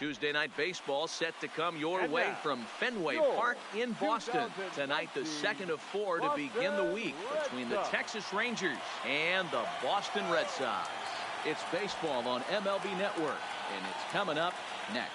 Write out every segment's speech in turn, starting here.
Tuesday night baseball set to come your way from Fenway Park in Boston. Tonight, the second of 4 to begin the week between the Texas Rangers and the Boston Red Sox. It's baseball on MLB Network, and it's coming up next.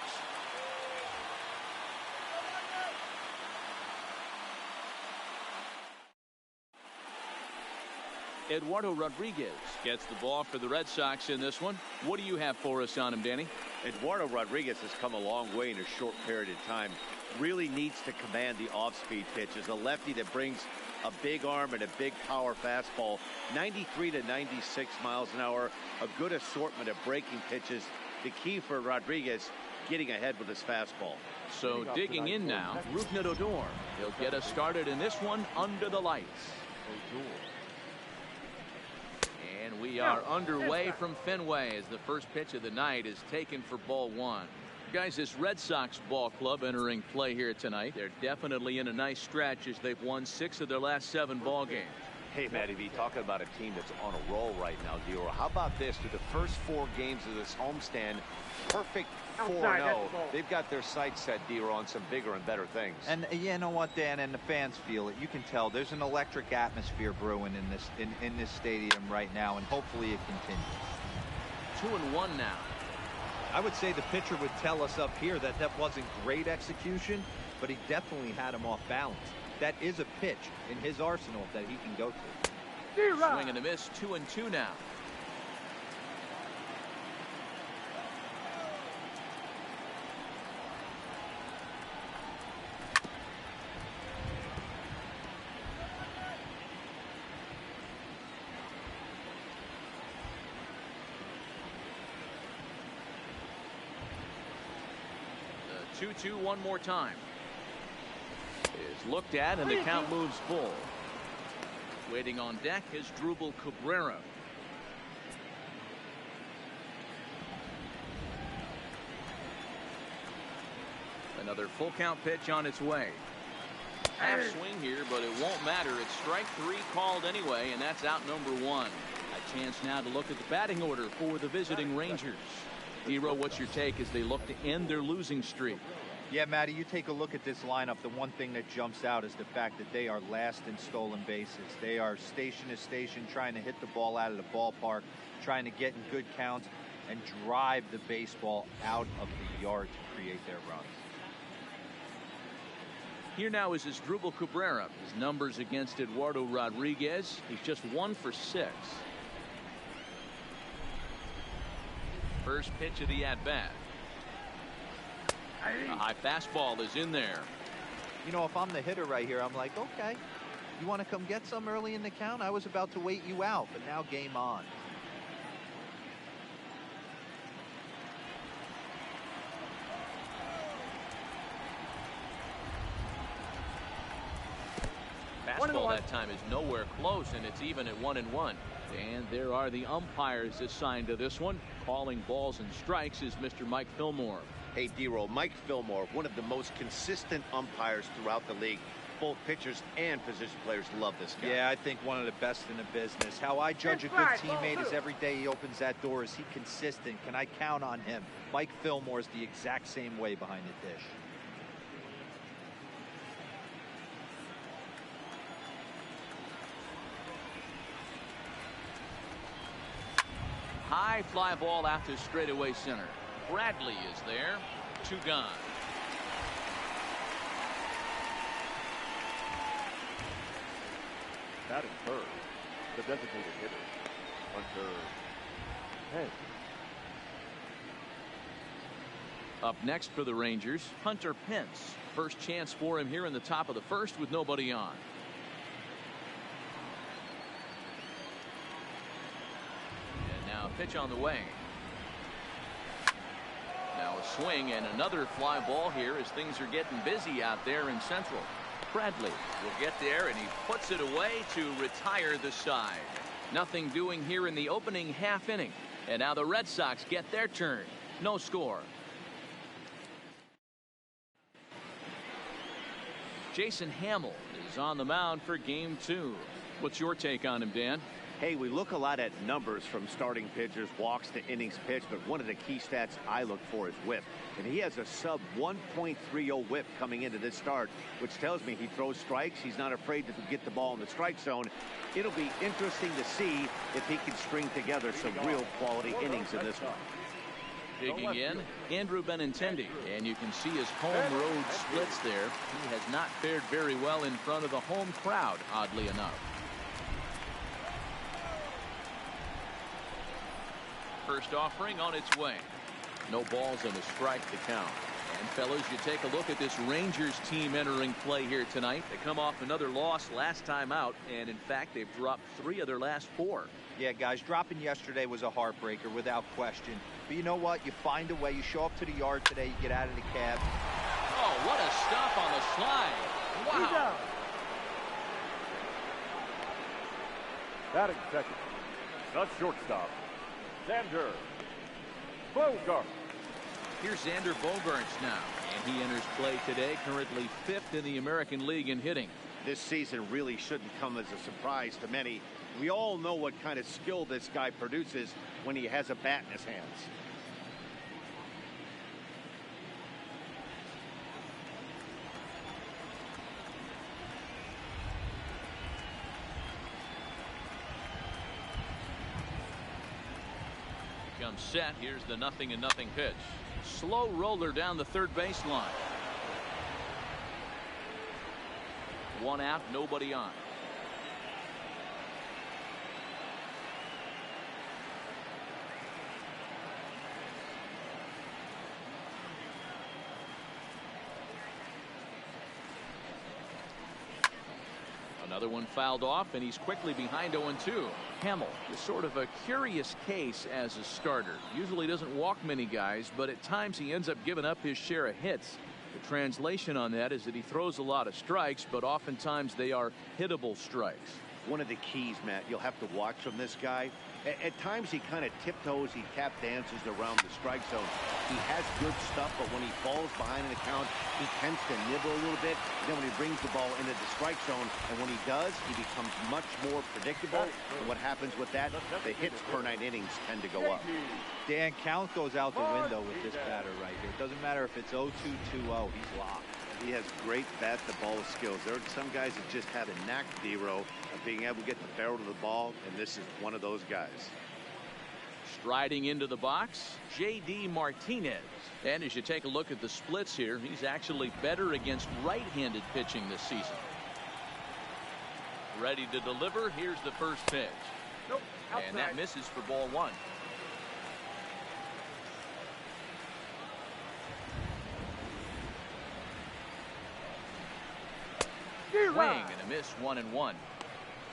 Eduardo Rodriguez gets the ball for the Red Sox in this one. What do you have for us on him, Danny? Eduardo Rodriguez has come a long way in a short period of time. Really needs to command the off-speed pitches. A lefty that brings a big arm and a big power fastball. 93 to 96 miles an hour. A good assortment of breaking pitches. The key for Rodriguez, getting ahead with his fastball. So digging in now, Rougned Odor. He'll get us started in this one under the lights. And we are underway from Fenway as the first pitch of the night is taken for ball 1. Guys, this Red Sox ball club entering play here tonight. They're definitely in a nice stretch as they've won 6 of their last 7 ball games. Hey, Matty V, talking about a team that's on a roll right now, Dero. How about this? Through the first 4 games of this homestand, perfect 4-0. They've got their sights set, Dero, on some bigger and better things. And you know what, Dan, and the fans feel it. You can tell there's an electric atmosphere brewing in this stadium right now, and hopefully it continues. 2-1 now. I would say the pitcher would tell us up here that that wasn't great execution, but he definitely had him off balance. That is a pitch in his arsenal that he can go to. Swing and a miss, 2-2 now. The 2-2 one more time. Is looked at and the count moves full. Waiting on deck is Drupal Cabrera. Another full count pitch on its way. Half swing here, but it won't matter. It's strike 3 called anyway, and that's out number 1. A chance now to look at the batting order for the visiting Rangers. Dero, what's your take as they look to end their losing streak? Yeah, Matty, you take a look at this lineup. The one thing that jumps out is the fact that they are last in stolen bases. They are station to station trying to hit the ball out of the ballpark, trying to get in good counts and drive the baseball out of the yard to create their runs. Here now is his Drupal Cabrera. His numbers against Eduardo Rodriguez. He's just 1 for 6. First pitch of the at-bat. A high fastball is in there. You know, if I'm the hitter right here, I'm like, okay, you want to come get some early in the count? I was about to wait you out, but now game on. Fastball that time is nowhere close, and it's even at 1-1. And there are the umpires assigned to this one. Calling balls and strikes is Mr. Mike Fillmore. Hey, Dero, Mike Fillmore, one of the most consistent umpires throughout the league. Both pitchers and position players love this guy. Yeah, I think one of the best in the business. How I judge a good teammate is every day he opens that door. Is he consistent? Can I count on him? Mike Fillmore is the exact same way behind the dish. High fly ball out to straightaway center. Bradley is there. 2 gone. Batting third, the designated hitter, Hunter Pence. Up next for the Rangers, Hunter Pence. First chance for him here in the top of the first with nobody on. And now a pitch on the way. Now a swing and another fly ball here as things are getting busy out there in Central. Bradley will get there and he puts it away to retire the side. Nothing doing here in the opening half inning. And now the Red Sox get their turn. No score. Jason Hamill is on the mound for game 2. What's your take on him, Dan? Hey, we look a lot at numbers from starting pitchers, walks to innings pitched, but one of the key stats I look for is whip. And he has a sub 1.30 whip coming into this start, which tells me he throws strikes. He's not afraid to get the ball in the strike zone. It'll be interesting to see if he can string together some real quality innings in this one. Digging in, Andrew Benintendi, and you can see his home road splits there. He has not fared very well in front of the home crowd, oddly enough. First offering on its way. No balls and a strike to count. And fellas, you take a look at this Rangers team entering play here tonight. They come off another loss last time out, and in fact they've dropped 3 of their last 4. Yeah, guys, dropping yesterday was a heartbreaker without question. But you know what? You find a way. You show up to the yard today. You get out of the cab. Oh, what a stop on the slide. Wow. Batting second. The shortstop, Xander Bogaerts. Here's Xander Bogaerts now, and he enters play today, currently 5th in the American League in hitting. This season really shouldn't come as a surprise to many. We all know what kind of skill this guy produces when he has a bat in his hands. Comes set. Here's the 0-0 pitch. Slow roller down the third baseline. 1 out, nobody on. Another one fouled off, and he's quickly behind 0-2. Hamill is sort of a curious case as a starter. Usually doesn't walk many guys, but at times he ends up giving up his share of hits. The translation on that is that he throws a lot of strikes, but oftentimes they are hittable strikes. One of the keys, Matt, you'll have to watch from this guy. At times he kind of tiptoes, he tap dances around the strike zone. He has good stuff, but when he falls behind an account, he tends to nibble a little bit. Then when he brings the ball into the strike zone, and when he does, he becomes much more predictable. And what happens with that, the hits per 9 innings tend to go up. Dan, count goes out the window with this batter right here. It doesn't matter if it's 0-2, 2-0, he's locked. He has great bat-to-ball skills. There are some guys that just have a knack, Dero, of being able to get the barrel to the ball, and this is one of those guys. Striding into the box, J.D. Martinez. And as you take a look at the splits here, he's actually better against right-handed pitching this season. Ready to deliver. Here's the first pitch. Nope. And that misses for ball 1. Swing and a miss, 1-1.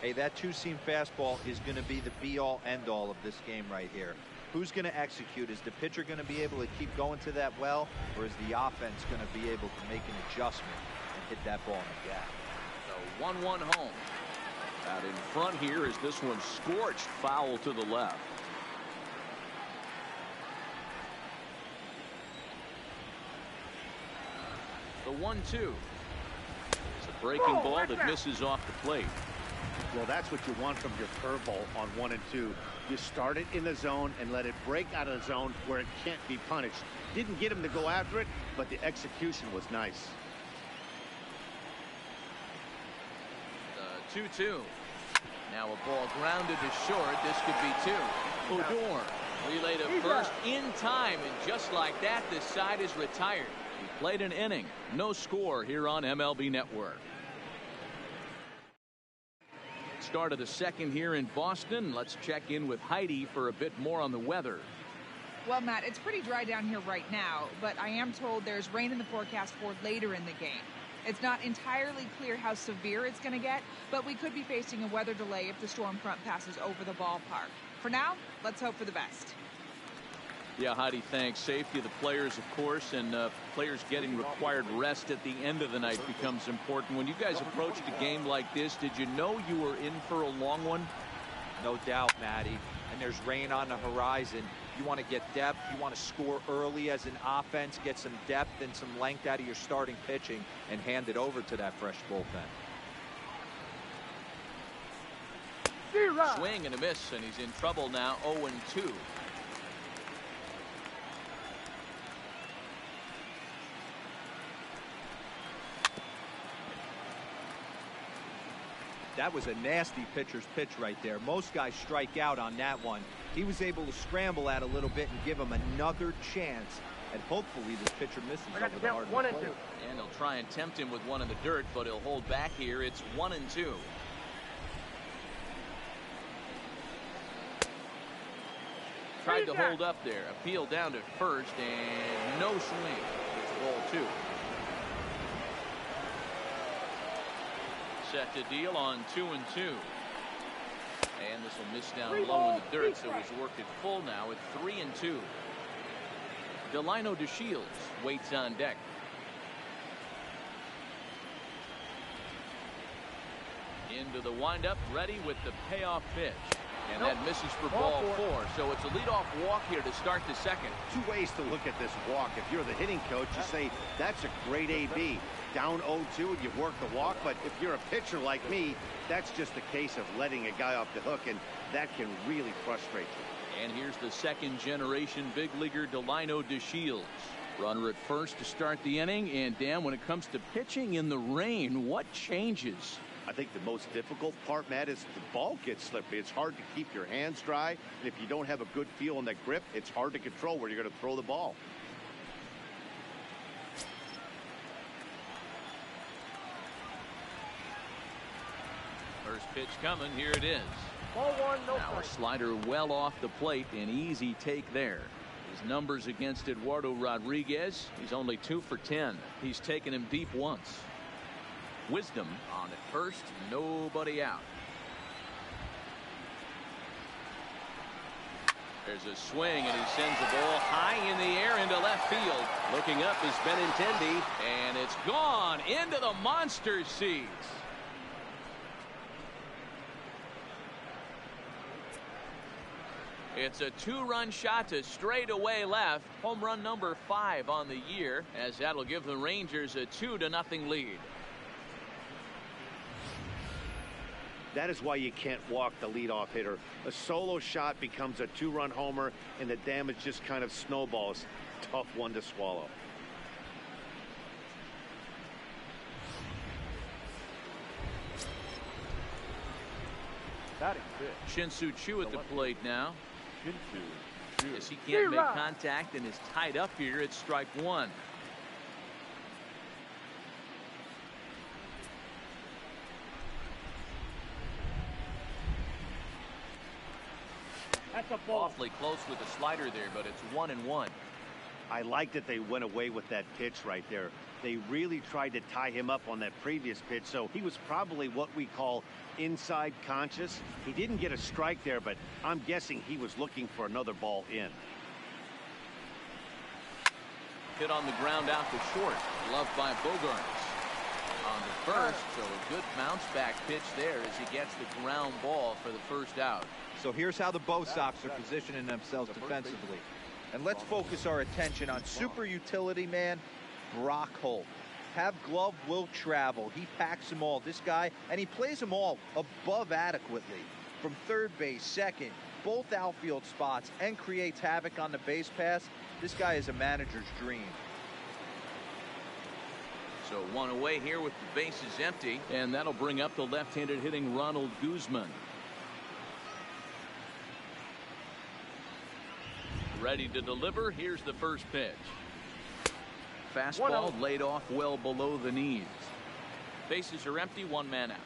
Hey, that 2-seam fastball is going to be the be-all, end-all of this game right here. Who's going to execute? Is the pitcher going to be able to keep going to that well, or is the offense going to be able to make an adjustment and hit that ball in the gap? So 1-1 home. Out in front here is this one scorched foul to the left. The 1-2. Breaking ball that misses off the plate. Well, that's what you want from your curveball on 1 and 2. You start it in the zone and let it break out of the zone where it can't be punished. Didn't get him to go after it, but the execution was nice. 2-2. Now a ball grounded to short. This could be 2. Odor relay to first in time, and just like that, this side is retired. He played an inning. No score here on MLB Network. Start of the second here in Boston. Let's check in with Heidi for a bit more on the weather. Well, Matt, it's pretty dry down here right now, but I am told there's rain in the forecast for later in the game. It's not entirely clear how severe it's going to get, but we could be facing a weather delay if the storm front passes over the ballpark. For now, let's hope for the best. Yeah, Heidi, thanks. Safety of the players, of course, and players getting required rest at the end of the night becomes important. When you guys approached a game like this, did you know you were in for a long one? No doubt, Matty. And there's rain on the horizon. You want to get depth. You want to score early as an offense, get some depth and some length out of your starting pitching, and hand it over to that fresh bullpen. Swing and a miss, and he's in trouble now. 0-2. That was a nasty pitcher's pitch right there. Most guys strike out on that one. He was able to scramble at a little bit and give him another chance. And hopefully this pitcher misses over the heart of the plate. And he'll try and tempt him with one in the dirt, but he'll hold back here. It's 1-2. Tried to hold up there. Appeal down to first, and no swing. It's ball 2. Set to deal on 2-2. And this will miss down low in the dirt, so he's worked it full now at 3-2. Delino DeShields waits on deck. Into the windup, ready with the payoff pitch. And that misses for ball 4. So it's a leadoff walk here to start the second. Two ways to look at this walk. If you're the hitting coach, you say, that's a great AB. Down 0-2 and you work the walk. But if you're a pitcher like me, that's just a case of letting a guy off the hook, and that can really frustrate you. And here's the second generation big leaguer Delino DeShields. Runner at first to start the inning. And Dan, when it comes to pitching in the rain, what changes? I think the most difficult part, Matt, is the ball gets slippery. It's hard to keep your hands dry. And if you don't have a good feel on that grip, it's hard to control where you're going to throw the ball. First pitch coming. Here it is. Ball 1, no Now a slider well off the plate. An easy take there. His numbers against Eduardo Rodriguez. He's only 2 for 10. He's taken him deep once. Wisdom on at first, nobody out. There's a swing, and he sends the ball high in the air into left field. Looking up is Benintendi, and it's gone into the monster seats. It's a 2-run shot to straightaway left. Home run number 5 on the year, as that'll give the Rangers a 2-0 lead. That is why you can't walk the leadoff hitter. A solo shot becomes a 2-run homer, and the damage just kind of snowballs. Tough one to swallow. Batting fifth. Shin-Soo Choo at the plate now. Shin-Soo Choo. As he can't make contact and is tied up here, it's strike 1. That's a ball. Awfully close with the slider there, but it's 1-1. I like that they went away with that pitch right there. They really tried to tie him up on that previous pitch, so he was probably what we call inside conscious. He didn't get a strike there, but I'm guessing he was looking for another ball in. Hit on the ground out to short. Loved by Bogarts. On the first, so a good bounce back pitch there as he gets the ground ball for the first out. So here's how the Bo Sox are positioning themselves defensively. And let's focus our attention on super utility man Brock Holt. Have glove will travel. He packs them all. This guy, and he plays them all above adequately. From third base, second, both outfield spots, and creates havoc on the base pass. This guy is a manager's dream. So one away here with the bases empty, and that'll bring up the left-handed hitting Ronald Guzman. Ready to deliver. Here's the first pitch. Fastball laid off well below the knees. Bases are empty, 1 man out.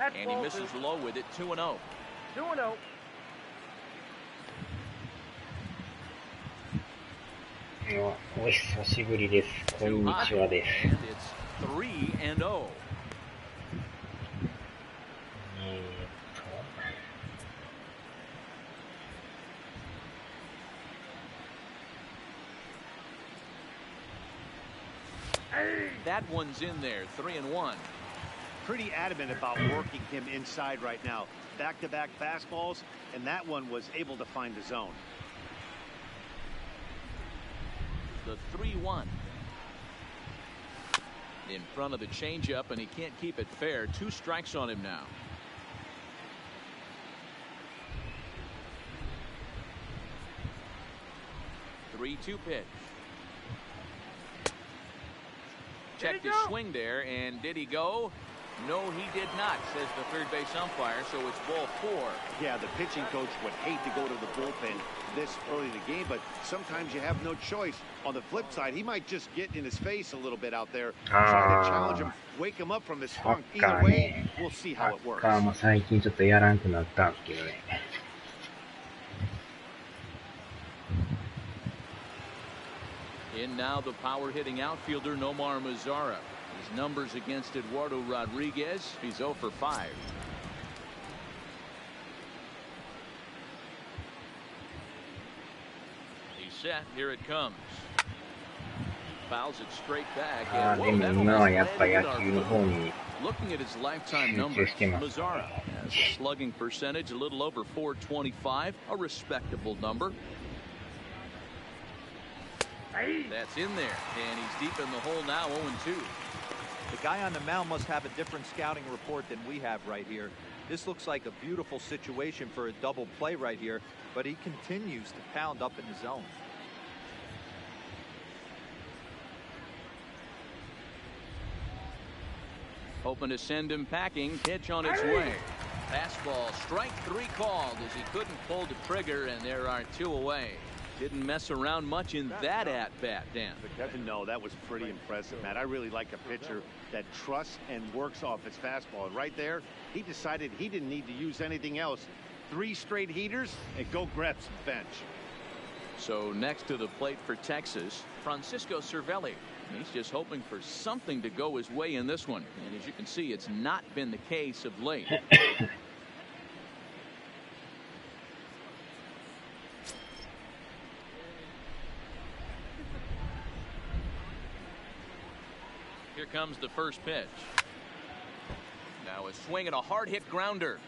And he misses low with it. 2-0. 2-0.お久しぶりです。こんにちはです。And it's 3-0. That one's in there. 3-1. Pretty adamant about working him inside right now. Back-to-back fastballs, and that one was able to find the zone. The 3-1. In front of the changeup, and he can't keep it fair. 2 strikes on him now. The 3-2 pitch. Checked his swing there, and did he go? No, he did not, says the third base umpire, so it's ball 4. Yeah, the pitching coach would hate to go to the bullpen this early in the game, but sometimes you have no choice. On the flip side, he might just get in his face a little bit out there, try to challenge him, wake him up from his funk. Either way, we'll see how it works. サッカーも最近ちょっとやらんくなったんですけどね。In now the power hitting outfielder Nomar Mazara. His numbers against Eduardo Rodriguez, he's 0 for 5. He's set. Here it comes. Fouls it straight back. でも今はやっぱ野球の方に Looking at his lifetime numbers, Mazara has a slugging percentage a little over .425, a respectable number. That's in there, and he's deep in the hole now, 0-2. The guy on the mound must have a different scouting report than we have right here. This looks like a beautiful situation for a double play right here, but he continues to pound up in the zone. Hoping to send him packing. Pitch on its way. Fastball, strike 3 called as he couldn't pull the trigger, and there are 2 away. Didn't mess around much in that at-bat, Dan. No, that was pretty impressive, Matt. I really like a pitcher that trusts and works off his fastball. And right there, he decided he didn't need to use anything else. 3 straight heaters and go grab some bench. So next to the plate for Texas, Francisco Cervelli. He's just hoping for something to go his way in this one. And as you can see, it's not been the case of late. Here comes the first pitch. Now a swing and a hard hit grounder.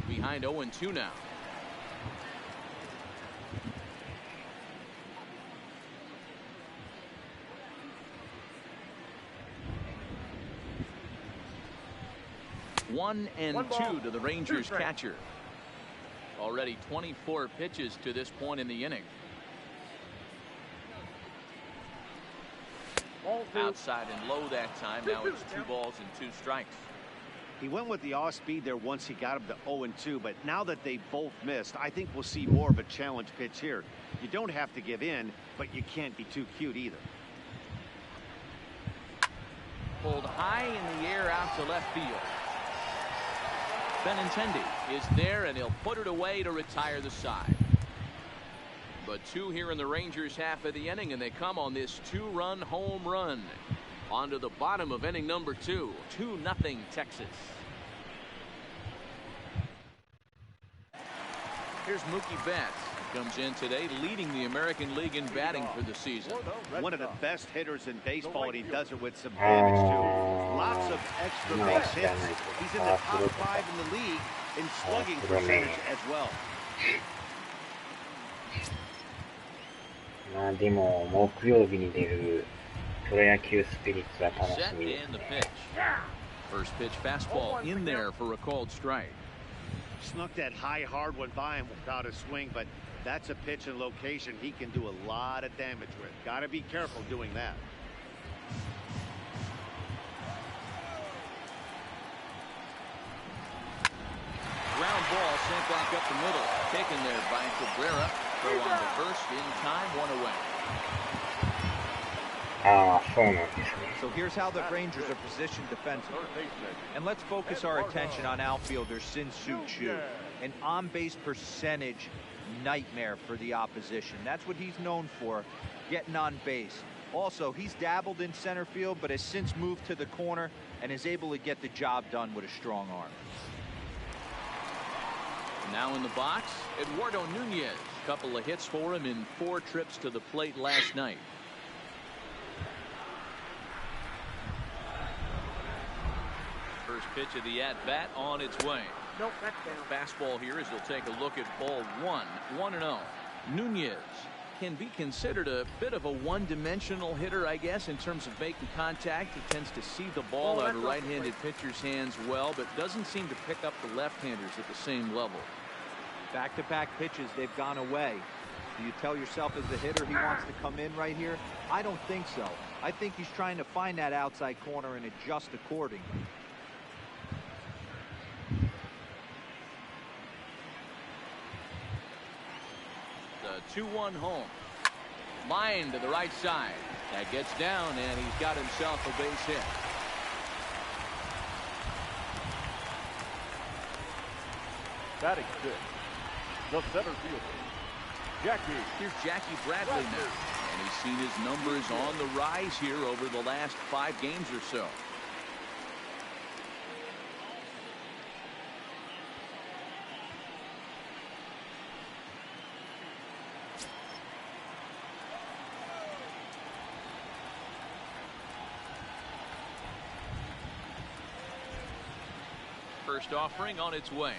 Behind 0-2 now. One and 2 to the Rangers catcher. Already 24 pitches to this point in the inning. Outside and low that time. Now it's 2 balls and 2 strikes. He went with the off speed there once he got him to 0-2, but now that they both missed, I think we'll see more of a challenge pitch here. You don't have to give in, but you can't be too cute either. Pulled high in the air out to left field. Benintendi is there, and he'll put it away to retire the side. But 2 here in the Rangers half of the inning, and they come on this 2-run home run. On to the bottom of inning number 2. 2-0 Texas. Here's Mookie Betts. Comes in today leading the American League in batting for the season. One of the best hitters in baseball, and he does it with some damage too. Lots of extra base hits. He's in the top 5 in the league in slugging percentage as well. まあでも木曜日に出るプロ野球スピリッツは楽しみですね。 First pitch fastball in there for a called strike. Snuck that high hard one by him without a swing, but that's a pitch and location he can do a lot of damage with. Got to be careful doing that. Ground ball sent back up the middle. Taken there by Cabrera. Throw on the first in time, 1 away. So here's how the Rangers are positioned defensively. And let's focus our attention on outfielder Sin-Soo Choo. An on-base percentage nightmare for the opposition. That's what he's known for, getting on base. Also, he's dabbled in center field, but has since moved to the corner and is able to get the job done with a strong arm. Now in the box, Eduardo Nunez. Couple of hits for him in 4 trips to the plate last night. First pitch of the at-bat on its way. Nope, that's down. Fastball here as he'll take a look at ball one. 1-0. Nunez can be considered a bit of a one-dimensional hitter, I guess, in terms of making contact. He tends to see the ball out of right-handed pitcher's hands well, but doesn't seem to pick up the left-handers at the same level. Back-to-back pitches, they've gone away. Do you tell yourself as a hitter he wants to come in right here? I don't think so. I think he's trying to find that outside corner and adjust accordingly. The 2-1 home. Line to the right side. That gets down, and he's got himself a base hit. Batting good. The center fielder, Jackie. Here's Jackie Bradley now. And he's seen his numbers on the rise here over the last 5 games or so. First offering on its way.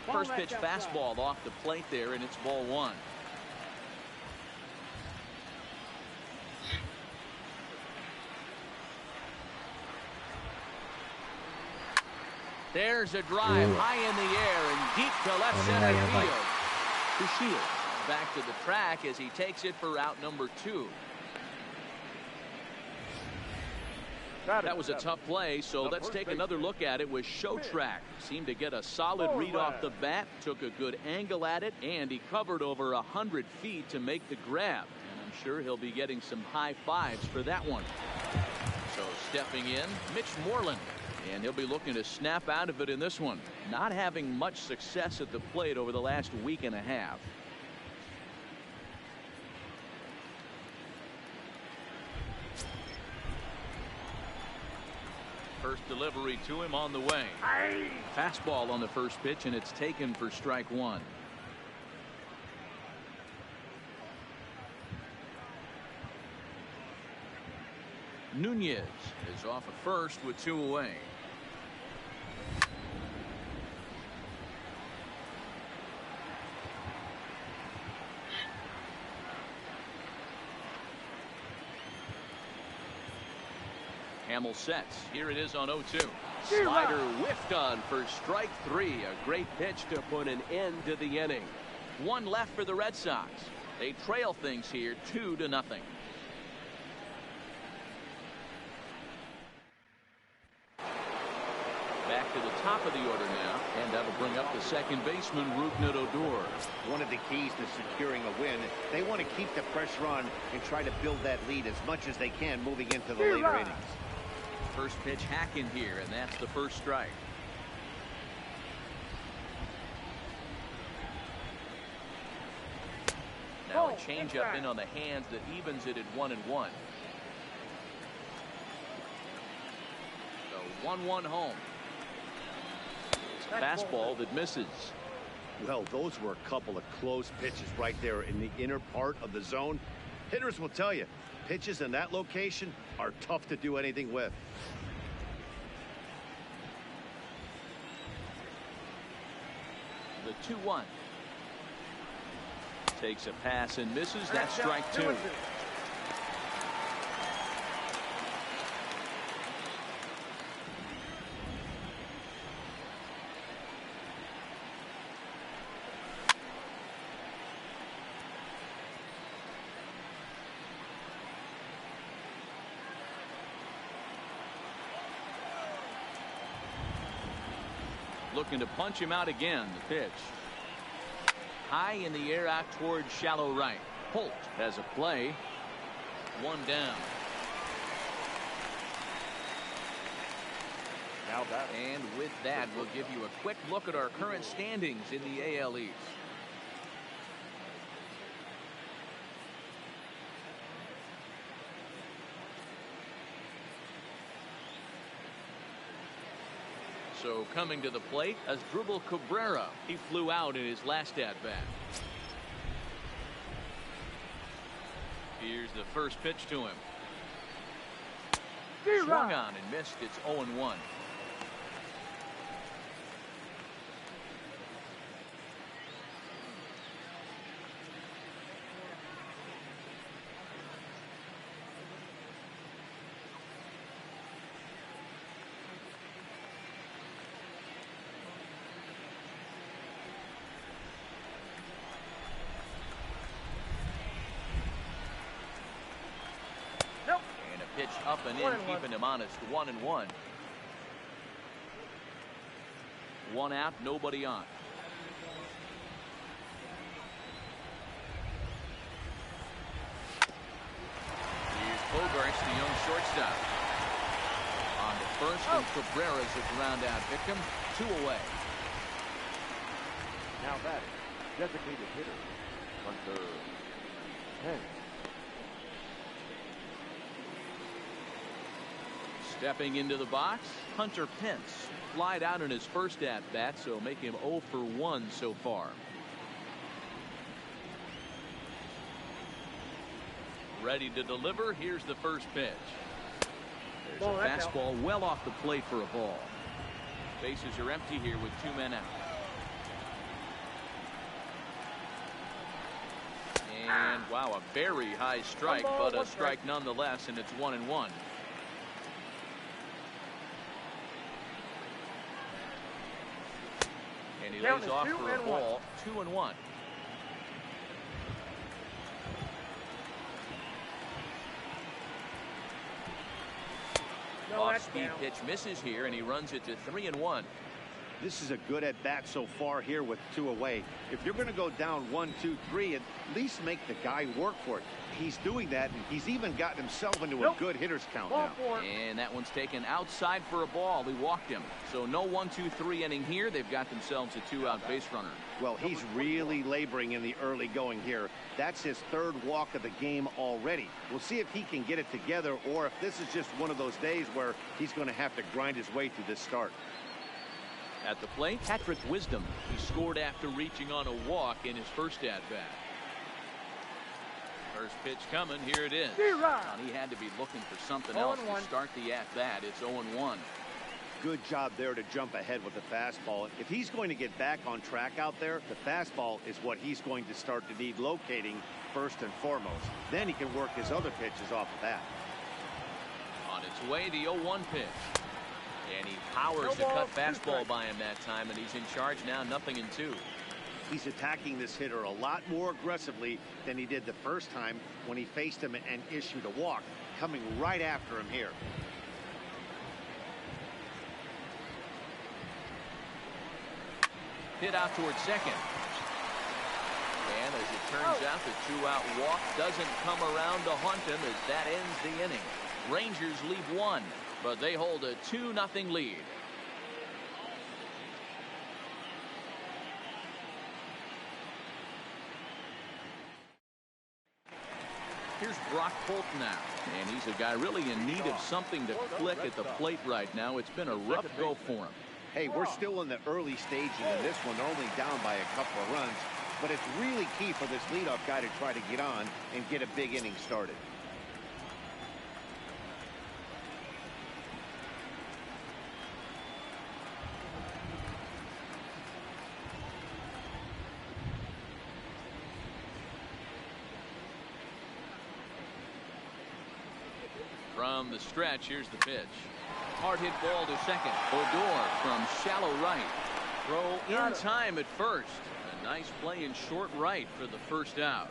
First pitch fastball off the plate there, and it's ball 1. There's a drive high in the air and deep to left center field. To Shields back to the track as he takes it for out number 2. That was a tough play, so let's take another look at it with Show Track. Seemed to get a solid read off the bat, took a good angle at it, and he covered over 100 feet to make the grab. And I'm sure he'll be getting some high fives for that one. So stepping in, Mitch Moreland. And he'll be looking to snap out of it in this one. Not having much success at the plate over the last week and a half. First delivery to him on the way. Fastball on the first pitch, and it's taken for strike 1. Nunez is off at first with 2 away. Hamill sets. Here it is on 0-2. Slider whiffed on for strike 3. A great pitch to put an end to the inning. 1 left for the Red Sox. They trail things here 2-0. Back to the top of the order now, and that'll bring up the second baseman, Rougned Odor. One of the keys to securing a win, they want to keep the pressure on and try to build that lead as much as they can moving into the later innings. First pitch hacking here, and that's the first strike. Now a changeup in on the hands that evens it at 1-1. So 1-1 home. It's a fastball that misses. Well, those were a couple of close pitches right there in the inner part of the zone. Hitters will tell you, pitches in that location are tough to do anything with. The 2-1. Takes a pass and misses. That's strike 2. Looking to punch him out again. The pitch. High in the air out towards shallow right. Holt has a play. 1 down. Now that. And with that, we'll give you a quick look at our current standings in the AL East. So coming to the plate as Asdrubal Cabrera. He flew out in his last at-bat. Here's the first pitch to him. Swung on and missed. It's 0-1. pitch up and in, keeping him honest. 1-1. One out, nobody on. Here's Bogarts, the young shortstop. On the first, and Cabrera's a ground out victim. 2 away. Now batting, designated hitter, Hunter Pence. Stepping into the box, Hunter Pence. Flied out in his first at-bat, so make him 0 for 1 so far. Ready to deliver. Here's the first pitch. There's a fastball well off the plate for a ball. Bases are empty here with 2 men out. And wow, a very high strike, but a strike nonetheless, and it's 1-1. And he lays off for a ball. 2-1. Off-speed pitch misses here, and he runs it to 3-1. This is a good at bat so far here with 2 away. If you're going to go down 1, 2, 3, at least make the guy work for it. He's doing that, and he's even gotten himself into a good hitter's count now. And that one's taken outside for a ball. He walked him. So no 1, 2, 3 inning here. They've got themselves a 2-out base runner. Well, he's really laboring in the early going here. That's his 3rd walk of the game already. We'll see if he can get it together, or if this is just one of those days where he's going to have to grind his way through this start. At the plate, Patrick Wisdom. He scored after reaching on a walk in his first at-bat. First pitch coming. Here it is. And he had to be looking for something else to start the at-bat. It's 0-1. Good job there to jump ahead with the fastball. If he's going to get back on track out there, the fastball is what he's going to start to need locating first and foremost. Then he can work his other pitches off of that. On its way, the 0-1 pitch. And he powers the cut fastball by him that time, and he's in charge now, 0-2. He's attacking this hitter a lot more aggressively than he did the first time when he faced him and issued a walk, coming right after him here. Hit out towards second. And as it turns out, the 2-out walk doesn't come around to haunt him as that ends the inning. Rangers leave 1, but they hold a 2-0 lead. Here's Brock Holt now, and he's a guy really in need of something to click at the plate right now. It's been a rough go for him. Hey, we're still in the early stages of this one. They're only down by a couple of runs, but it's really key for this leadoff guy to try to get on and get a big inning started. From the stretch, here's the pitch. Hard hit ball to second. Odor from shallow right. Throw in time at first. A nice play in short right for the first out.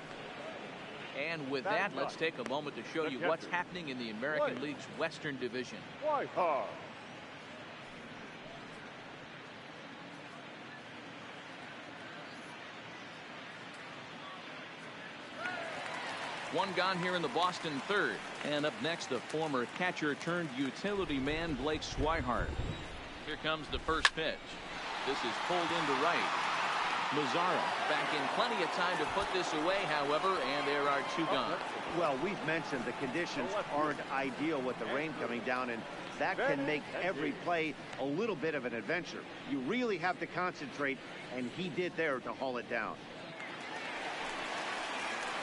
And with that, let's take a moment to show you what's happening in the American League's Western Division. One gone here in the Boston third. And up next, the former catcher turned utility man Blake Swihart. Here comes the first pitch. This is pulled into right. Mazzara back in plenty of time to put this away, however, and there are 2 gone. Well, we've mentioned the conditions aren't ideal with the rain coming down, and that can make every play a little bit of an adventure. You really have to concentrate, and he did there to haul it down.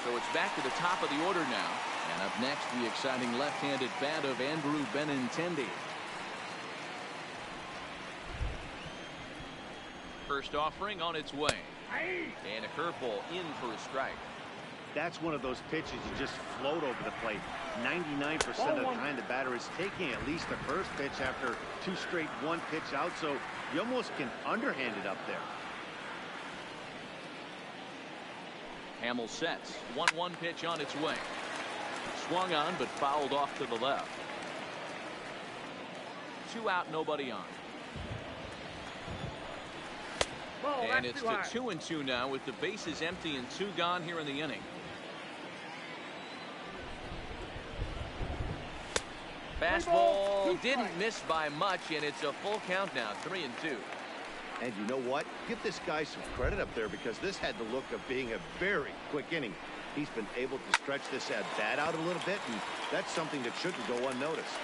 So it's back to the top of the order now. And up next, the exciting left-handed bat of Andrew Benintendi. First offering on its way. And a curveball in for a strike. That's one of those pitches you just float over the plate. 99% of the time, the batter is taking at least the first pitch after 2 straight 1-pitch out, so you almost can underhand it up there. Hamill sets. 1-1 pitch on its way. swung on but fouled off to the left. 2 out, nobody on. And it's to 2-2 now with the bases empty and 2 gone here in the inning. Fastball didn't miss by much, and it's a full count now, 3-2. And you know what? Give this guy some credit up there, because this had the look of being a very quick inning. He's been able to stretch this at bat out a little bit, and that's something that shouldn't go unnoticed.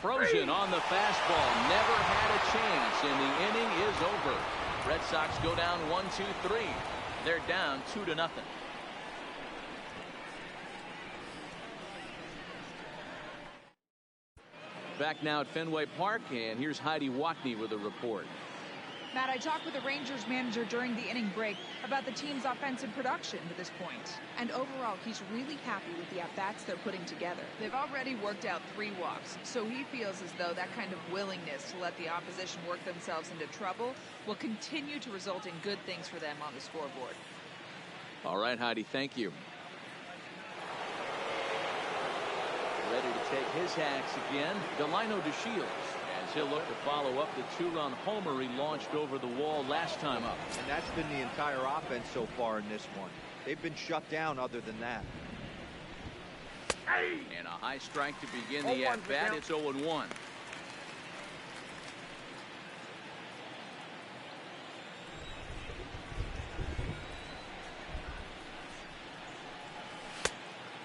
Frozen on the fastball, never had a chance, and the inning is over. Red Sox go down 1-2-3. They're down 2-0. Back now at Fenway Park, and here's Heidi Watney with a report. Matt, I talked with the Rangers manager during the inning break about the team's offensive production to this point. And overall, he's really happy with the at-bats they're putting together. They've already worked out 3 walks, so he feels as though that kind of willingness to let the opposition work themselves into trouble will continue to result in good things for them on the scoreboard. All right, Heidi, thank you. Ready to take his hacks again, Delino DeShields. He'll look to follow up the 2-run homer he launched over the wall last time up. And that's been the entire offense so far in this one. They've been shut down other than that. And a high strike to begin the at-bat. It's 0-1.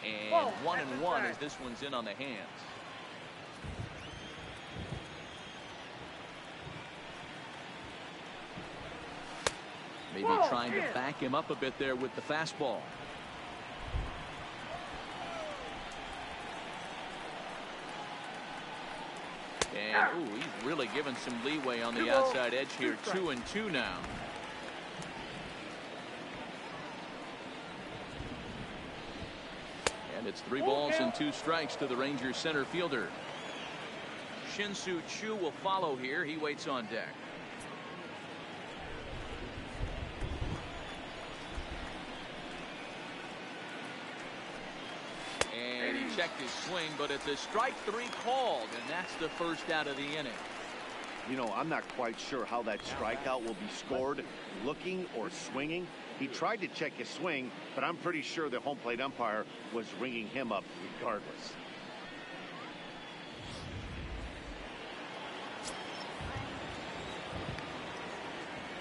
And 1-1 as this one's in on the hands. Maybe trying to back him up a bit there with the fastball. And ooh, he's really given some leeway on the outside edge here. 2-2 now. And it's 3 balls and 2 strikes to the Rangers center fielder. Shin-Soo Choo will follow here. He waits on deck. And he checked his swing, but it's a strike 3 called, and that's the first out of the inning. You know, I'm not quite sure how that strikeout will be scored, looking or swinging. He tried to check his swing, but I'm pretty sure the home plate umpire was ringing him up regardless.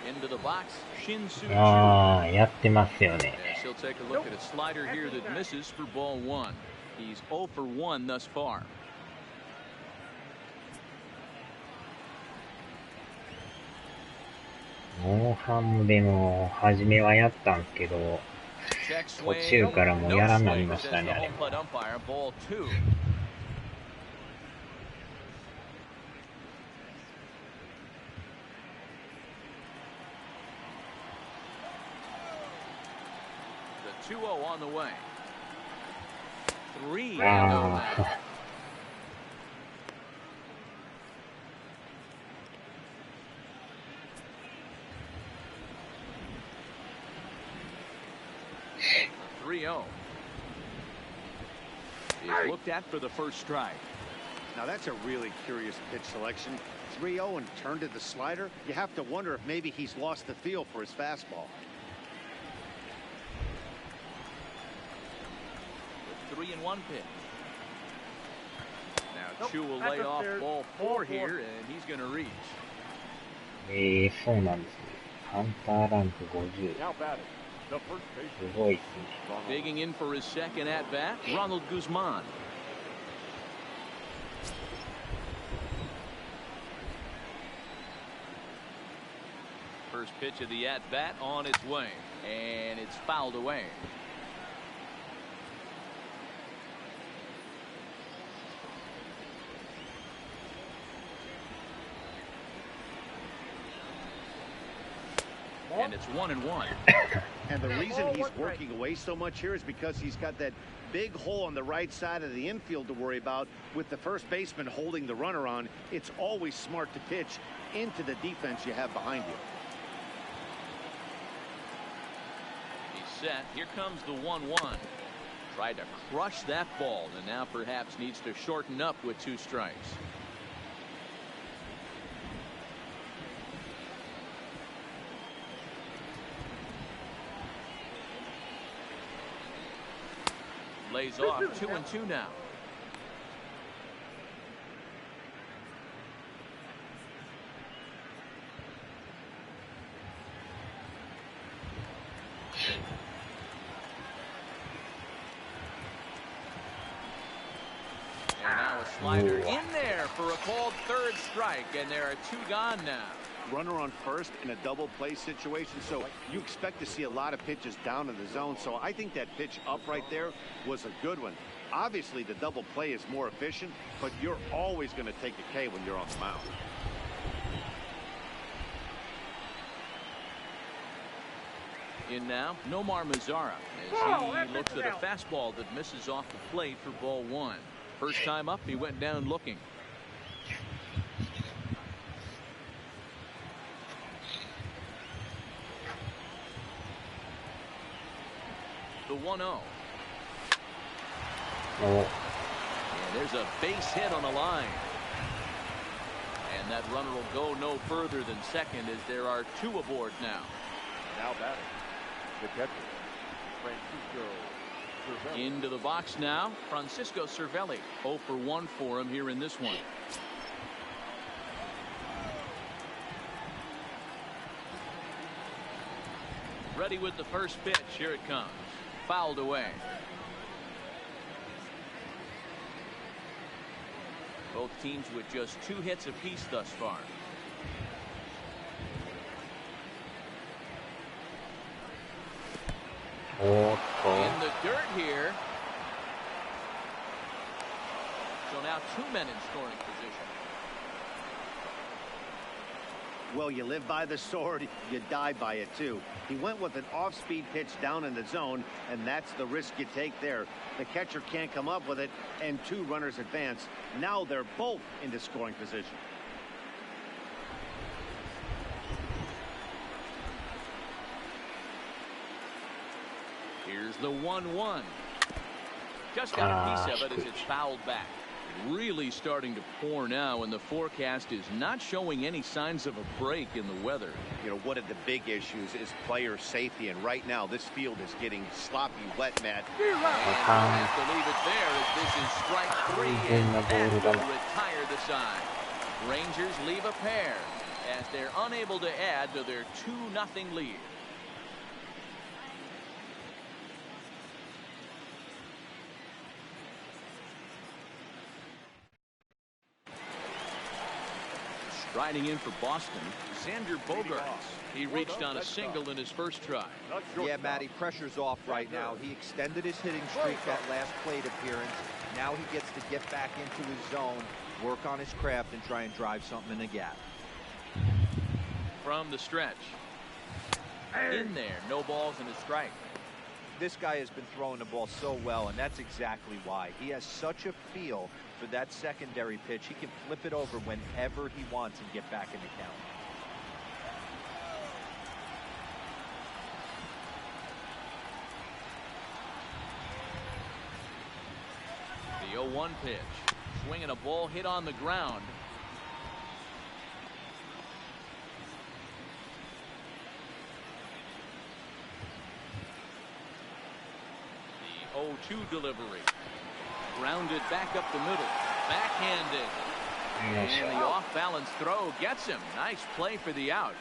Into the box, Shin-Soo Choo. やってますよね。 She'll take a look at a slider here that misses for ball 1. He's 0 for 1 thus far. モンハンでも初めはやったんですけど、途中からもうやらんなりましたね、あれも。The 2-0 on the way. 3 3-0 is looked at for the first strike. Now that's a really curious pitch selection. 3-0 and turned to the slider. You have to wonder if maybe he's lost the feel for his fastball. The 3-1 pitch. Now Choo will lay off ball 4 here, and he's going to reach. そうなんですね。ハンターランク50。すごいですね。 Digging in for his second at bat, Ronald Guzman. First pitch of the at-bat on its way, and it's fouled away. And it's 1-1. And the reason he's working away so much here is because he's got that big hole on the right side of the infield to worry about. With the first baseman holding the runner on, it's always smart to pitch into the defense you have behind you. He's set. Here comes the 1-1. Tried to crush that ball, and now perhaps needs to shorten up with 2 strikes. Lays off 2-2 now. And now a slider in there for a called 3rd strike, and there are 2 gone now. Runner on first in a double play situation, so you expect to see a lot of pitches down in the zone. So I think that pitch up right there was a good one. Obviously the double play is more efficient, but you're always going to take a K when you're on the mound. In now, Nomar Mazara as he looks at a fastball that misses off the plate for ball 1. First time up, he went down looking. The 1-0. And there's a base hit on the line. And that runner will go no further than second as there are 2 aboard now. Now batting, the catcher, Francisco Cervelli. Into the box now, Francisco Cervelli. 0 for 1 for him here in this one. Ready with the first pitch. Here it comes. Fouled away. Both teams with just 2 hits apiece thus far. In the dirt here. So now 2 men in scoring position. Well, you live by the sword, you die by it too. He went with an off-speed pitch down in the zone, and that's the risk you take there. The catcher can't come up with it, and 2 runners advance. Now they're both into scoring position. Here's the 1-1. Just got a piece of it as it's fouled back. Really starting to pour now, and the forecast is not showing any signs of a break in the weather. You know, one of the big issues is player safety, and right now this field is getting sloppy wet, Matt. And we'll have to leave it there as this is strike 3, and that will retire the side. Rangers leave a pair as they're unable to add to their 2-0 lead. Riding in for Boston, Xander Bogaerts. He reached on a single in his first try. Yeah, Matty, pressure's off right now. He extended his hitting streak that last plate appearance. Now he gets to get back into his zone, work on his craft, and try and drive something in the gap. From the stretch. In there, no balls and a strike. This guy has been throwing the ball so well, and that's exactly why. He has such a feel for that secondary pitch. He can flip it over whenever he wants and get back in the count. The 0-1 pitch. Swinging a ball hit on the ground. The 0-2 delivery. Grounded back up the middle. Backhanded. And the off-balance throw gets him. Nice play for the out.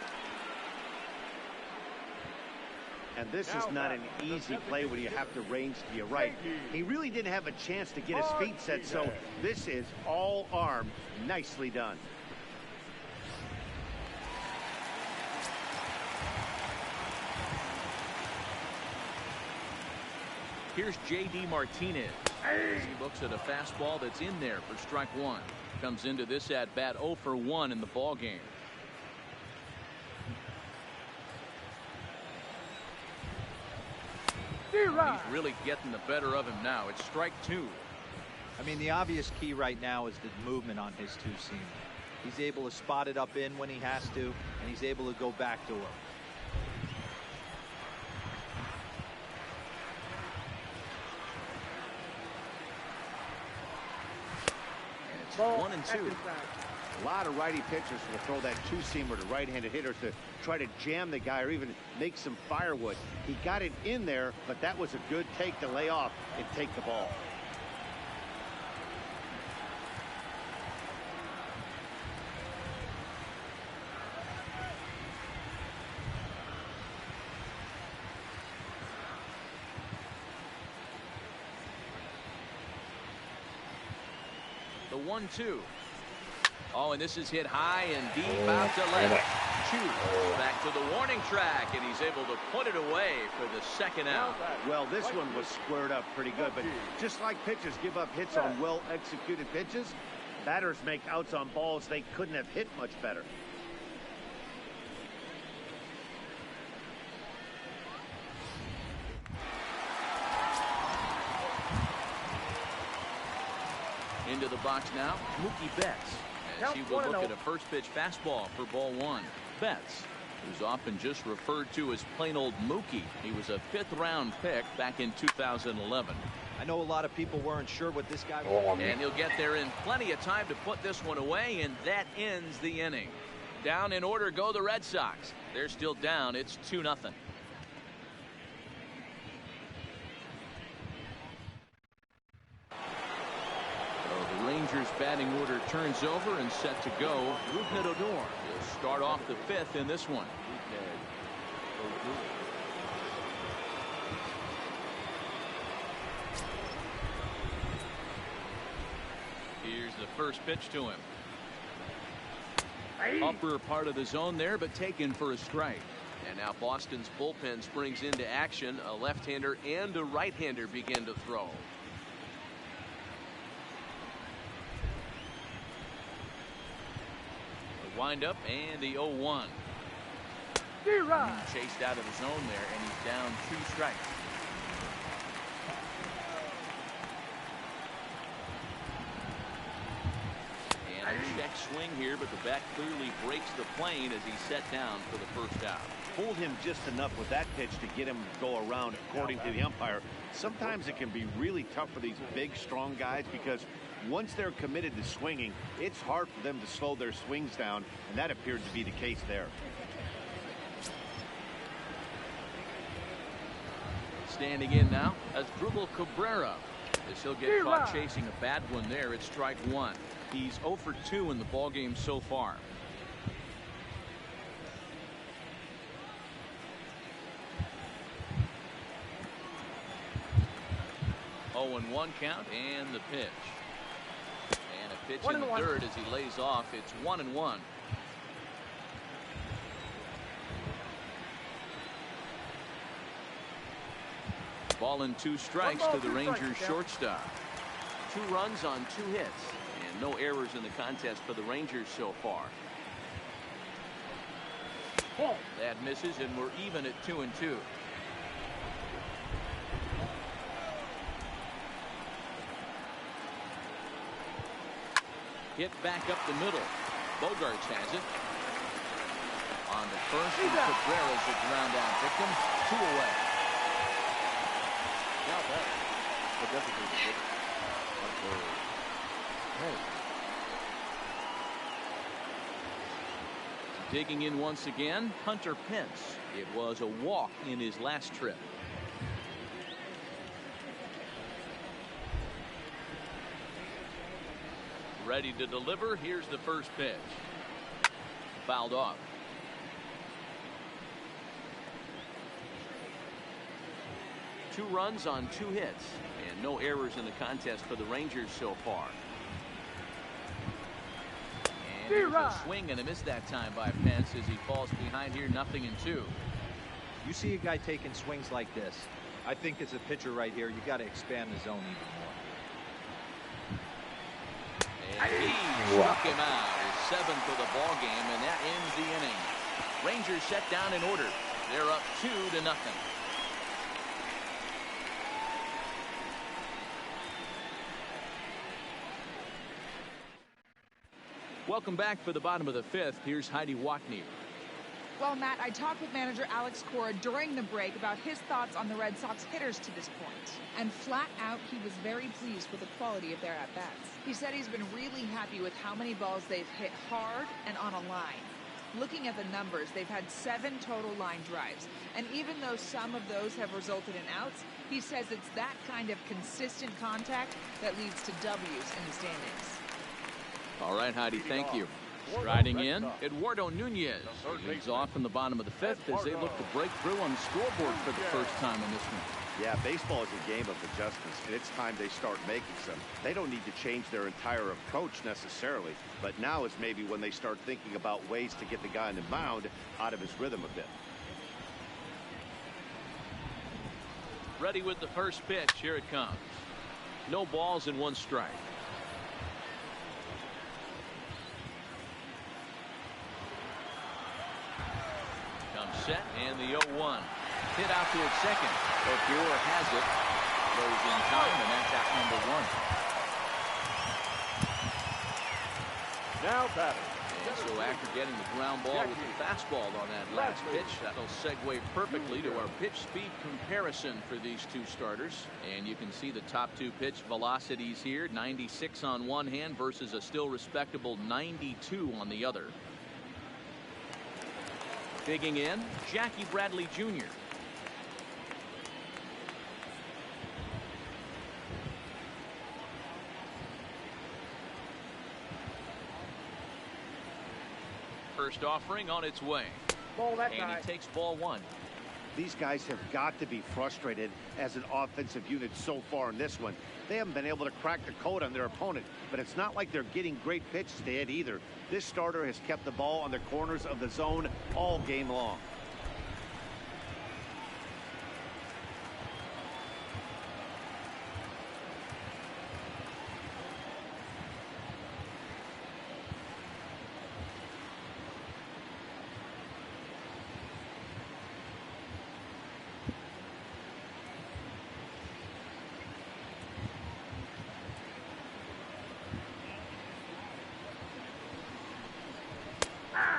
And this is not an easy play when you have to range to your right. He really didn't have a chance to get his feet set, so this is all arm. Nicely done. Here's J.D. Martinez. He looks at a fastball that's in there for strike one. Comes into this at bat 0 for 1 in the ball game. He's really getting the better of him now. It's strike two. I mean, the obvious key right now is the movement on his two-seamer. He's able to spot it up in when he has to, and he's able to go back to it. And it's 1 and 2. A lot of righty pitchers will throw that two-seamer to right-handed hitters to try to jam the guy or even make some firewood. He got it in there, but that was a good take to lay off and take the ball. The 1-2. Oh, and this is hit high and deep out to left. Chu back to the warning track, and he's able to put it away for the second out. Well, this one was squared up pretty good, but just like pitchers give up hits on well-executed pitches, batters make outs on balls they couldn't have hit much better. Into the box now, Mookie Betts, as he will look at a first pitch fastball for ball one. Betts, who's often just referred to as plain old Mookie. He was a 5th round pick back in 2011. I know a lot of people weren't sure what this guy was. And he'll get there in plenty of time to put this one away, and that ends the inning. Down in order go the Red Sox. They're still down. It's 2-0. Rangers batting order turns over and set to go. Rougned Odor will start off the 5th in this one. Here's the first pitch to him. Upper part of the zone there, but taken for a strike. And now Boston's bullpen springs into action. A left-hander and a right-hander begin to throw. Wind up and the 0-1. Chased out of the zone there, and he's down 2 strikes. And a check swing here, but the bat clearly breaks the plane as he's set down for the first out. Pulled him just enough with that pitch to get him to go around, according to the umpire. Sometimes it can be really tough for these big, strong guys because once they're committed to swinging, it's hard for them to slow their swings down, and that appeared to be the case there. Standing in now, Asdrubal Cabrera. As he'll get caught chasing a bad one there, it's strike one. He's 0 for 2 in the ballgame so far. Oh, and 1 count, and the pitch. And a pitch in the third as he lays off. It's 1-1. Ball and 2 strikes to the Rangers shortstop. 2 runs on 2 hits, and no errors in the contest for the Rangers so far. That misses, and we're even at 2-2. Hit back up the middle. Bogarts has it. On the first, and Cabrera's a ground out victim. 2 away. Now that the designated hitter. Digging in once again, Hunter Pence. It was a walk in his last trip. Ready to deliver. Here's the first pitch. Fouled off. Two runs on 2 hits, and no errors in the contest for the Rangers so far. And there's a swing and a miss that time by Pence as he falls behind here, 0-2. You see a guy taking swings like this. I think as a pitcher right here, you got to expand the zone even more. And he struck him out. His 7th of the ball game, and that ends the inning. Rangers set down in order. They're up 2-0. Welcome back for the bottom of the 5th. Here's Heidi Watney. Well, Matt, I talked with manager Alex Cora during the break about his thoughts on the Red Sox hitters to this point. And flat out, he was very pleased with the quality of their at-bats. He said he's been really happy with how many balls they've hit hard and on a line. Looking at the numbers, they've had 7 total line drives. And even though some of those have resulted in outs, he says it's that kind of consistent contact that leads to W's in the standings. All right, Heidi, thank you. Striding in, Eduardo Nunez leads off in the bottom of the 5th as they look to break through on the scoreboard for the first time in this one. Yeah, baseball is a game of adjustments, and it's time they start making some. They don't need to change their entire approach necessarily, but now is maybe when they start thinking about ways to get the guy on the mound out of his rhythm a bit. Ready with the first pitch. Here it comes. No balls and 1 strike. Set and the 0-1 hit out to its second. O'Cure has it, goes in time, and that's out number 1. Now batting. And so after getting the ground ball with the fastball on that last pitch, that'll segue perfectly to our pitch speed comparison for these 2 starters. And you can see the top 2 pitch velocities here, 96 on one hand versus a still respectable 92 on the other. Digging in, Jackie Bradley Jr. First offering on its way. And he takes ball 1. These guys have got to be frustrated as an offensive unit so far in this one. They haven't been able to crack the code on their opponent, but it's not like they're getting great pitches to hit either. This starter has kept the ball on the corners of the zone all game long.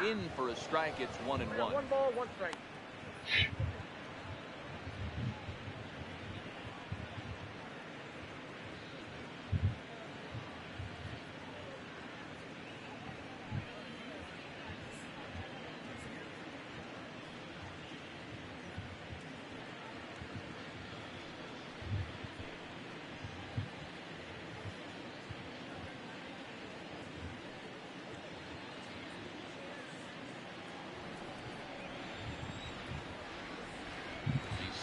In for a strike. It's 1-1. 1 ball, 1 strike.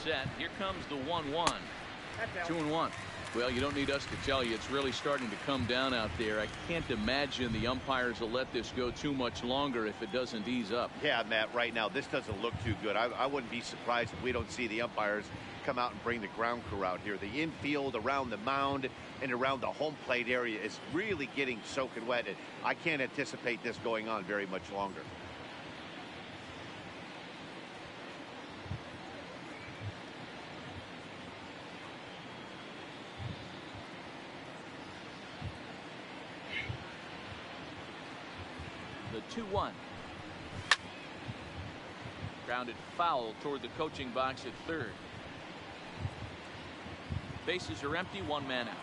Set. Here comes the 1-1. 2-1. Well, you don't need us to tell you it's really starting to come down out there. I can't imagine the umpires will let this go too much longer if it doesn't ease up. Yeah, Matt, right now this doesn't look too good. I wouldn't be surprised if we don't see the umpires come out and bring the ground crew out here. The infield around the mound and around the home plate area is really getting soaking wet. And I can't anticipate this going on very much longer. The 2-1. Grounded foul toward the coaching box at third. Bases are empty, 1 man out.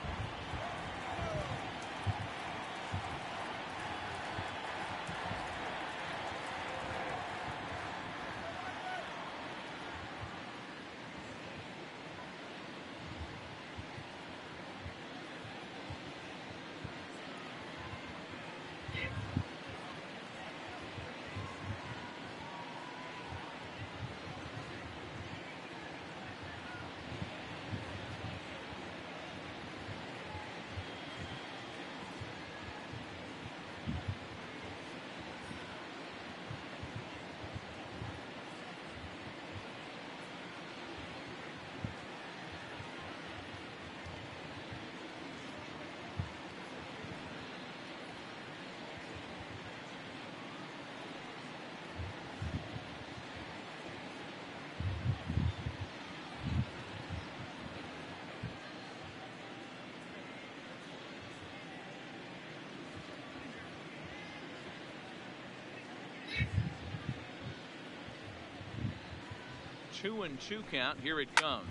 2-2 count. Here it comes.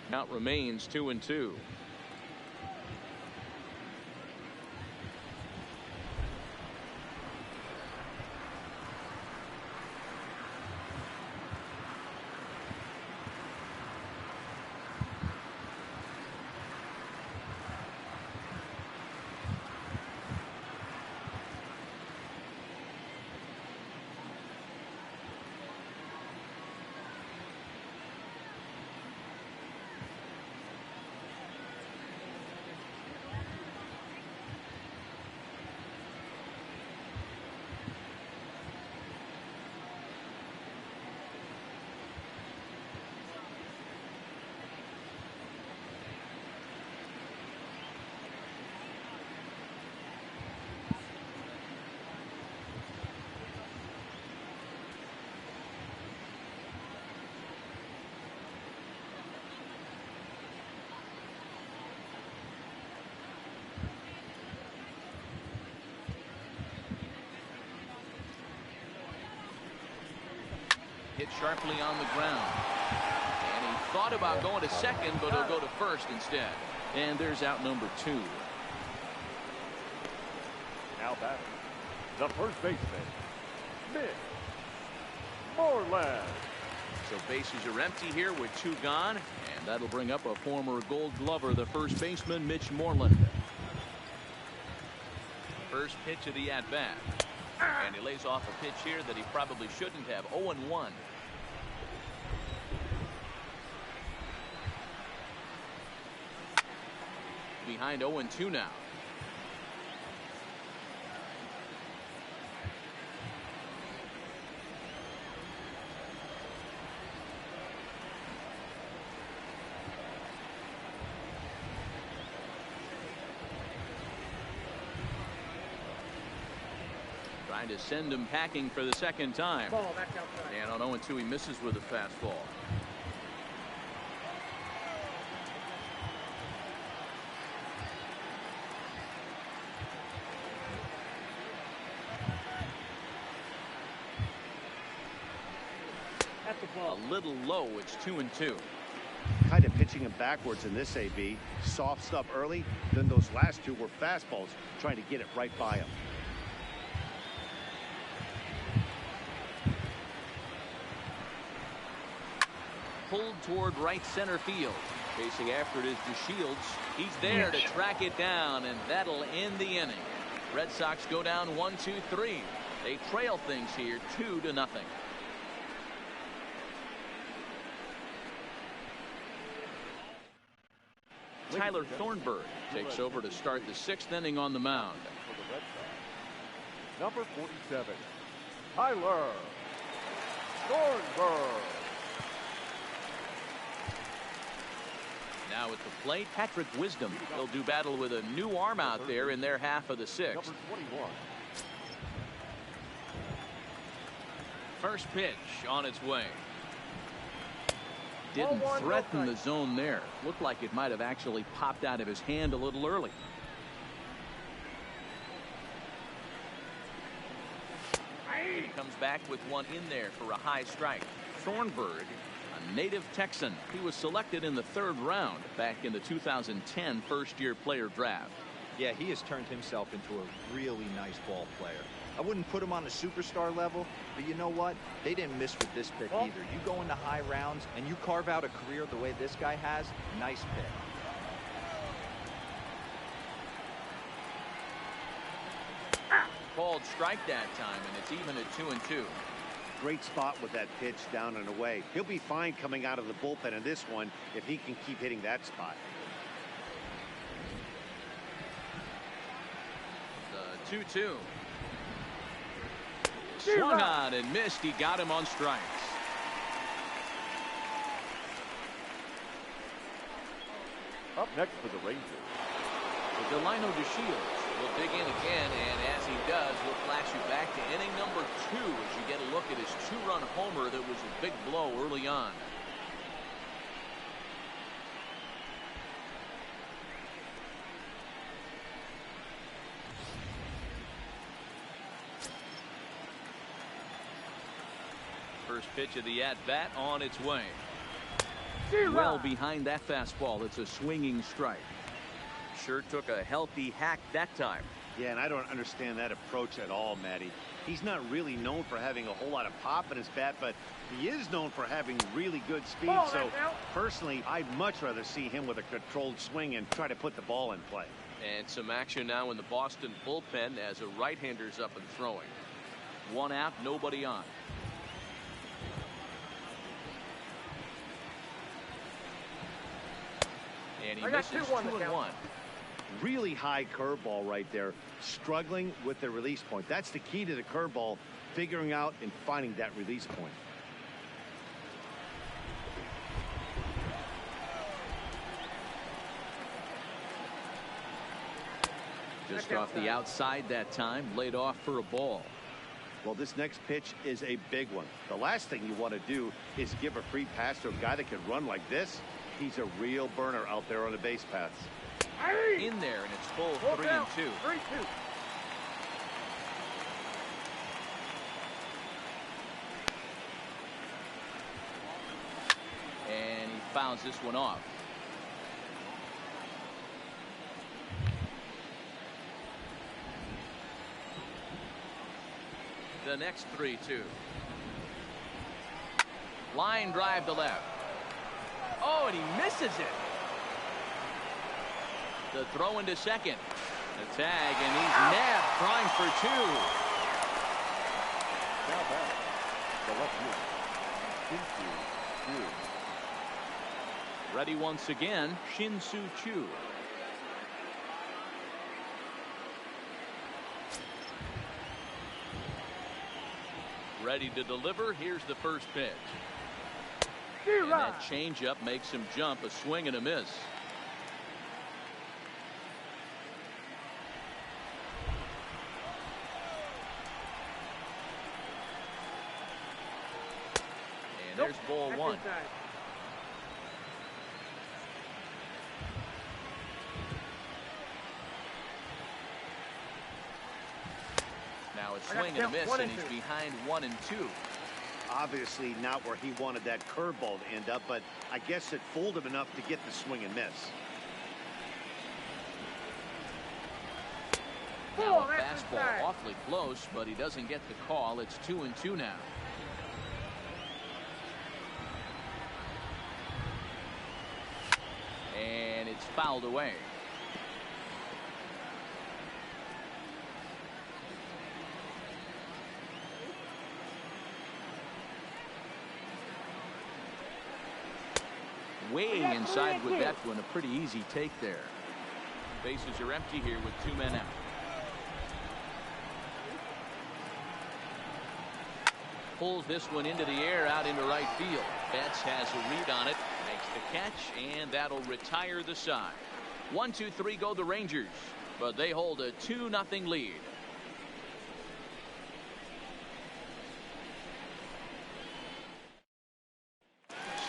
Count remains 2-2. Hit sharply on the ground. And he thought about going to second, but he'll go to first instead. And there's out number 2. Now batting, the first baseman, Mitch Moreland. So bases are empty here with 2 gone. And that'll bring up a former Gold Glover, the first baseman, Mitch Moreland. First pitch of the at-bat. And he lays off a pitch here that he probably shouldn't have. 0-1. Behind 0-2 now. Trying to send him packing for the second time. And on 0-2 he misses with a fastball. A little low. It's 2-2. Kind of pitching him backwards in this AB. Soft stuff early, then those last 2 were fastballs, trying to get it right by him. Pulled toward right center field. Chasing after it is DeShields. He's there to track it down, and that'll end the inning. Red Sox go down 1-2-3. They trail things here 2-0. Tyler Thornburg takes over to start the 6th inning on the mound. For the Red Sox, number 47, Tyler Thornburg. Now at the plate, Patrick Wisdom. They'll do battle with a new arm out there in their half of the 6th. Number 21. First pitch on its way. Didn't threaten the zone there. Looked like it might have actually popped out of his hand a little early. He comes back with one in there for a high strike. Thornburg, a native Texan. He was selected in the 3rd round back in the 2010 first-year player draft. Yeah, he has turned himself into a really nice ball player. I wouldn't put him on the superstar level, but you know what? They didn't miss with this pick either. You go into high rounds and you carve out a career the way this guy has, nice pick. Called strike that time, and it's even at 2-2. Great spot with that pitch down and away. He'll be fine coming out of the bullpen in this one if he can keep hitting that spot. The 2-2. Swung on and missed. He got him on strikes. Up next for the Rangers, Delino DeShields will dig in again, and as he does, we'll flash you back to inning number 2 as you get a look at his 2-run homer that was a big blow early on. First pitch of the at-bat on its way. Well behind that fastball. It's a swinging strike. Sure took a healthy hack that time. Yeah, and I don't understand that approach at all, Matty. He's not really known for having a whole lot of pop in his bat, but he is known for having really good speed. So personally, I'd much rather see him with a controlled swing and try to put the ball in play. And some action now in the Boston bullpen as a right-hander's up and throwing. One out, nobody on. And he misses 2-1. Really high curveball right there. Struggling with the release point. That's the key to the curveball, figuring out and finding that release point. Just off the outside that time, laid off for a ball. Well, this next pitch is a big one. The last thing you want to do is give a free pass to a guy that can run like this. He's a real burner out there on the base paths. In there, and it's full 3-2. And he fouls this one off. The next 3-2. Line drive to left. Oh, and he misses it. The throw into second. The tag, and he's nabbed, trying for two. Now back, the left fielder, Shin-Soo Choo. Ready once again, Shin-Soo Choo. Ready to deliver. Here's the first pitch. And that changeup makes him jump. A swing and a miss. And there's ball one. Now a swing and a miss, and he's behind 1-2. Obviously not where he wanted that curveball to end up, but I guess it fooled him enough to get the swing and miss. Now a fastball awfully close, but he doesn't get the call. It's 2-2 now. And it's fouled away. Way inside with that one. A pretty easy take there. Bases are empty here with 2 men out. Pulls this one into the air out into right field. Betts has a read on it. Makes the catch, and that'll retire the side. 1-2-3 go the Rangers, but they hold a 2-0 lead.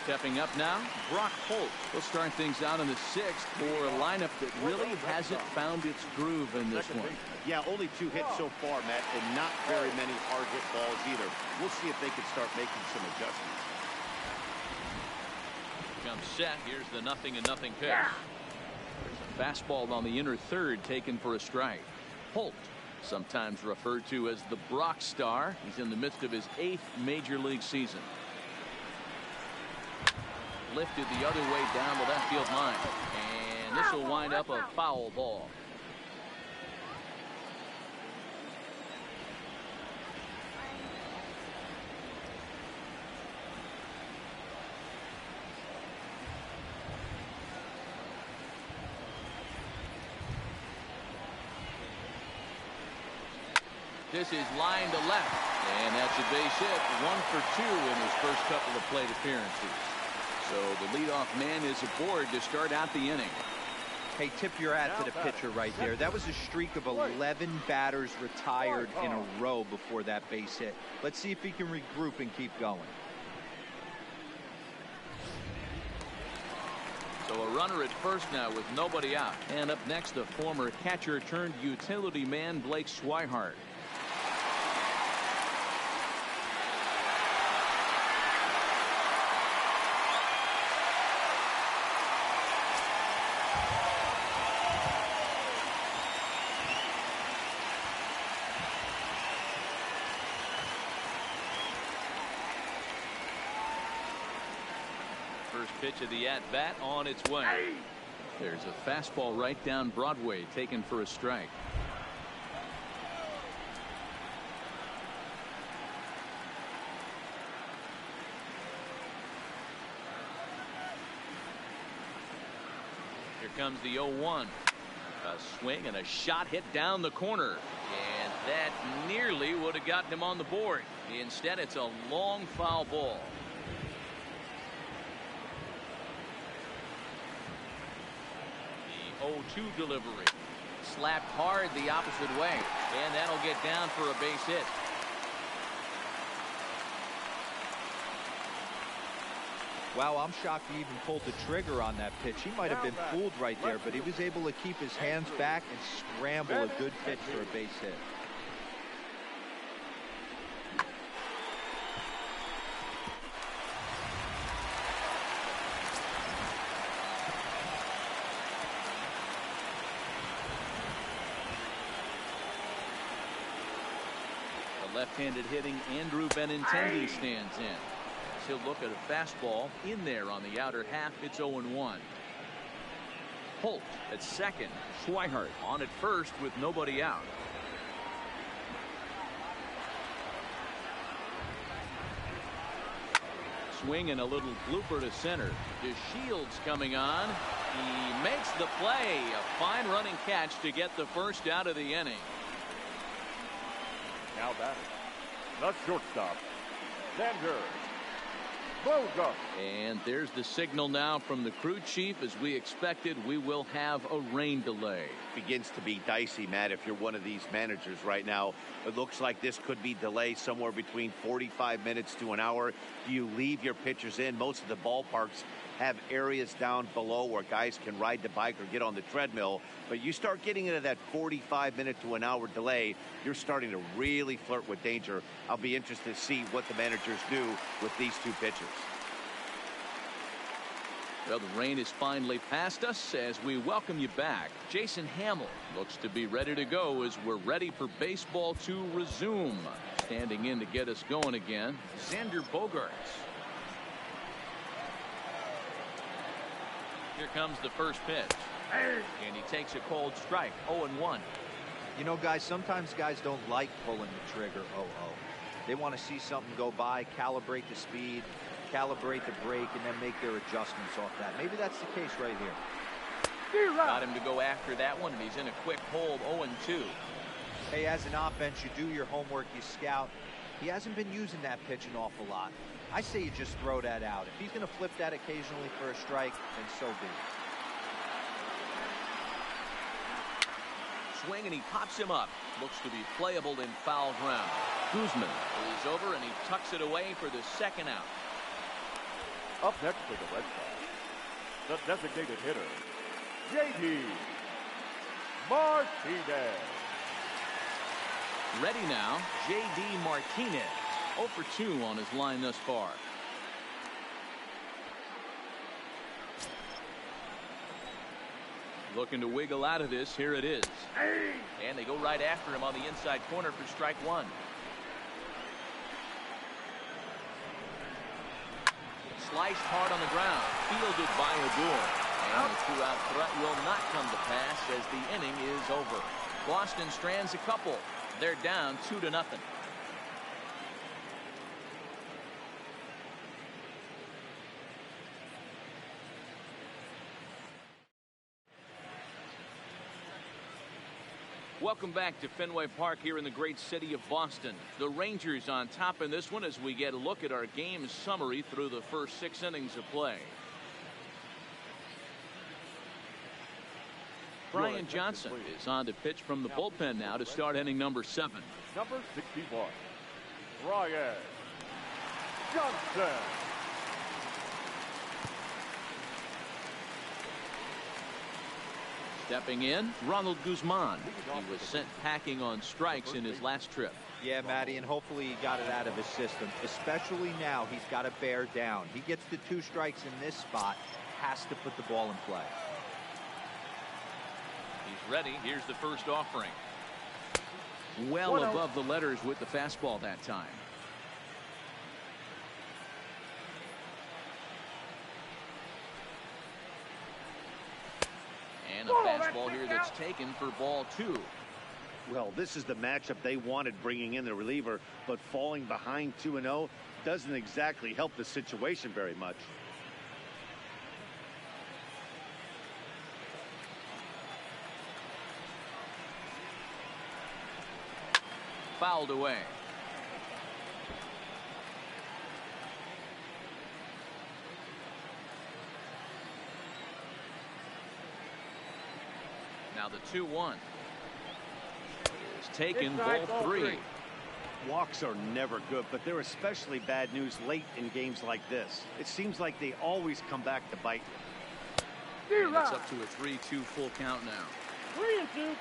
Stepping up now, Brock Holt. We'll start things out in the 6th for a lineup that really hasn't found its groove in this one. Yeah, only 2 hits so far, Matt, and not very many hard hit balls either. We'll see if they can start making some adjustments. Jump set. Here's the 0-0 pitch. There's a fastball on the inner third taken for a strike. Holt, sometimes referred to as the Brock Star. He's in the midst of his 8th major league season. Lifted the other way down the left field line, and this will wind up a foul ball. This is line to left, and that's a base hit. 1 for 2 in his first couple of plate appearances. So the leadoff man is aboard to start out the inning. Hey, tip your hat to the pitcher right there. That was a streak of 11 batters retired in a row before that base hit. Let's see if he can regroup and keep going. So a runner at first now with nobody out. And up next, the former catcher turned utility man, Blake Swihart. first pitch of the at-bat on its way. There's a fastball right down Broadway, taken for a strike. Here comes the 0-1. A swing and a shot hit down the corner. And that nearly would have gotten him on the board. Instead, it's a long foul ball. The 0-2 delivery. Slapped hard the opposite way. And that'll get down for a base hit. Wow, I'm shocked he even pulled the trigger on that pitch. He might have been fooled right there, but he was able to keep his hands back and scramble a good pitch for a base hit. The left-handed hitting Andrew Benintendi stands in. He'll look at a fastball in there on the outer half. It's 0-1. Holt at second. Schweihart on at first with nobody out. Swing and a little blooper to center. DeShields coming on. He makes the play. A fine running catch to get the first out of the inning. Now batting, the shortstop, Xander. And there's the signal now from the crew chief. As we expected, we will have a rain delay. Begins to be dicey, Matt, if you're one of these managers right now. It looks like this could be delayed somewhere between 45 minutes to an hour. Do you leave your pitchers in? Most of the ballparks have areas down below where guys can ride the bike or get on the treadmill. But you start getting into that 45-minute to an hour delay, you're starting to really flirt with danger. I'll be interested to see what the managers do with these two pitchers. Well, the rain is finally past us as we welcome you back. Jason Hamill looks to be ready to go as we're ready for baseball to resume. Standing in to get us going again, Xander Bogaerts. Here comes the first pitch. And he takes a cold strike. 0-1. You know, guys, sometimes guys don't like pulling the trigger 0-0. They want to see something go by, calibrate the speed, calibrate the break, and then make their adjustments off that. Maybe that's the case right here. Got him to go after that one, and he's in a quick hold. 0-2. Hey, as an offense, you do your homework, you scout. He hasn't been using that pitch an awful lot. I say you just throw that out. If he's going to flip that occasionally for a strike, then so be it. Swing, and he pops him up. Looks to be playable in foul ground. Guzman is over, and he tucks it away for the second out. Up next for the Red Sox, the designated hitter, J.D. Martinez. Ready now, J.D. Martinez. 0 for 2 on his line thus far. Looking to wiggle out of this. Here it is. And they go right after him on the inside corner for strike one. Sliced hard on the ground. Fielded by Odor. And the two-out threat will not come to pass as the inning is over. Boston strands a couple. They're down 2-0. Welcome back to Fenway Park here in the great city of Boston. The Rangers on top in this one as we get a look at our game summary through the first 6 innings of play. Brian Johnson is on to pitch from the bullpen now to start inning number 7. Number 61, Brian Johnson. Stepping in, Ronald Guzman. He was sent packing on strikes in his last trip. Yeah, Matty, and hopefully he got it out of his system. Especially now, he's got to bear down. He gets the 2 strikes in this spot, has to put the ball in play. He's ready. Here's the first offering. Well above the letters with the fastball that time. It's taken for ball 2. Well, this is the matchup they wanted, bringing in the reliever, but falling behind 2-0 doesn't exactly help the situation very much. Fouled away. Now the 2-1 is taken, ball 3. Walks are never good, but they're especially bad news late in games like this. It seems like they always come back to bite you. And it's up to a 3-2 full count now. 3-2.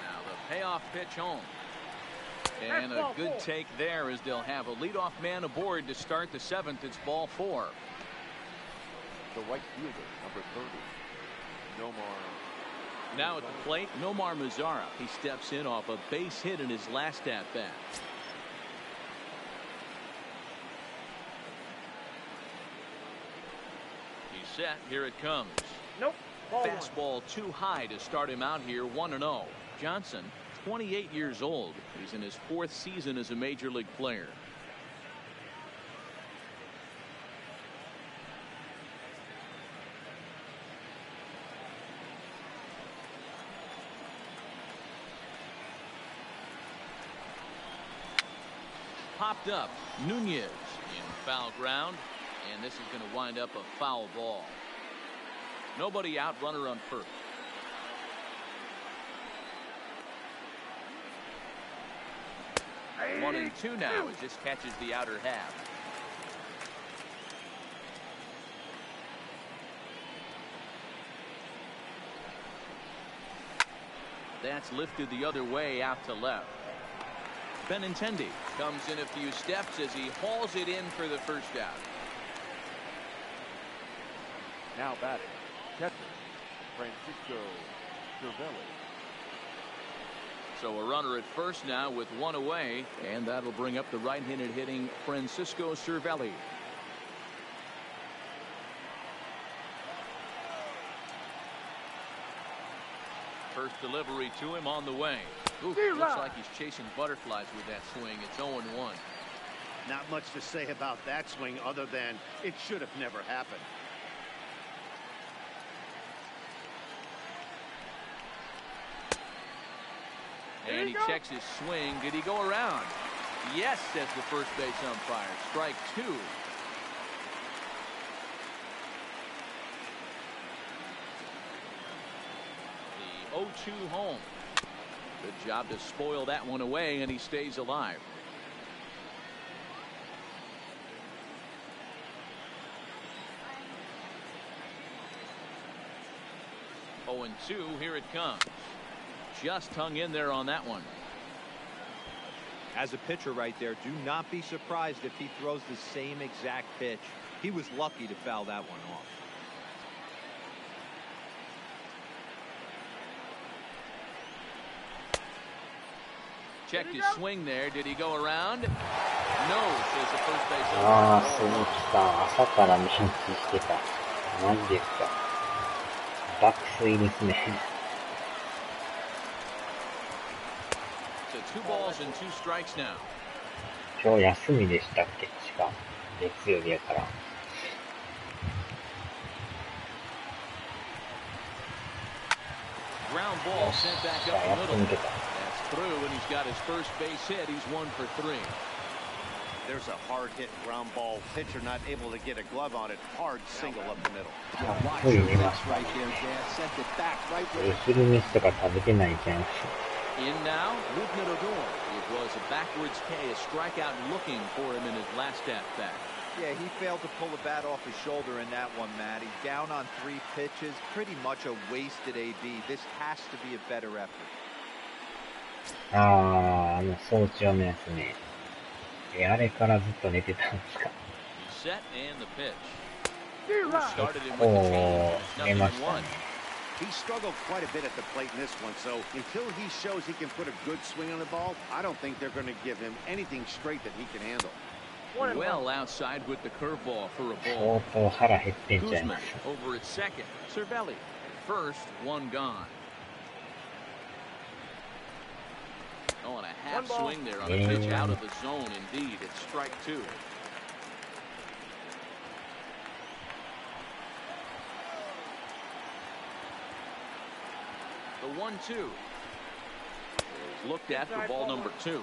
Now the payoff pitch home. And a good take there as they'll have a leadoff man aboard to start the 7th. It's ball 4. The right fielder, number 30, Nomar. Now at the plate, Nomar Mazara. He steps in off a base hit in his last at-bat. He's set. Here it comes. Nope. Fastball too high to start him out here, 1-0. Johnson, 28 years old. He's in his 4th season as a major league player. Popped up. Nunez in foul ground, and this is going to wind up a foul ball. Nobody out, runner on first. Hey. 1-2 now. It just catches the outer half. That's lifted the other way out to left. Benintendi comes in a few steps as he hauls it in for the first out. Now batting, catcher, Francisco Cervelli. So a runner at first now with 1 away, and that'll bring up the right-handed hitting Francisco Cervelli. First delivery to him on the way. Ooh, looks like he's chasing butterflies with that swing. It's 0-1. Not much to say about that swing other than it should have never happened. And he checks his swing. Did he go around? Yes, says the first base umpire. Strike 2. The 0-2 home. Good job to spoil that one away, and he stays alive. Oh, and 2, here it comes. Just hung in there on that one. As a pitcher right there, do not be surprised if he throws the same exact pitch. He was lucky to foul that one off. Checked his swing there. Did he go around? No, says the first base. ああ、そうきた。朝から見聞きしてた。マジですか。爆睡ですね。So 2 balls and 2 strikes now. 今日休みでしたっけ？しか月曜日やから。Ground ball sent back up the middle. That's through, and he's got his first base hit. He's 1 for 3. There's a hard hit ground ball. Pitcher not able to get a glove on it. Hard single up the middle. つい見ましたね。昼飯とか食べてないじゃん。In now, with Mirador. It was a backwards K, a strikeout looking for him in his last at-bat. Yeah, he failed to pull the bat off his shoulder in that one, Matty. Down on 3 pitches, pretty much a wasted AB. This has to be a better effort. ああ、早朝のやつね。あれからずっと寝てたんですか。Set and the pitch. 結構寝ましたね。He struggled quite a bit at the plate in this one, so until he shows he can put a good swing on the ball, I don't think they're going to give him anything straight that he can handle. Well outside with the curveball for a 相 ball. 当腹減ってんちゃい Kuzma ます。 over at second. Cervelli first, one gone. Oh, and a half swing there on a pitch out of the zone. Indeed, it's strike two. The 1-2 is looked at for ball number two.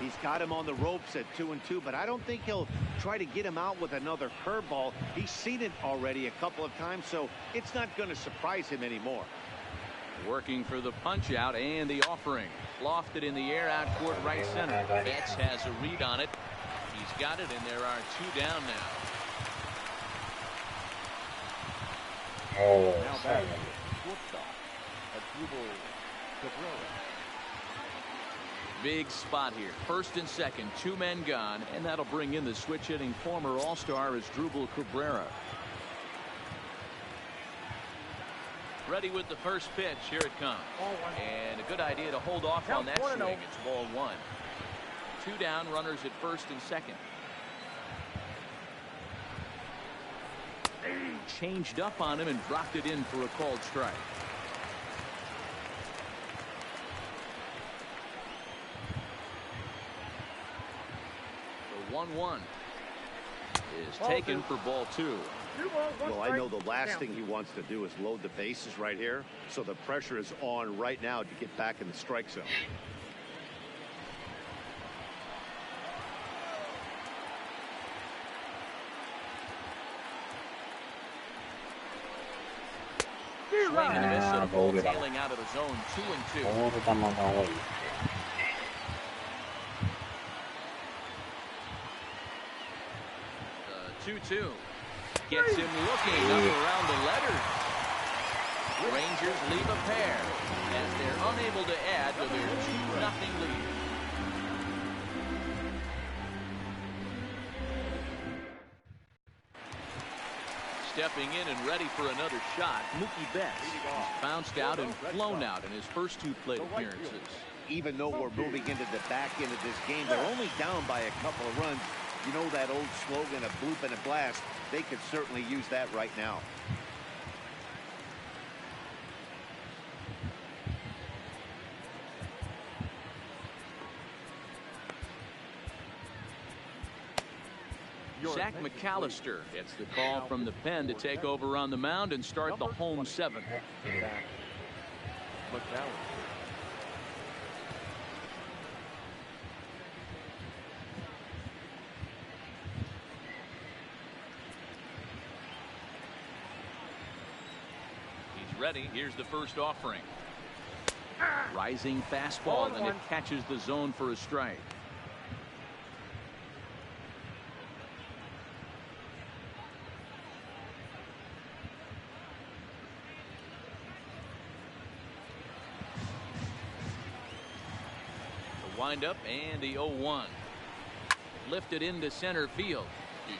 He's got him on the ropes at 2-2, but I don't think he'll try to get him out with another curveball. He's seen it already a couple of times, so it's not going to surprise him anymore. Working for the punch out and the offering. Lofted in the air out toward right center. Betts has a read on it. He's got it, and there are two down now. おお、 Now そうなん batting だ。 shortstop, Asdrubal Cabrera. Big spot here. First and second, two men gone, and that'll bring in the switch-hitting former All-Star Asdrubal Cabrera. Ready with the first pitch. Here it comes. And a good idea to hold off on that swing. It's ball one. Two down, runners at first and second. Changed up on him and dropped it in for a called strike. The 1-1 is taken for ball two. Well, I know the last thing he wants to do is load the bases right here, so the pressure is on right now to get back in the strike zone. Swing and a miss and a ball ボール球。 tailing out of the zone. 2-2. ボール球が多いですよ。 2-2 gets him looking up around the letters. Rangers leave a pair as they're unable to add to their 2-0 lead. Stepping in and ready for another shot, Mookie Betts. He's bounced out and flown out in his first two plate appearances. Even though we're moving into the back end of this game, they're only down by a couple of runs. You know that old slogan, a bloop and a blast. They could certainly use that right now. Zach McAllister gets the call from the pen to take over on the mound and start the home seventh. McAllister. He's ready. Here's the first offering. Rising fastball, and it catches the zone for a strike. Wind up and the 0-1 lifted into center field.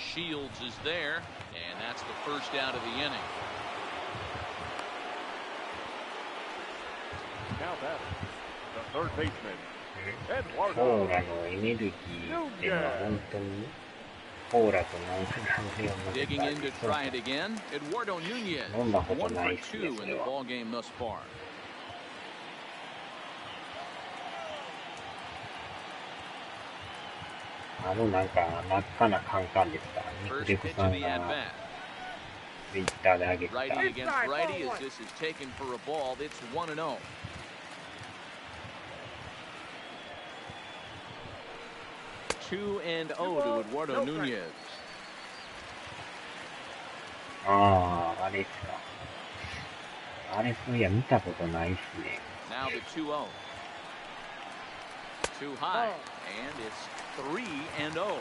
Shields is there, and that's the first out of the inning. Now batting, the third baseman, ポ Eduardo. ーラのエネルギーっていうのは本当にポーラと何グラムを乗せ Digging た in to try it again. Eduardo Nunez, 飲んだこ 1 とな for いっすね 2 そ in れ the は。 ball game thus far. なんか真っ赤なカンカンですからね。 First 筆子 pitch さ of ん the が at bat. ツイッターで上げてた。 Righty against righty as this is taken for a ball. It's 1-0. Two and 0 to Eduardo Nunez. ああ、あれっすか。あれそういや見たことないっすね。 Now the 2-0. Too high, and it's 3-0.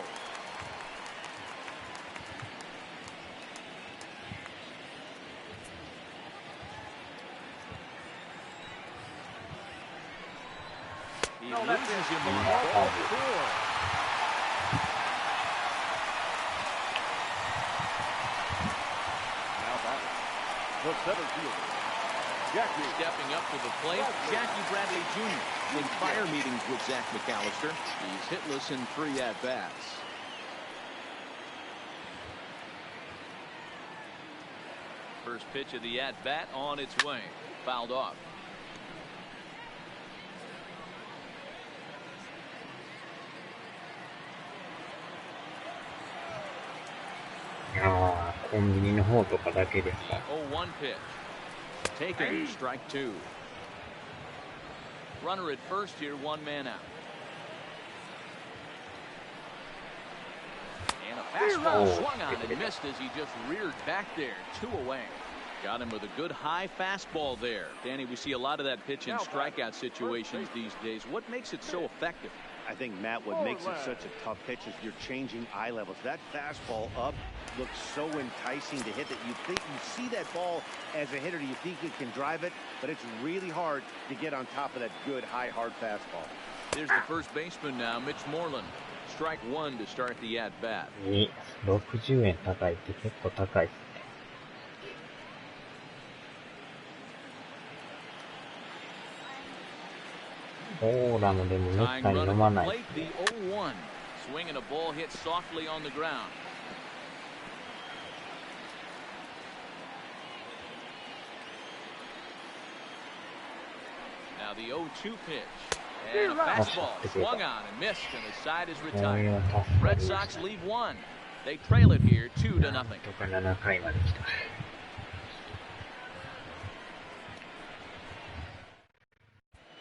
He loses him on ball 4. Now batting, the center fielder, Jackie. Stepping up to the plate, Jackie Bradley Jr. In prior meetings with Zach McAllister, he's hitless in 3 at-bats. First pitch of the at-bat on its way. Fouled off. Ah, コンビニの方とかだけですか。0-1 pitch. Taken, strike two. Runner at first here, one man out. And a fastball swung on and missed as he just reared back there. 2 away. Got him with a good high fastball there. Danny, we see a lot of that pitch in strikeout situations these days. What makes it so effective? I think, Matt, what makes it such a tough pitch is you're changing eye levels. That fastball up looks so enticing to hit that you think you see that ball as a hitter. You think you can drive it, but it's really hard to get on top of that good, high, hard fastball. There's the first baseman now, Mitch Moreland. Strike one to start the at-bat. 60円高いって結構高いっすね。コーラのでもめったに飲まない。 Swing and a ball hit softly on the ground. Now the 0-2 pitch. And a fastball swung on and missed, and the side is retired. Red Sox leave one. They trail it here 2-0.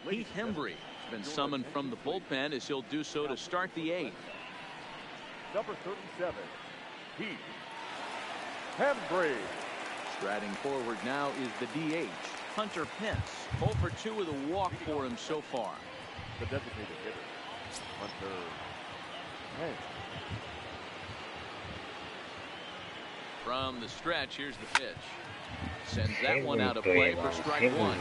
Heath Hembree has been summoned from the bullpen as he'll do so to start the 8th. Number 37, Heath Hembree. Striding forward now is the DH, Hunter Pence. 0 for 2 with a walk for him so far. The designated hitter, Hunter Pence. From the stretch, here's the pitch. Sends that one out of play for strike one.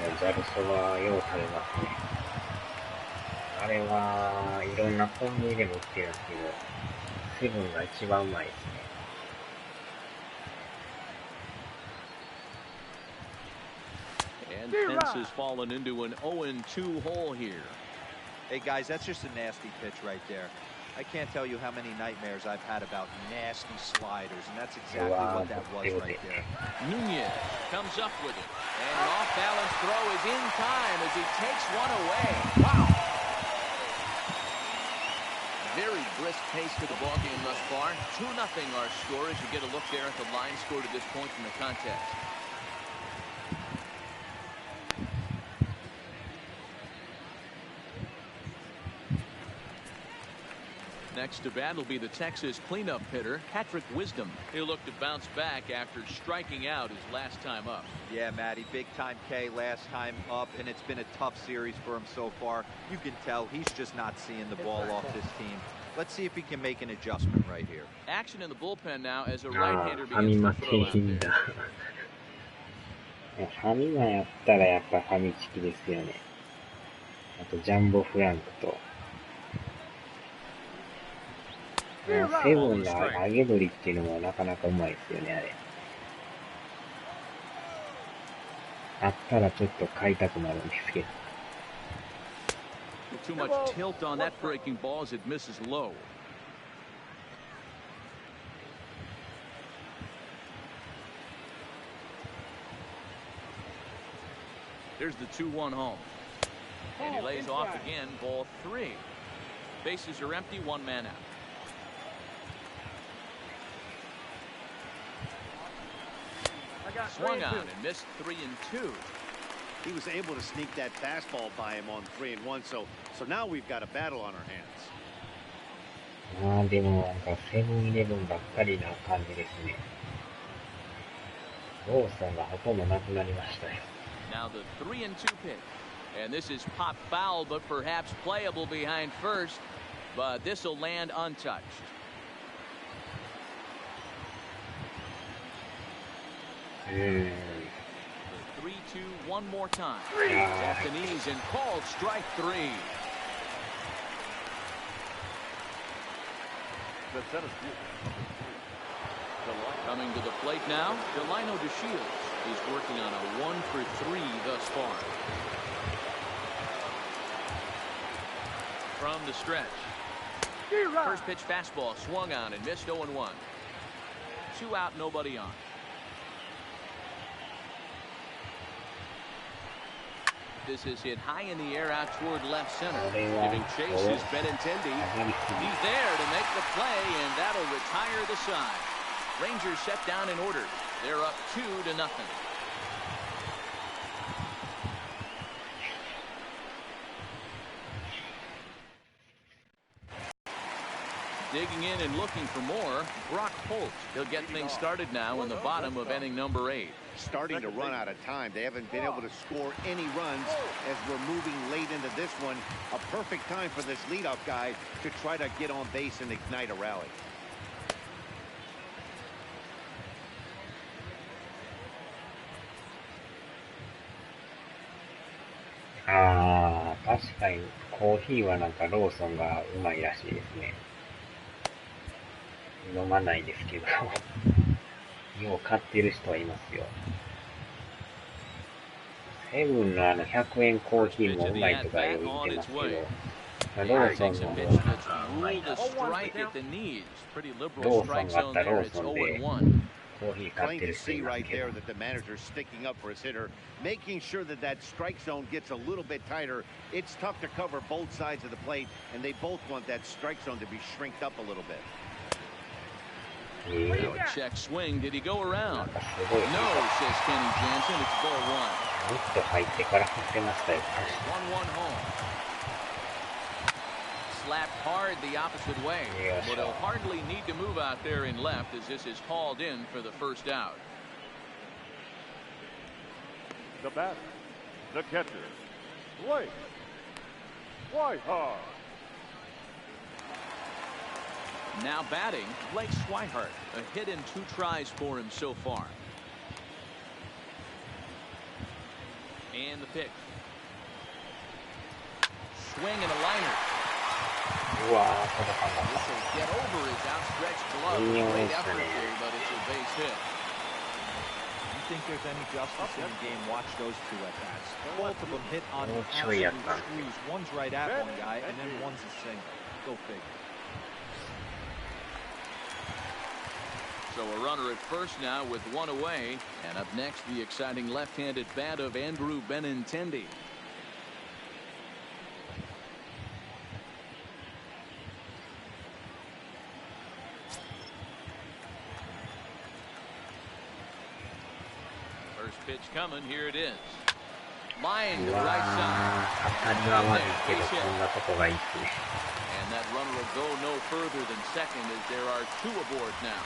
あれはいろんなコンビニでも売ってるんですけど、セブンが一番うまいですね。And Pence has fallen into an 0-2 hole here. Hey guys, that's just a nasty pitch right there. I can't tell you how many nightmares I've had about nasty sliders, and that's exactly what that was right there. Nunez comes up with it, and an off-balance throw is in time as he takes one away. Wow! Very brisk pace to the ballgame thus far. 2-0 our score as you get a look there at the line score to this point in the contest. Next to bat will be the Texas cleanup hitter, Patrick Wisdom. He'll look to bounce back after striking out his last time up. Yeah, Matty, big time K last time up, and it's been a tough series for him so far. You can tell he's just not seeing the ball off this team. Let's see if he can make an adjustment right here. Action in the bullpen now as a right-hander begins to throw out there. ファミマやったらやっぱファミチキですよね。あとジャンボフランクと。セブンの揚げ鶏っていうのもなかなかうまいですよね、あれ。あったらちょっと買いたくなるんですけど。Too much tilt on that breaking ball as it misses low. There's the 2-1 home. And he lays off again, ball 3. Bases are empty, one man out. Swung on and missed 3-2. He was able to sneak that fastball by him on 3-1, so now we've got a battle on our hands. まあでもなんかセブンイレブンばっかりな感じですね。ローソンがほとんどなくなりましたよ。Now the 3-2 pitch, and this is pop foul, but perhaps playable behind first. But this will land untouched. The 3-2 one more time. At the knees and called strike 3. Coming to the plate now, Delino DeShields. He's working on a 1 for 3 thus far. From the stretch. First pitch fastball swung on and missed 0-1. 2 out, nobody on. This is hit high in the air out toward left center. Giving chase is Benintendi. He's there to make the play, and that'll retire the side. Rangers set down in order. They're up 2-0. Digging in and looking for more, Brock Holt. He'll get things started now in the bottom of inning number 8. Starting to run out of time. They haven't been able to score any runs as we're moving late into this one. A perfect time for this leadoff guy to try to get on base and ignite a rally. Ah, 確かにコーヒーはなんかローソンがうまいらしいですね。飲まないですけどよう買ってる人はいますよ。セブンの100円コーヒーもうまいとかよく言ってますけど、ローソンの方がうまいなと思ってて、ローソンがあったらローソンでコーヒー買ってる人いますけど。The manager's sticking up for his hitter, making sure that that strike zone gets a little bit tighter. It's tough to cover both sides of the plate, and they both want that strike zone to be shrinked up a little bit. Check swing. Did he go around? No, says Kenny Jansen. It's ball 1. もっと入ってから振ってましたよ。 1-1 home. Slapped hard the opposite way, but he'll hardly need to move out there in left as this is hauled in for the first out. The batter, the catcher, Blake Swihart. Now batting, Blake Swihart. A hit in 2 tries for him so far. And the pitch. Swing and a liner. This will get over his outstretched glove. Great effort here, but it's a base hit. You think there's any justice in the game? Watch those 2 at-bats. Both of them hit on an absolute squeeze. One's right at one guy, and then one's a single. Go figure. So a runner at first now with 1 away. And up next, the exciting left-handed bat of Andrew Benintendi. First pitch coming. Here it is. Line to the right side. And that runner will go no further than second as there are 2 aboard now.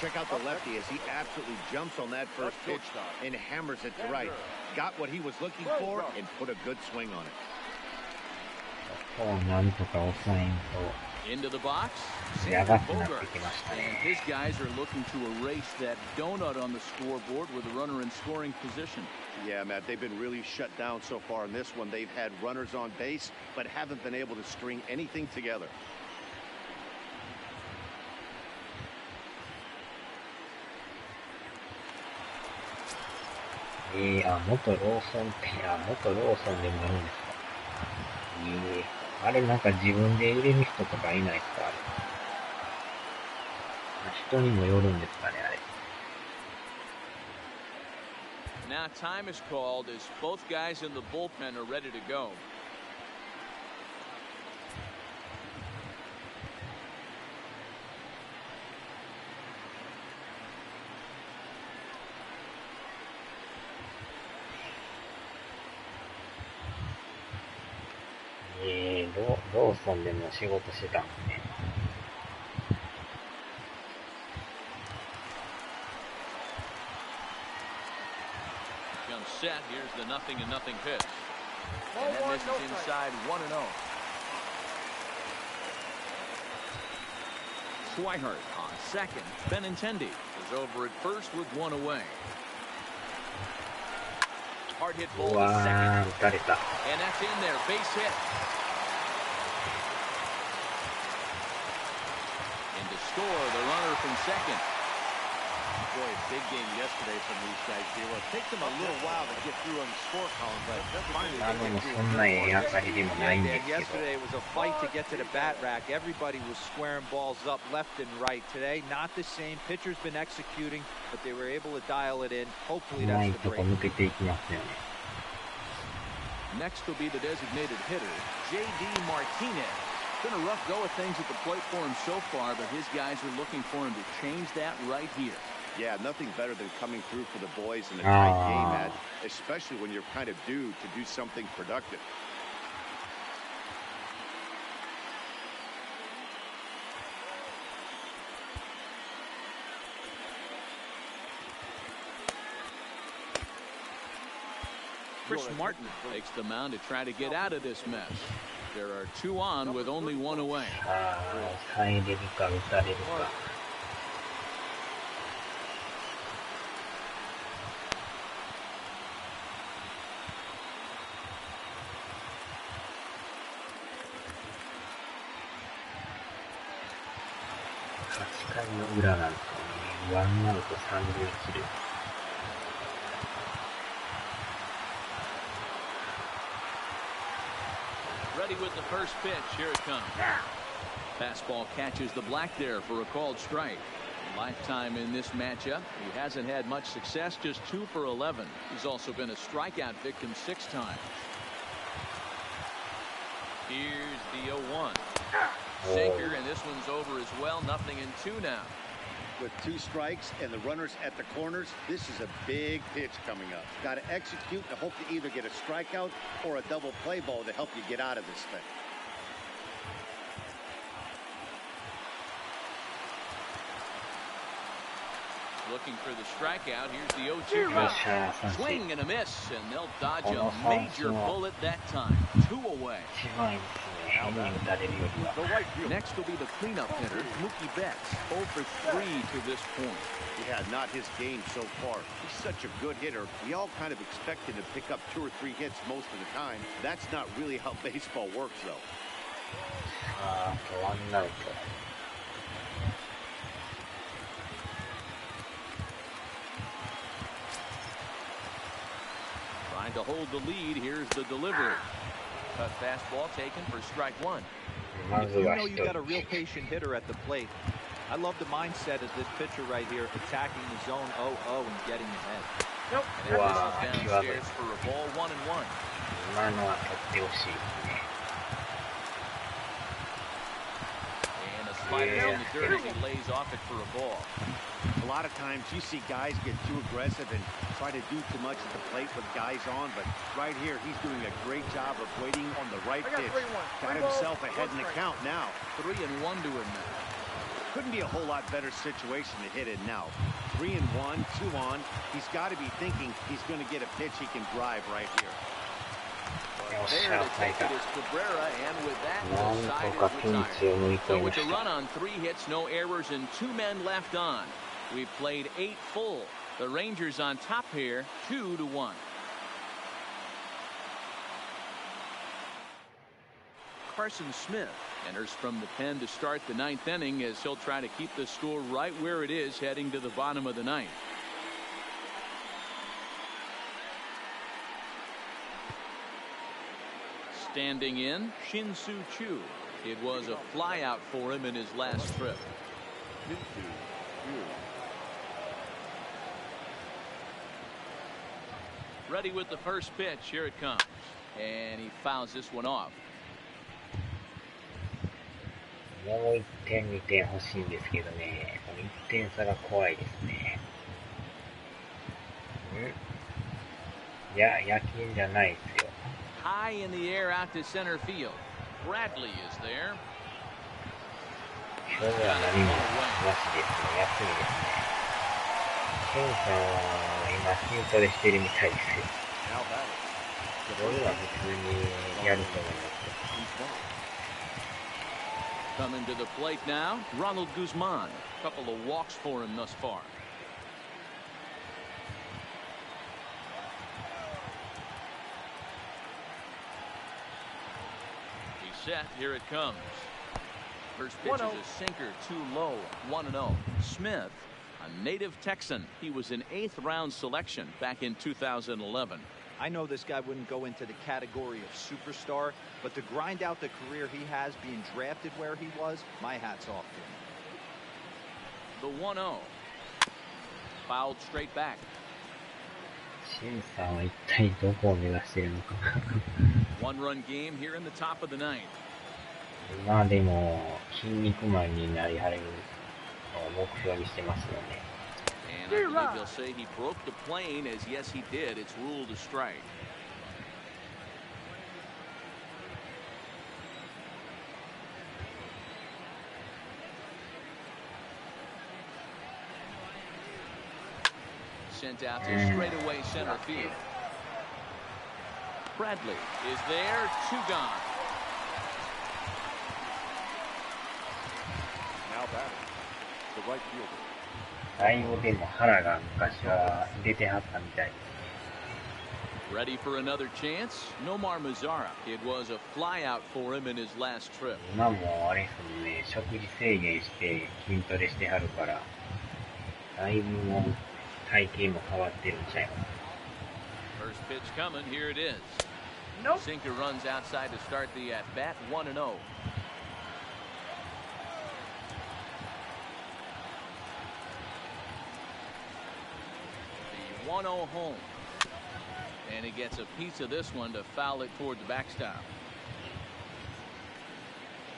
Check out the lefty as he absolutely jumps on that first pitch and hammers it to right. Got what he was looking for and put a good swing on it. Into the box. And his guys are looking to erase that donut on the scoreboard with a runner in scoring position. Yeah, Matt, they've been really shut down so far in this one. They've had runners on base, but haven't been able to string anything together. Moto Lawson でもあるんですか。あれなんか自分で入れる人とかいないですか。人にもよるんですかね、あれ。Now time is called as both guys in the bullpen are ready to go.ローソンでも仕事してたんですね。Jump set. Here's the 0-0 pitch. And that misses inside 1-0. Swihart on second. Benintendi is over at first with 1 away. Hard hit ball to second. And that's in there. Base hit. And to score the runner from second. Boy, a big game yesterday from these guys here. Well, it takes them a little while to get through on the score column, but finally they get through. Yesterday was a fight to get to the bat rack. Everybody was squaring balls up left and right. Today, not the same. Pitcher's been executing, but they were able to dial it in. Hopefully that's the break. Next will be the designated hitter, J.D. Martinez. Been a rough go of things at the plate for him so far, but his guys are looking for him to change that right here. Yeah, nothing better than coming through for the boys in a tight game, Ed, especially when you're kind of due to do something productive. Chris Martin takes the mound to try to get out of this mess. There are 2 on with only 1 away. Ready with the first pitch. Here it comes. Fastball catches the black there for a called strike. Lifetime in this matchup. He hasn't had much success, just 2 for 11. He's also been a strikeout victim 6 times. Here's the 0-1. Sinker, and this one's over as well. 0-2 now. With 2 strikes and the runners at the corners, this is a big pitch coming up. Got to execute and hope to either get a strikeout or a double play ball to help you get out of this thing. Looking for the strikeout. Here's the 0-2. Swing and a miss, and they'll dodge a major bullet that time. 2 away. Next will be the cleanup hitter, Mookie Betts. 0 for 3 to this point. Yeah, not his game so far. He's such a good hitter. We all kind of expect him to pick up 2 or 3 hits most of the time. That's not really how baseball works, though. Trying to hold the lead. Here's the delivery. Cut fastball taken for strike 1. If you know you've got a real patient hitter at the plate, I love the mindset of this pitcher right here, attacking the zone 0-0 and getting ahead. Nope. And this is downstairs for a ball 1-1. And a slider in the dirt as he lays off it for a ball. A lot of times you see guys get too aggressive and try to do too much at the plate with guys on, but right here he's doing a great job of waiting on the right pitch. Got himself ahead in the count now. 3-1 to him now. Couldn't be a whole lot better situation to hit it now. 3-1, 2 on. He's got to be thinking he's going to get a pitch he can drive right here. There to take it is Cabrera, and with that, the side is retired. So with a run on 3 hits, no errors, and 2 men left on. We've played 8 full. The Rangers on top here, 2-1. Carson Smith enters from the pen to start the 9th inning as he'll try to keep the score right where it is heading to the bottom of the 9th. Standing in, Shin-Soo Choo. It was a flyout for him in his last trip. Ready with the first pitch. Here it comes. And he fouls this one off. もう1点2点欲しいんですけどね、この1点差が怖いですね。いや、野球じゃないですよ。 High in the air out to center field. Bradley is there. 今日は何もなしですね。休みですね。ケンさんは今筋トレしてるみたいですよ。それは普通にやると思います。 Coming to the plate now, Ronald Guzman. A couple of walks for him thus far. He's set. Here it comes. First pitch is a sinker, too low. 1-0. Smith, a native Texan. He was an 8th round selection back in 2011. I know this guy wouldn't go into the category of superstar, but to grind out the career he has being drafted where he was, my hat's off to him. The 1-0. Fouled straight back. シンさんは一体どこを目指しているのか。One-run game here in the top of the ninth. まあでも、筋肉マンになりはるのを目標にしてますよね。And I believe he'll say he broke the plane, as yes he did. It's ruled a strike. Sent out to straightaway center field. Bradley is there, 2 gone. Now batting, the right fielder. ライブでも原が昔は出てはったみたい。Ready for another chance? Nomar Mazara. It was a flyout for him in his last trip. 今もあれですもんね、食事制限して筋トレしてはるから、だいぶもう体型も変わってるんちゃいます。First pitch coming, here it is. Nope. Sinker runs outside to start the at-bat, 1-0. The 1-0 home. And he gets a piece of this one to foul it toward the backstop.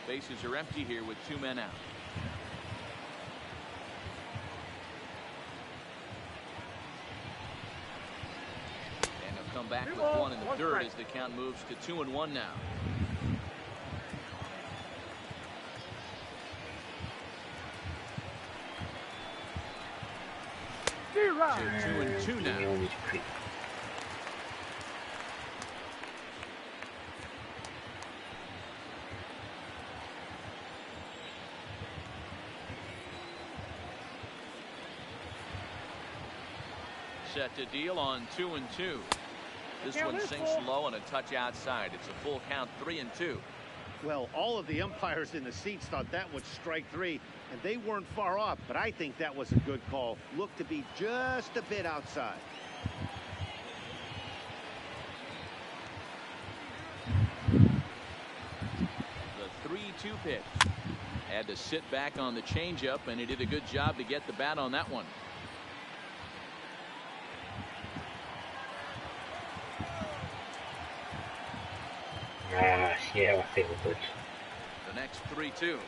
Bases are empty here with 2 men out. And he'll come back with 1 in the third as the count moves to 2-1 now. To 2-2 now. Set to deal on 2-2. This one sinks low and a touch outside. It's a full count, 3-2. Well, all of the umpires in the seats thought that was strike 3, and they weren't far off, but I think that was a good call. Looked to be just a bit outside. The 3-2 pitch. Had to sit back on the changeup, and he did a good job to get the bat on that one. The next 3-2.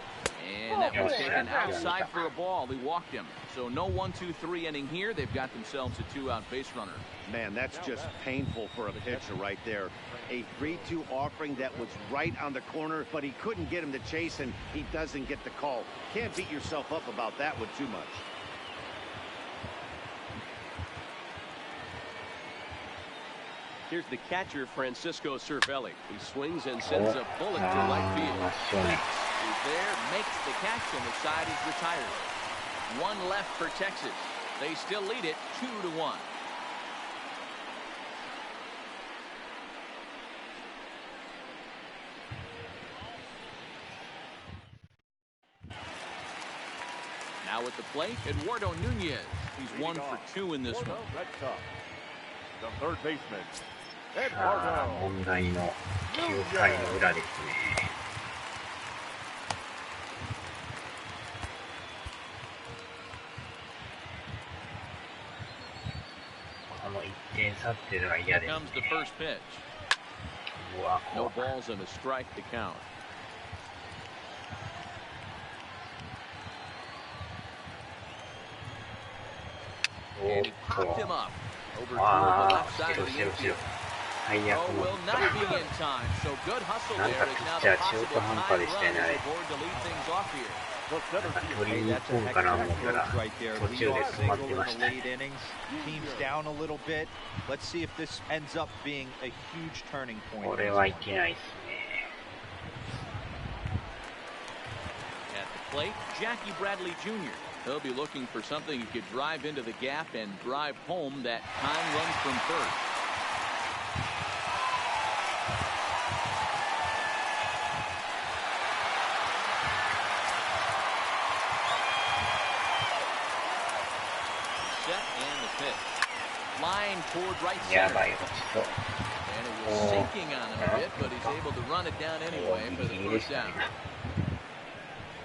And that was taken outside for a ball. He walked him. So no 1-2-3 inning here. They've got themselves a 2-out base runner. Man, that's just painful for a pitcher right there. A 3-2 offering that was right on the corner, but he couldn't get him to chase, and he doesn't get the call. Can't beat yourself up about that one too much. Here's the catcher, Francisco Cervelli. He swings and sends a bullet to right field. He's there, makes the catch, and the side is retired. 1 left for Texas. They still lead it 2-1. Now at the plate, Eduardo Nunez. He's 1 for 2 in this one. The third baseman. 問題の9回の裏ですね。この1点差っていうのが嫌ですね。Comes the first pitch. うわ、No balls and a strike to count. And he popped him up. Over toward the left side of the infield. Oh, will not be in time. So good hustle there is now the possible time run on the board to lead things off here. Hey, that's a heck of an approach right there. Leadoff single in the late innings. Team's down a little bit. Let's see if this ends up being a huge turning point. これはいけないですね。 At the plate, Jackie Bradley Jr. He'll be looking for something he could drive into the gap and drive home that time run from first. Set and the pitch. Flying toward right center. And it was sinking on him a bit, but he's able to run it down anyway for the first down.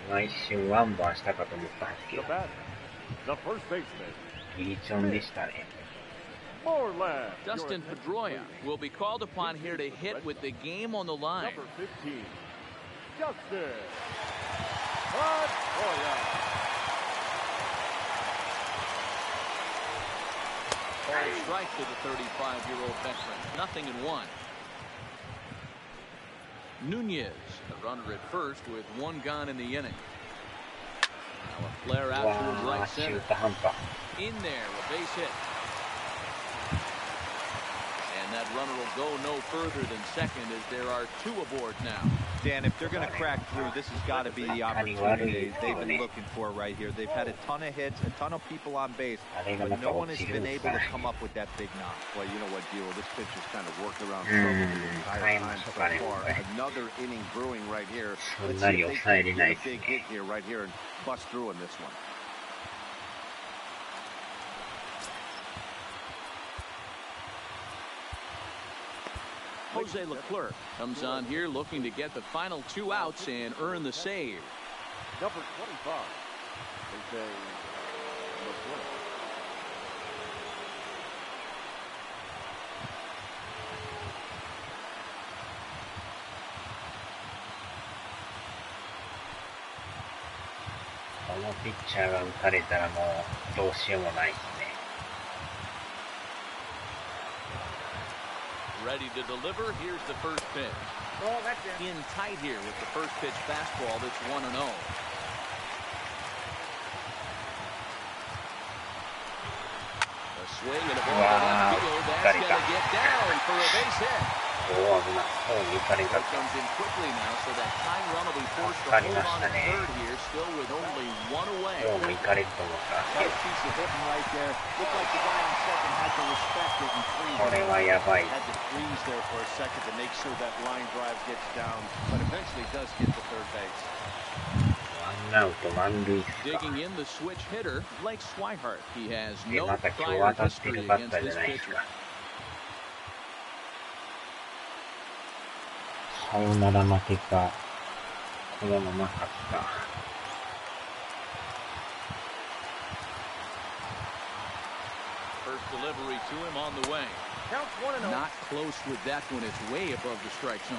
一瞬ワンバンしたかと思ったんですけど、 The first baseman. ギリチョンでしたね。Moreland. Dustin Pedroia will be called upon here to hit with the game on the line. Number 15, Dustin Pedroia. Ball strike to the 35-year-old veteran. 0-1. Nunez, a runner at first with one gone in the inning. Now a flare out towards right center. In there, a base hit. And that runner will go no further than second as there are two aboard now. Dan, if they're going to crack through, this has got to be the opportunity they've been looking for right here. They've had a ton of hits, a ton of people on base, but no one has been able to come up with that big knock. Well, you know what, Gio, this pitcher's kind of worked around trouble the entire time so far. Another inning brewing right here. Let's see if they can get a big hit here, right here, and bust through in this one. Jose Leclerc comes on here looking to get the final two outs and earn the save. Number 25, Jose Leclerc. This pitcherが打たれたらもうどうしようもないですね。Ready to deliver. Here's the first pitch. Oh, that's in tight here with the first pitch fastball. That's 1-0. A swing and a ball to left field. That's going to get down for a base hit. Comes in quickly now, so that time run will be forced to hold on to third here, still with only one away. Nice piece of hitting right there. Looked like the guy on second had to respect it and freeze it. Had to freeze there for a second to make sure that line drive gets down, but eventually does get to third base. Digging in the switch hitter, Blake Swihart. He has no prior history against this pitcher. さよなら負けか、このまま勝つか。First delivery to him on the way. Not close with that one. It's way above the strike zone.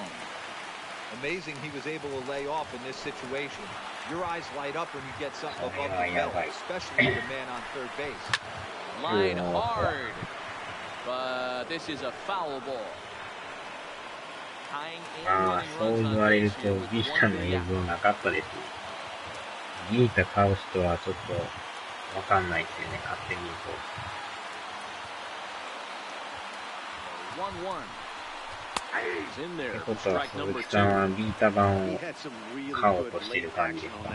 Amazing he was able to lay off in this situation. Your eyes light up when you get something above the belt, especially the man on third base. Line hard, but this is a foul ball. そう言われると、ビータの映像なかったですね。ビータ買う人はちょっとわかんないですよね、勝手に言うと。ってことは、鈴木さんはビータ版を買おうとしている感じですか。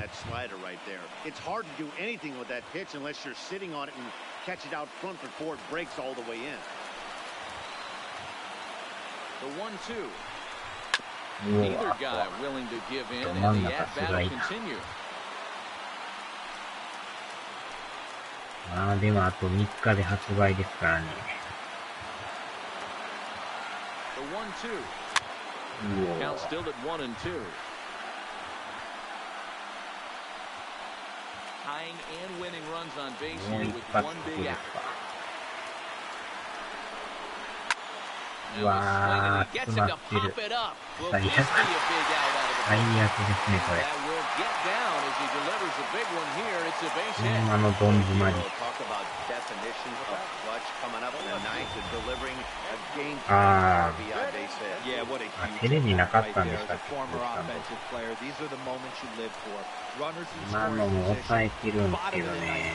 It's hard to do anything with that pitch unless you're sitting on it and catch it out front before it breaks all the way in. The 1-2. Neither guy willing to give in, and the at-bat will continue. まあでもあと3日で発売ですからね。The 1-2. Count still at 1-2. Tying and winning runs on base here with one big out. うわー、詰まってる。最悪。最悪ですね、これ。今のどん詰まり。あー、テレビなかったんでしたっけ。今のも抑えてるんですけどね。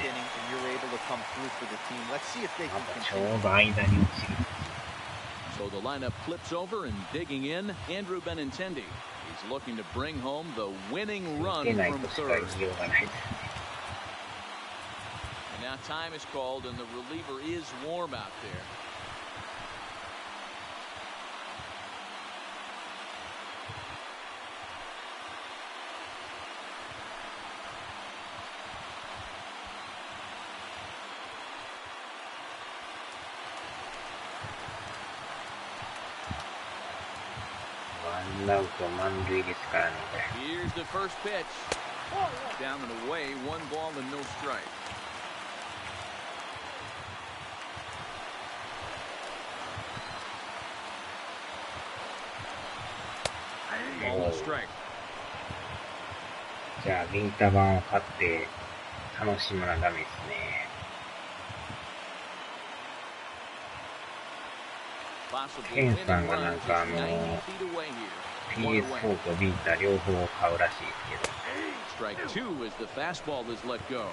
またちょうど間に落ちる。So the lineup flips over and digging in, Andrew Benintendi. He's looking to bring home the winning run from third. And now time is called and the reliever is warm out there. Here's the first pitch. Down and away, 1 ball and no strike. Ball and a strike. じゃあ、ビータ版を買って楽しむのはダメですね。ケンさんがなんかPS4 とビータ両方買うらしいですけど。Strike two as the fastball is let go.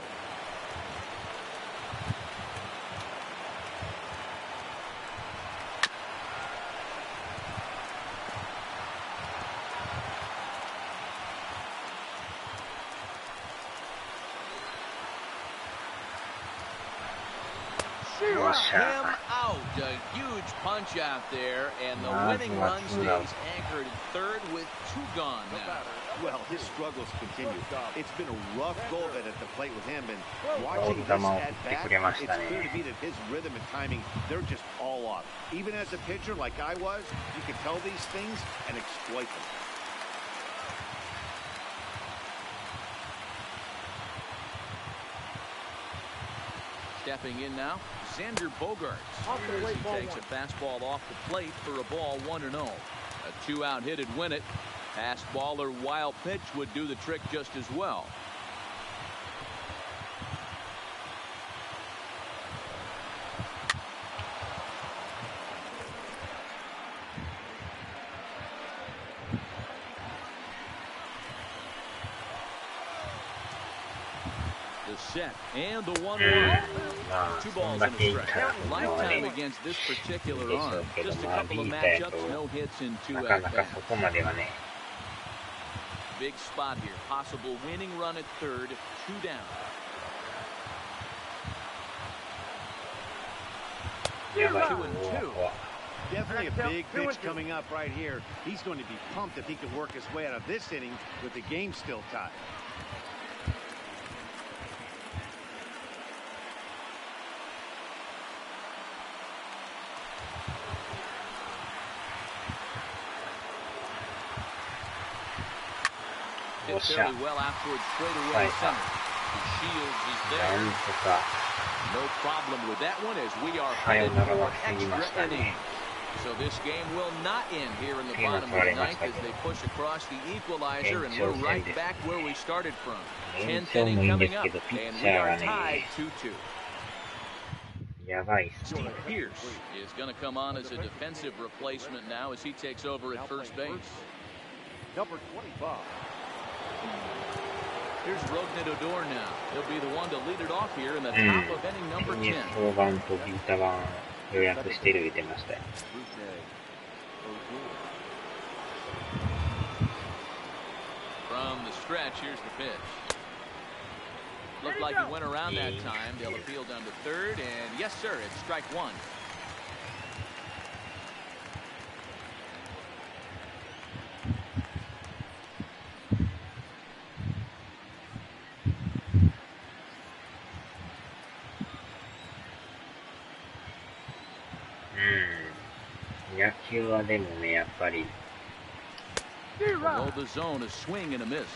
よっしゃ。 Him out. A huge punch out there, and the winning run stays anchored at third with two gone now. Well, his struggles continue. It's been a rough go of it at the plate with him, and watching this at bat, it's clear to me that his rhythm and timing, they're just all off. Even as a pitcher like I was, you can tell these things and exploit them. Stepping in now, Xander Bogaerts. As he takes a fastball off the plate for a ball 1-0. A two-out hit'd win it. Fastball or wild pitch would do the trick just as well. The set and the 1-1. Two balls and a strike. Lifetime against this particular arm. Just a couple of matchups, no hits in two at-bats. Big spot here. Possible winning run at third. Two down. Two and two. Definitely a big pitch coming up right here. He's going to be pumped if he can work his way out of this inning with the game still tied. Hit fairly well out towards straightaway center. The Shields is there. No problem with that one as we are headed for extra inning. So this game will not end here in the bottom of the ninth as they push across the equalizer, and we're right back where we started from. 10th inning coming up, and we are tied 2-2. Steve Pierce is going to come on as a defensive replacement now as he takes over at first base. Number 25. Here's Rougned Odor now. He'll be the one to lead it off here in the top of inning number 10. 登板とビータ版予約してる言ってましたよ。From the stretch, here's the pitch. Looked like he went around that time. They'll appeal down to third, and yes, sir, it's strike one. Below the zone, a swing and a miss.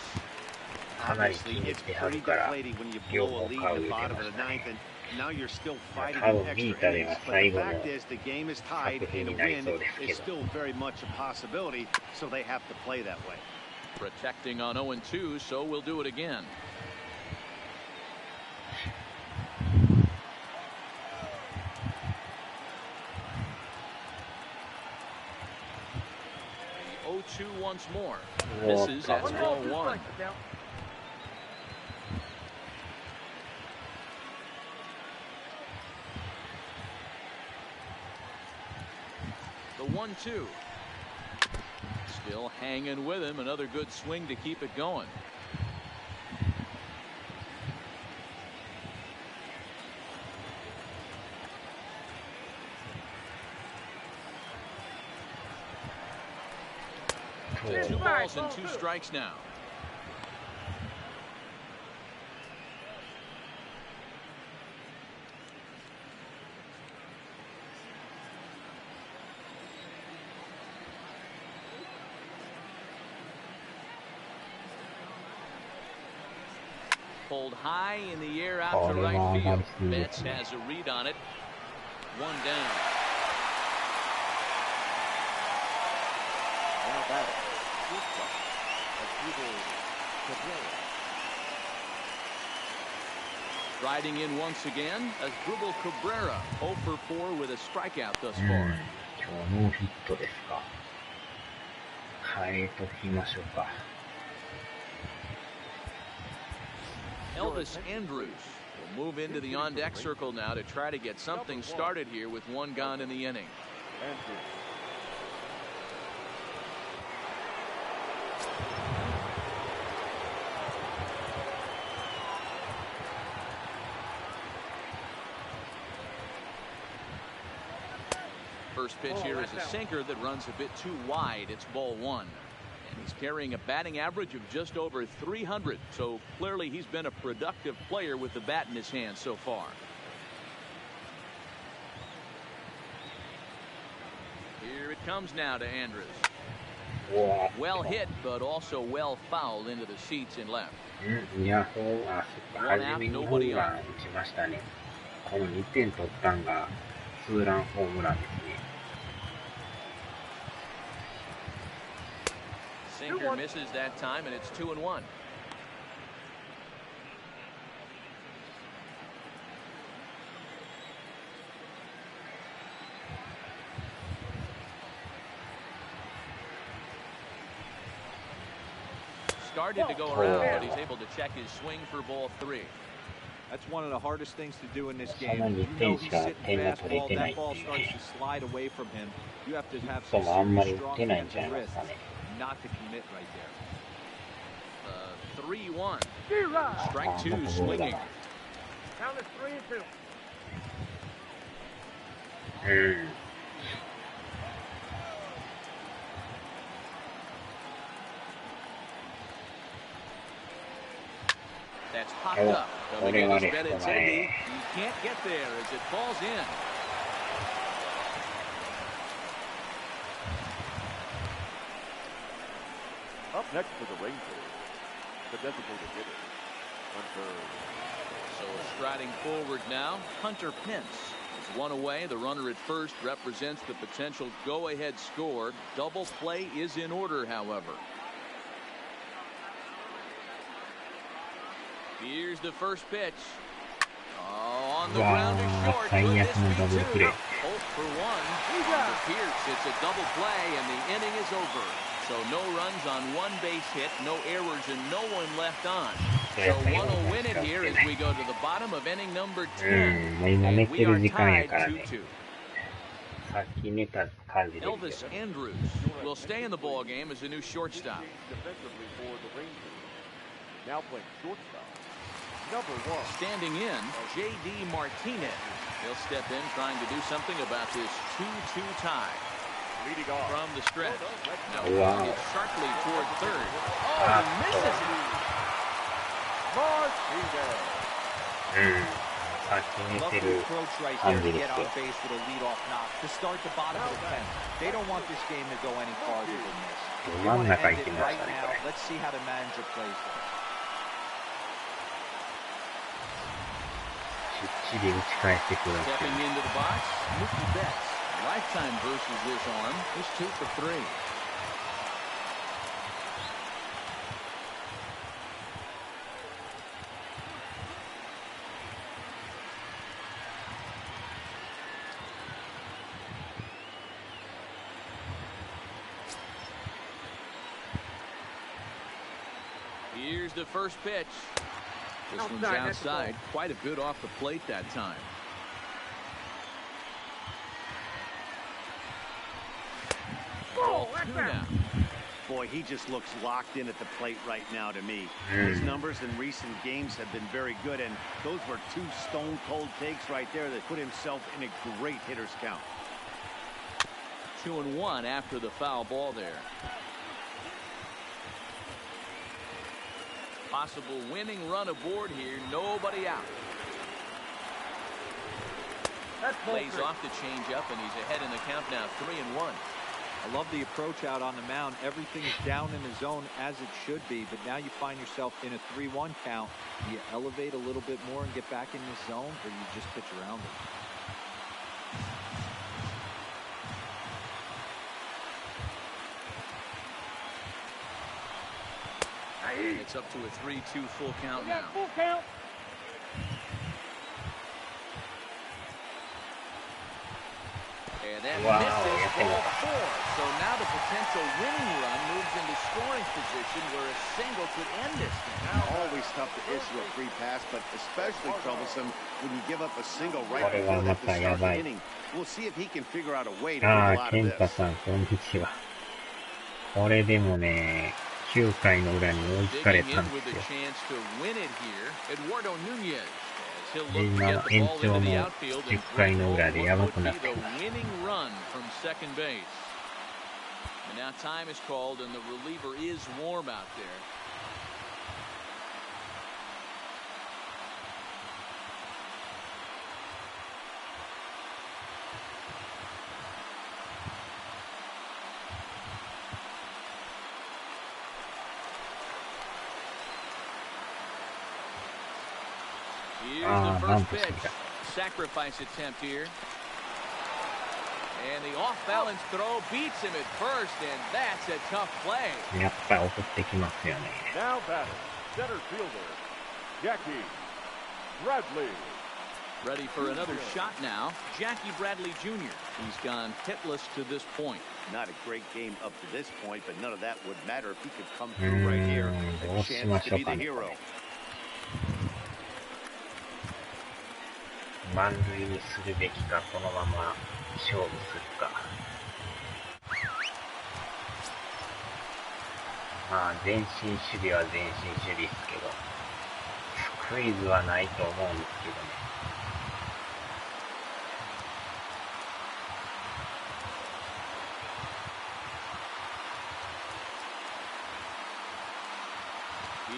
Obviously, it's pretty deflating when you blow a lead in the bottom of the ninth, and now you're still fighting in extra innings. But the fact is, the game is tied, and a win is still very much a possibility, so they have to play that way. Protecting on 0-2, so we'll do it again. The 0-2 once more. Misses, that's ball one. The 1-2. Still hanging with him. Another good swing to keep it going. Two balls and two strikes now. Pulled high in the air out to right field. Betts has a read on it. One down. shortstop, Riding in once again as Dribble Cabrera, 0 for 4 with a strikeout thus far. 今日ノーヒットですか。変えときましょうか。Elvis Andrus will move into the on-deck circle now to try to get something started here with one gone in the inning. First pitch here is a sinker that runs a bit too wide. It's ball one. And he's carrying a batting average of just over 300. So clearly he's been a productive player with the bat in his hand so far. Here it comes now to Andrus. Well hit, but also well fouled into the seats in left. いや、そう、あ、そっか、初めにホームラン打ちましたね。この2点取ったんがツーランホームランですね。Sinker misses that time, and it's 2-1. Started to go around, but he's able to check his swing for ball three. That's one of the hardest things to do in this game. You know he's sitting fastball, that ball starts to slide away from him. You have to have some serious strong defensive wrist not to commit right there. 3-1. Strike two swinging. Count is 3-2. That's popped up. Coming in as Benintendi. He can't get there as it falls in. Up next for the Rangers, the designated hitter, Hunter. So striding forward now, Hunter Pence is one away. The runner at first represents the potential go-ahead score. Double play is in order, however. Here's the first pitch. Oh, on the ground to short. Could this be two? 0 for 1. For Pierce, it's a double play, and the inning is over. So no runs on one base hit, no errors, and no one left on. So one will win it here as we go to the bottom of inning number 10. And we are tied 2-2. Elvis Andrus will stay in the ball game as a new shortstop. Defensively for the Rangers. Now playing shortstop. Number 1. Standing in, J.D. Martinez. He'll step in trying to do something about this 2-2 tie. Leading off from the stretch. Now it's sharply toward third. Oh, he misses it. Martinez. Love the approach right there to get on base with a leadoff knock to start the bottom of the 10th. They don't want this game to go any farther than this. They want to end it right now. Let's see how the manager plays it. Stepping into the box, Mookie Betts. Lifetime versus this arm. He's 2 for 3. Here's the first pitch. This one's outside. Quite a bit off the plate that time. Boy, he just looks locked in at the plate right now to me. His numbers in recent games have been very good, and those were 2 stone-cold takes right there that put himself in a great hitter's count. 2-1 after the foul ball there. Possible winning run aboard here. Nobody out. Plays off the changeup, and he's ahead in the count now, 3-1. I love the approach out on the mound. Everything is down in the zone as it should be, but now you find yourself in a 3-1 count. Do you elevate a little bit more and get back in this zone, or you just pitch around it? It's up to a 3-2 full count now. And that misses ball 4. So now the potential winning run moves into scoring position where a single could end this game. Always tough to issue a free pass, but especially troublesome when you give up a single right before that to start the inning. We'll see if he can figure out a way to get a lot of this. ケンタさん、こんにちは。これでもね、9回の裏に追いつかれたんですよ。で、今、延長の10回の裏でやばくなってきました。Now time is called and the reliever is warm out there. Here's the first pitch. Sacrifice attempt here. And the off-balance throw beats him at first, and that's a tough play. やっぱり送ってきますよね。Now batting, center fielder, Jackie Bradley. Ready for another shot now. Jackie Bradley Jr. He's gone hitless to this point. Not a great game up to this point, but none of that would matter if he could come through right here. A chance to be the hero. 満塁にするべきか、このまま勝負するか。まあ前進守備は前進守備ですけど、スクイズはないと思うんですけどね。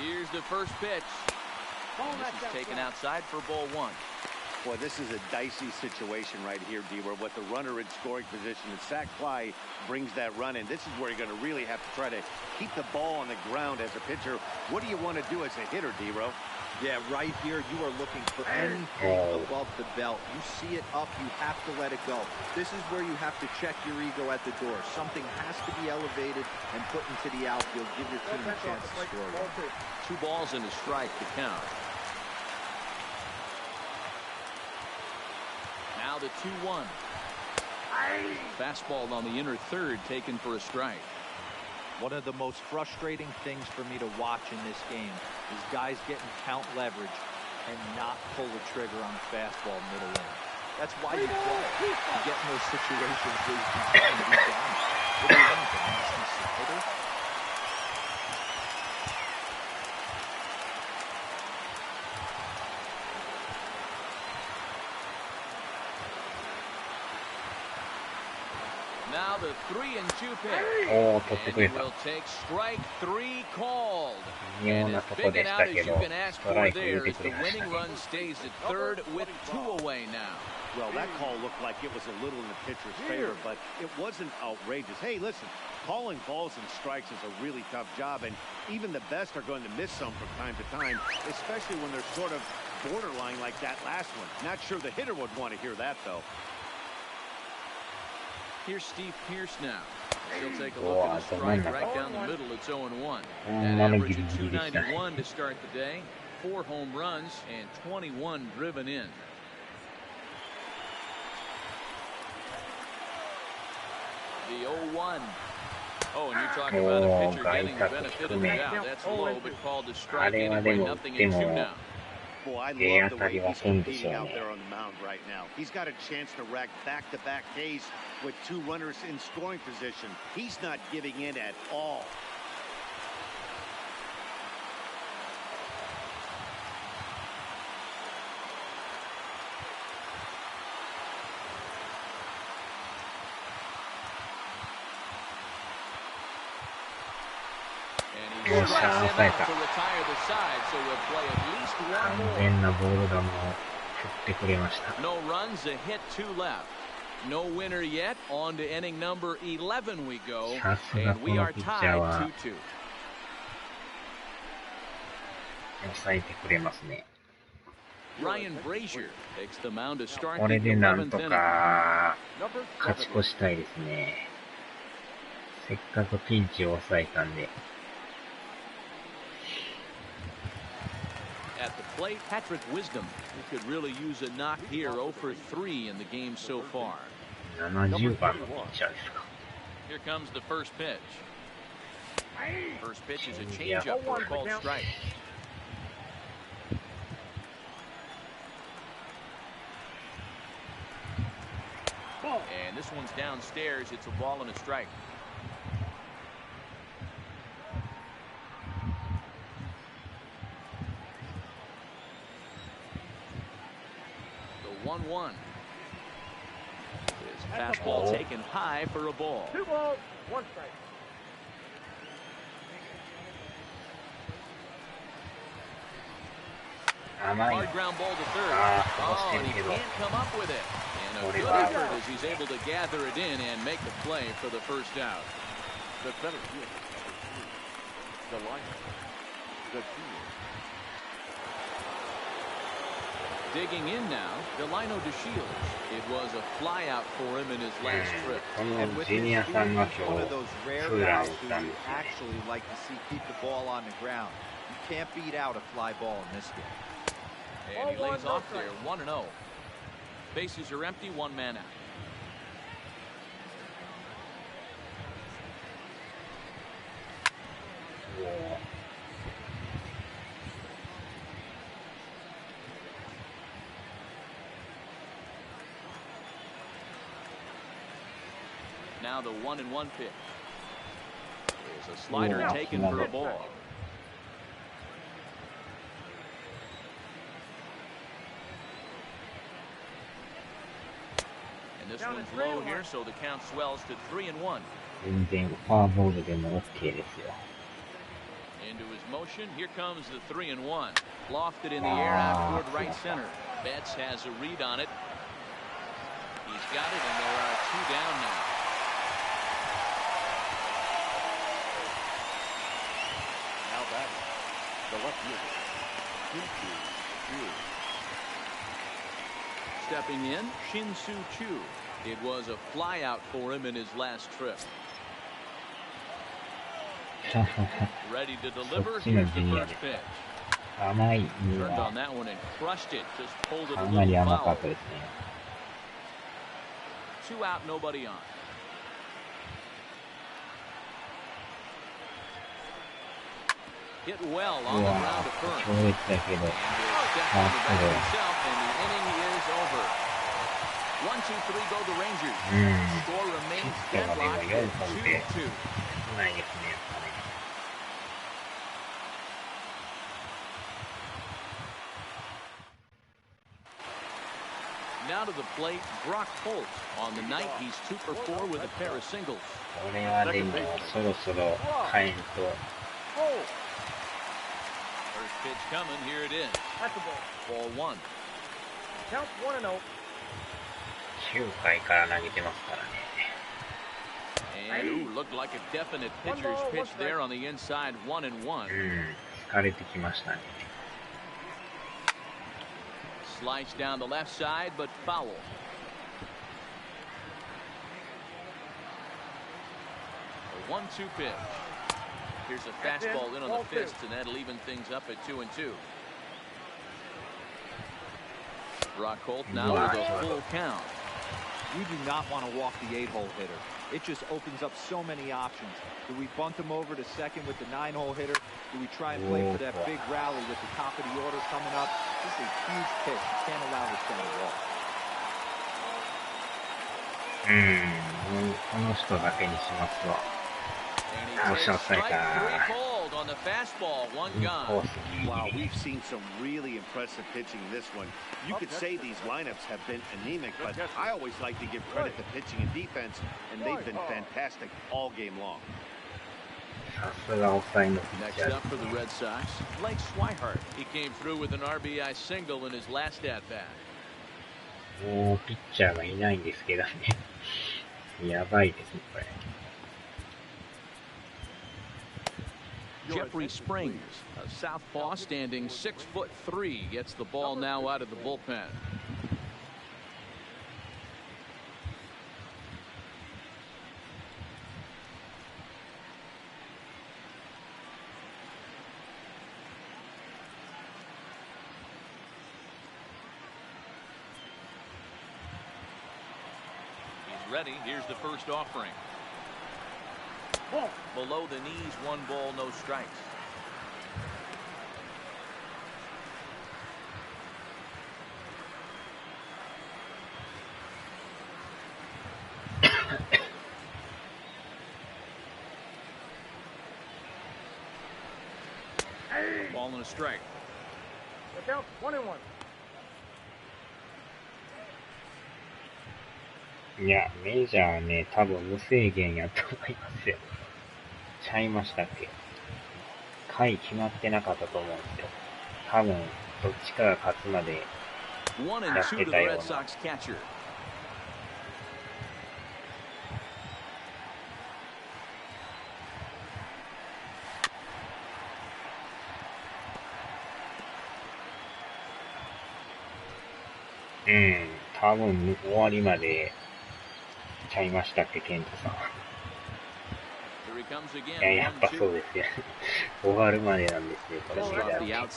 Here's the first pitch. This is taken outside for ball 1. Boy, this is a dicey situation right here, D, where with the runner in scoring position, and sac fly brings that run in. This is where you're going to really have to try to keep the ball on the ground as a pitcher. What do you want to do as a hitter, D-Ro? Yeah, right here, you are looking for anything above the belt. You see it up, you have to let it go. This is where you have to check your ego at the door. Something has to be elevated and put into the outfield. Give your team a chance to score. 2 balls and a strike to count. Now the 2-1. Fastball on the inner third taken for a strike. One of the most frustrating things for me to watch in this game is guys getting count leverage and not pull the trigger on a fastball middle in. That's why you get in those situations where you can try and be down. What do you want? A nasty slider? Now the 3-2 pitch. Oh, 取ってくれた。 Will take strike 3 called. 微妙なとこでしたけど、ストライク入れてくれましたね。 The winning run stays at third with 2 away now. Well, that call looked like it was a little in the pitcher's favor, but it wasn't outrageous. Hey, listen, calling balls and strikes is a really tough job, and even the best are going to miss some from time to time, especially when they're sort of borderline like that last one. Not sure the hitter would want to hear that, though. Here's Steve Pierce now. He'll take a look at the strike right down the middle. It's 0-1. That average of 291 to start the day. 4 home runs and 21 driven in. The 0-1. Oh, and you're talking about a pitcher getting the benefit of the doubt. That's low, but called a strike anyway. 0-2 now. Boy, I love the way he's competing out there on the mound right now. He's got a chance to rack back-to-back Ks with 2 runners in scoring position. He's not giving in at all. And he strikes him out to retire the side, so we'll play at least 1 more. 完全なボール球を振ってくれました。 No runs, a hit, 2 left. No winner yet. On to inning number 11 we go. And we are tied 2-2. 抑えてくれますね。 Ryan Brazier takes the mound to start これ the でなん 11th と inning. か勝ち越したいですね。せっかくピンチを抑えたんで。At the plate, Patrick Wisdom. He could really use a knock here. 0 for 3 in the game so far. 70番のピッチャーですか。 Here comes the first pitch. First pitch is a changeup for a called strike. And this one's downstairs. It's a ball and a strike. The 1-1. His fastball taken high for a ball. 2 balls, 1 strike. Hard ground ball to third. Oh, and he can't come up with it. And a good effort as he's able to gather it in and make the play for the first out. The center field. The line. The field. Digging in now, Delino DeShields. It was a flyout for him in his last trip. このジュニアさんが今 One 日 of those rare ツーラン guys 打っ who たん you ですよ。 actually like to see keep the ball on the ground. You can't beat out a fly ball in this game. And he lays off there, 1-0. Bases are empty, 1 man out. Now the 1-1 pitch. There's a slider taken for a ball. And this one's low here, so the count swells to 3-1. 全然フォアボールでも OK ですよ。 Into his motion, here comes the 3-1. Lofted in the air out toward right center. Betts has a read on it. He's got it, and there are 2 down now. Now back. The left fielder. Stepping in, Shin-Soo Choo. It was a flyout for him in his last trip. Ready to deliver. Here's the first pitch. 甘い Turned on that one and crushed it. Just pulled it か a なり little 甘か foul. ったですね。 2 out, nobody on. Hit well on the ground to first. 強烈だけど、 And he'll step on the bat himself, and the inning is over. 1, 2, 3 go the Rangers. Score remains deadlocked at 2-2. ないですね、やっぱね。 Now to the plate, Brock Holt. On the night, he's 2 for 4 with a pair of singles. これはでもそろそろ変えんと。 First pitch coming, here it is. That's the ball. Ball 1. Count 1-0. 9回から投げてますからね。 And ooh, looked like a definite pitcher's pitch there on the inside, 1-1. 疲れてきましたね。 Sliced down the left side, but foul. A 1-2 pitch. Here's a fastball in on the fist, and that'll even things up at 2-2. Brock Holt now with a full count. You do not want to walk the 8-hole hitter. It just opens up so many options. Do we bunt him over to second with the 9-hole hitter? Do we try and play for that big rally with the top of the order coming up? This is a huge pitch. You can't allow this guy to walk. この人だけにしますわ。 And he takes strike 3 called on the fastball, 1 gone. Wow, we've seen some really impressive pitching in this one. You could say these lineups have been anemic, but I always like to give credit to pitching and defense, and they've been fantastic all game long. さすが抑えのピッ Next チャー up for the Red Sox, Blake Swihart. He came through with an RBI single in his last at-bat. もうピッチャーがいないんですけどね。やばいですね、これ。 Jeffrey Springs, a southpaw standing 6'3", gets the ball now out of the bullpen. Ready, here's the first offering. Below the knees, 1 ball, no strikes. Ball and a strike. Look out, 1-1. いや、メジャーね、多分無制限やと思いますよ。ちゃいましたっけ？回決まってなかったと思うんですよ。多分、どっちかが勝つまでやってたような。うん、多分終わりまでちゃいましたっけ、ケントさん。いや、やっぱそうですよ。終わるまでなんですよ、これメジャー。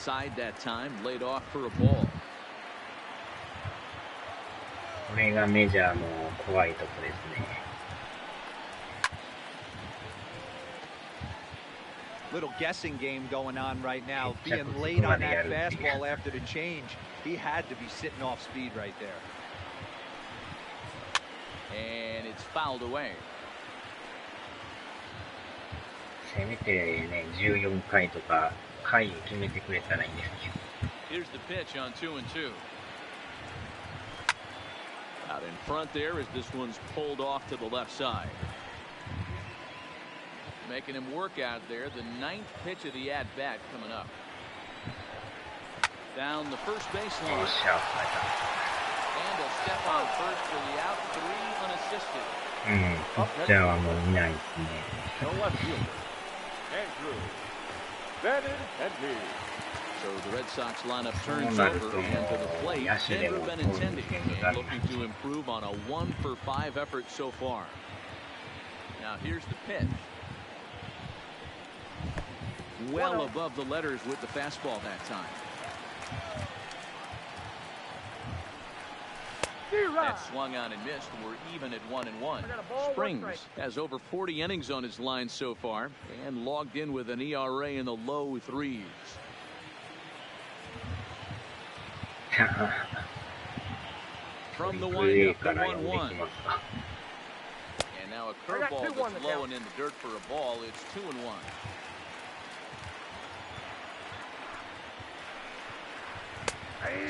これがメジャーの怖いとこですね。Little guessing game going on right now. Being late on that fastball after the change, he had to be sitting off speed right there. And it's fouled away. せめてね、14回とか回決めてくれたらいいんですけど。Here's the pitch on 2-2. Out in front there as this one's pulled off to the left side. Making him work out there. The 9th pitch of the at-bat coming up. Down the first baseline. And a step on first for the out. 3 unassisted. うん、ピッチャーはもう見ないですね。So the Red Sox lineup turns over and to the plate. Andrew Benintendi looking to improve on a 1-for-5 effort so far. Now here's the pitch. Well above the letters with the fastball that time. That swung on and missed. We're even at 1-1. Springs has over 40 innings on his line so far and logged in with an ERA in the low 3s. From the windup, the 1-1. And now a curveball that's low and in the dirt for a ball. It's 2-1.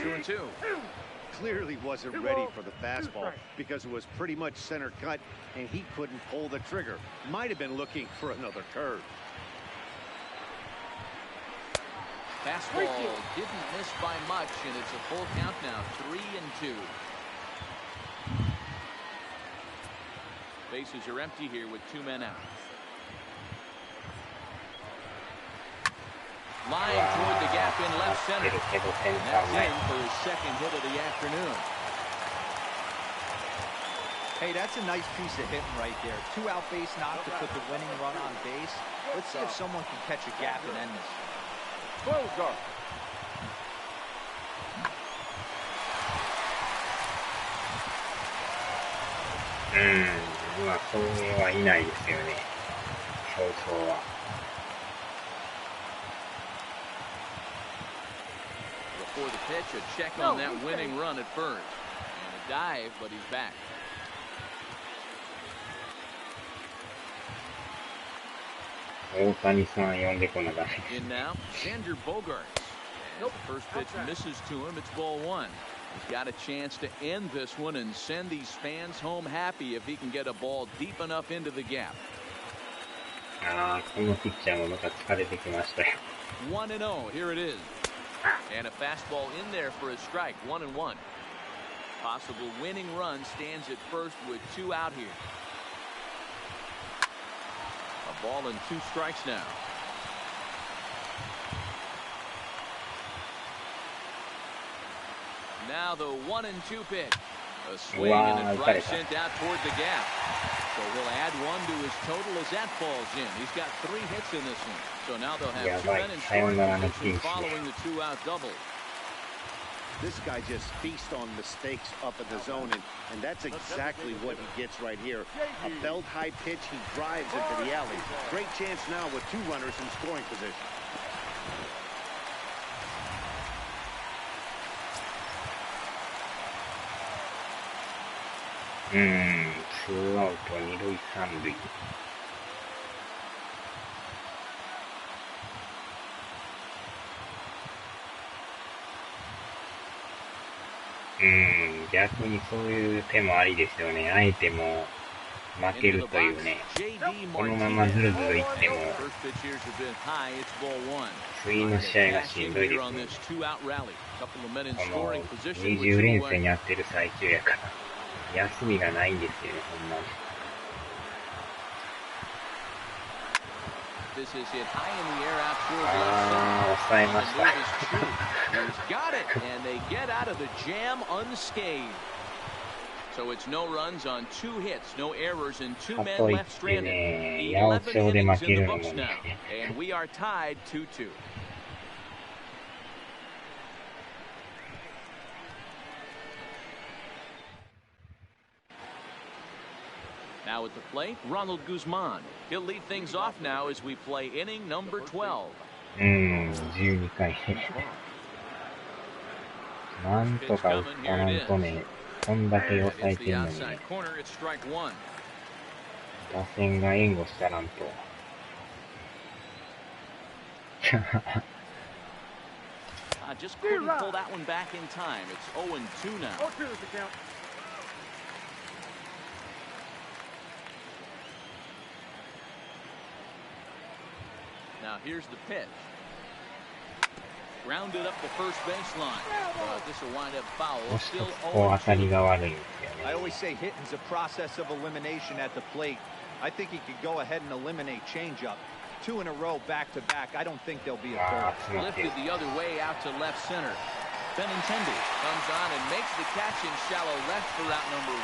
Two and two. Clearly wasn't ready for the fastball because it was pretty much center cut and he couldn't pull the trigger. Might have been looking for another curve. Fastball didn't miss by much, and it's a full count now, 3-2. Bases are empty here with 2 men out. Line toward the gap in left center. And that's in for his 2nd hit of the afternoon. Hey, that's a nice piece of hitting right there. 2 out base knock to put the winning run on base. Let's see if someone can catch a gap and end this.まあ、そうはいないですよね。そうそうは。Before the pitch, a check on that winning run at first. And a dive, but he's back. In now, Xander Bogaerts. The first pitch misses to him. It's ball 1. He's got a chance to end this one and send these fans home happy if he can get a ball deep enough into the gap. このピッチャーもまた疲れてきましたよ。 1-0. Here it is. And a fastball in there for a strike. 1-1. Possible winning run stands at first with 2 out here. A ball and 2 strikes now. Now the 1-2 pitch. A swing and a drive sent out toward the gap. So he'll add 1 to his total as that falls in. He's got 3 hits in this one. So now they'll have 2 men in scoring position following the 2-out double. This guy just feasts on mistakes up in the zone, and that's exactly what he gets right here. A belt-high pitch, he drives into the alley. Great chance now with 2 runners in scoring position. Two out, 二塁三塁。逆にそういう手もありですよね。あえても負けるというね。このままずるずるいっても、次の試合がしんどいですね。この20連戦やってる最中やから、休みがないんですよね、ほんまに。抑えました。So it's no runs on 2 hits, no errors, and 2 men かといっ left て stranded. ね、八百長で負けるのもね。And we are tied 2-2. Now at the plate, Ronald Guzman. He'll lead things off now as we play inning number 12. 12回ね。なんとか打ったなんとね、こんだけ抑えてるのにね、打線が援護したらんと。Just couldn't pull that one back in time. It's 0-2 now. Now here's the pitch. Grounded up the first baseline. This will wind up foul. Still 当たりが悪いんですよね。 I always say hitting's a process of elimination at the plate. I think he could go ahead and eliminate changeup. 2 in a row back to back. I don't think there'll be a third. Lifted the other way out to left center. Benintendi comes on and makes the catch in shallow left for out number 1.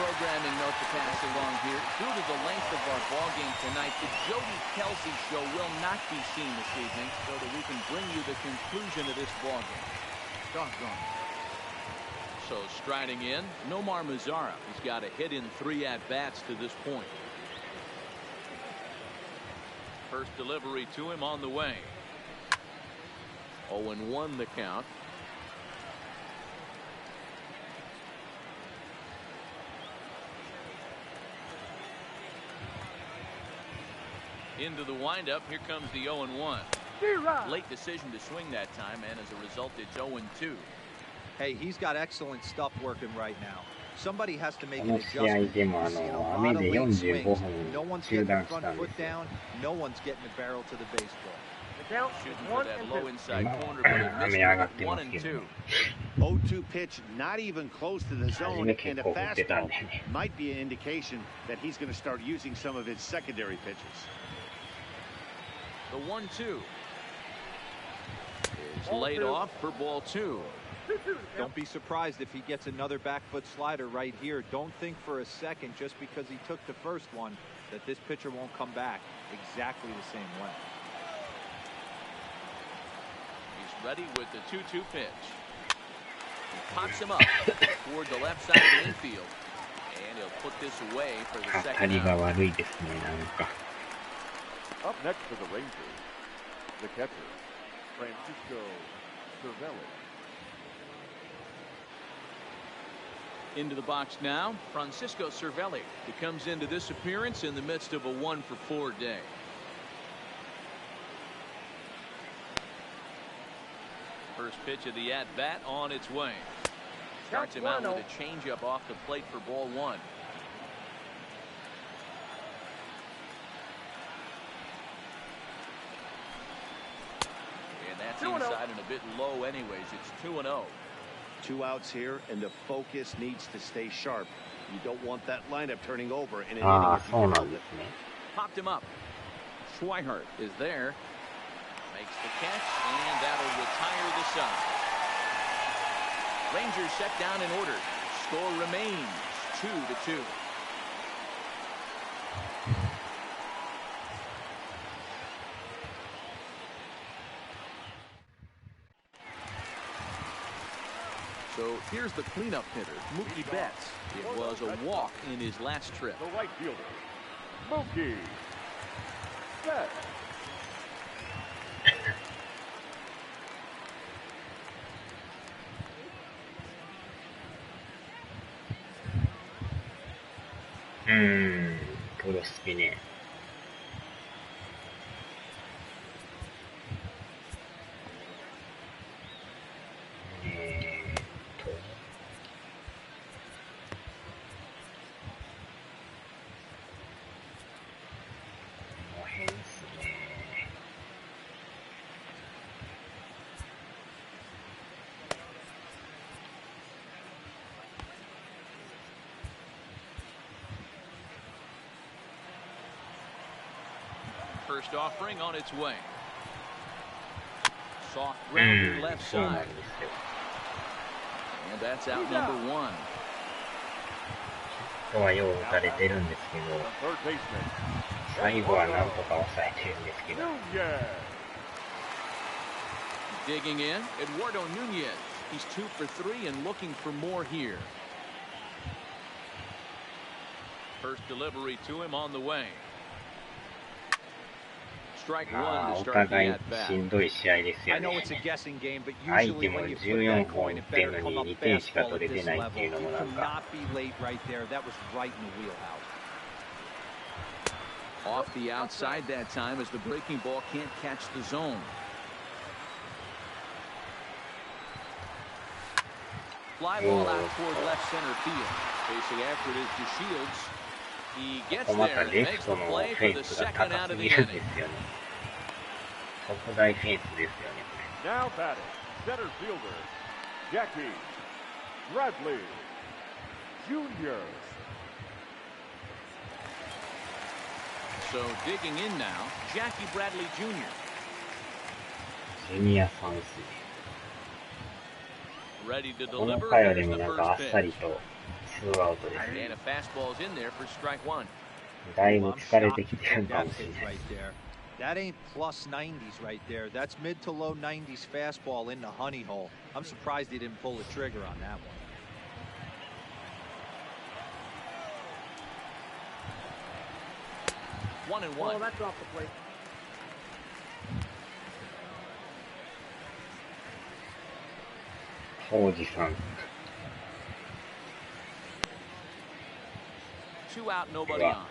Programming note to pass along here. Due to the length of our ball game tonight, the Jody Kelsey show will not be seen this evening, so that we can bring you the conclusion of this ball game. Doggone. So striding in, Nomar Mazara. He's got a hit in 3 at-bats to this point. First delivery to him on the way. 0-1 the count. Into the windup, here comes the 0-1. Late decision to swing that time, and as a result, it's 0-2. Hey, he's got excellent stuff working right now. Somebody has to make こ an の試合 adjustment. でも We're seeing a 雨 lot of で late 45 swings. 分 No one's 中 getting the 断し front たんで foot すよ。 down. No one's getting the barrel to the baseball. Shooting for that low inside corner, but 雨 it 上がっ missed て it. ますけど 1-2. ね。 0-2 pitch, not even close to the 初 zone, め and 結 a 構降ってたん fastball でね。 might be an indication that he's going to start using some of his secondary pitches. The 1-2 is laid off for ball 2. Don't be surprised if he gets another back foot slider right here. Don't think for a second, just because he took the first one, that this pitcher won't come back exactly the same way. He's ready with the 2-2 pitch. He pops him up toward the left side of the infield, and he'll put this away for the 当た second りが out. 悪いですね、なんか。Up next for the Rangers, the catcher, Francisco Cervelli. Into the box now, Francisco Cervelli. He comes into this appearance in the midst of a 1-for-4 day. First pitch of the at-bat on its way. Starts him out with a changeup off the plate for ball 1. And that's inside and a bit low anyways. It's 2-0. 2 outs here, and the focus needs to stay sharp. You don't want that lineup turning over in an inning ああ、 if そう you な can ん help で it. すね。 Popped him up. Schweihart is there. Makes the catch, and that'll retire the side. Rangers set down in order. Score remains 2-2. So here's the cleanup hitter, Mookie Betts. It was a walk in his last trip. The right fielder, Mookie Betts. Puro好きね。この辺っすね。First offering on its way. Soft grounder left そうな side. んですよ。And that's out number one. 人はよう打たれてるんですけど、 The third baseman, 最後はなんとか抑えてるんですけど、 Nunez. Digging in, Eduardo Nunez. He's 2 for 3 and looking for more here. First delivery to him on the way. Strike one to お start the 互い at bat. しんどい試合ですよ I know ね。 it's a guessing game, but 相 usually 手も when you flip 14 that 本 coin, 打 it ってん better の come に up 2点しか fastball 取 at れて this ないっ level. ていうの You もなんか、 cannot be late right there. That was right in the wheelhouse. Off the outside that time as the breaking ball can't catch the zone. Fly ball out toward left center field. Facing after it is DeShields. He こ gets こま there た and レフ makes ト the の play フェ for ン the スが second 高 out す of ぎ the るんで inning. すよね。特大フェンスですよね、こ Now batting, center fielder, Jackie Bradley Jr. So digging in now, Jackie Bradley Jr. れ。ジュニアさんですね。 Ready to この deliver. 回はで Here's も the なんかあっ first さり pitch. と2アウトです And ね。 a fastball's in there for strike one. だいぶ I'm 疲れ shocked てきて he る took か that もしれ pitch ない。 right there. That ain't plus 90s right there. That's mid to low 90s fastball in the honey hole. I'm surprised he didn't pull the trigger on that one. 1-1. that's off the plate. 王子さん。 2 out, nobody Wow. on.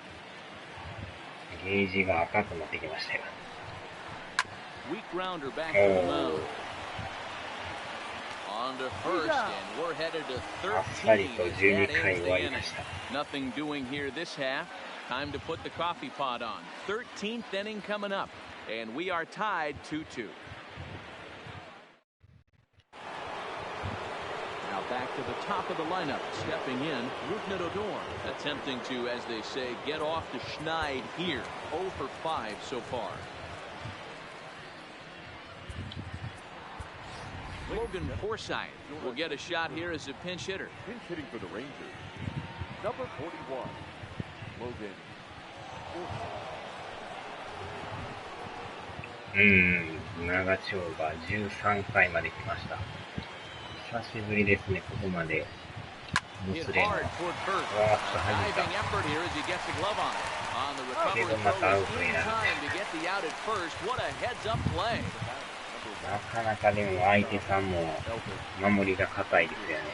ゲージが赤くなってきましたよ。 Weak grounder back to the mound. On to first, and we're headed to あっさり 13 と as 12 that 回 ends 終 the わり inning. ました。 Nothing doing here this half. Time to put the coffee pot on. 13th inning coming up, and we are tied 2-2. Now back to the top of the lineup. Stepping in, Rougned Odor. Attempting to, as they say, get off the schneid here. 0 for 5 so far. Logan Forsythe will get a shot here as a pinch hitter. Pinch hitting for the Rangers. Number 41, Logan. 長丁場13回まで来ました。久しぶりですね、ここまで。も Hit つれの。 hard toward first. わーっ A と弾いた。 diving effort here as he gets the glove on. On the recovery Kevin throw Matau is in time to get the out at first. What a heads-up play. なかなかでも相手さんも守りが硬いですよね。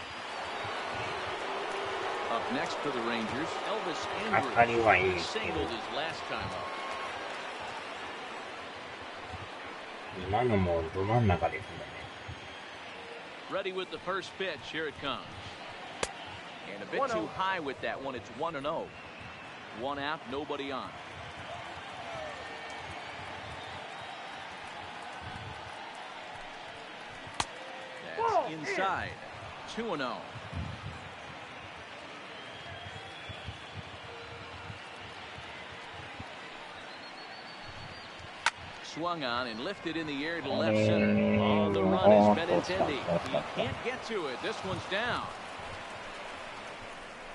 Up next for the Rangers, Elvis 当たりはいいん Andrews ですけ singled ど、 his last time up. 今のもど真ん中ですね。 Ready with the first pitch. Here it comes. And a bit too high with that one. It's 1-0. 1 out, nobody on. That's inside. 2-0. Swung on and lifted in the air to left center. Oh, the run is Benintendi. He can't get to it. This one's down.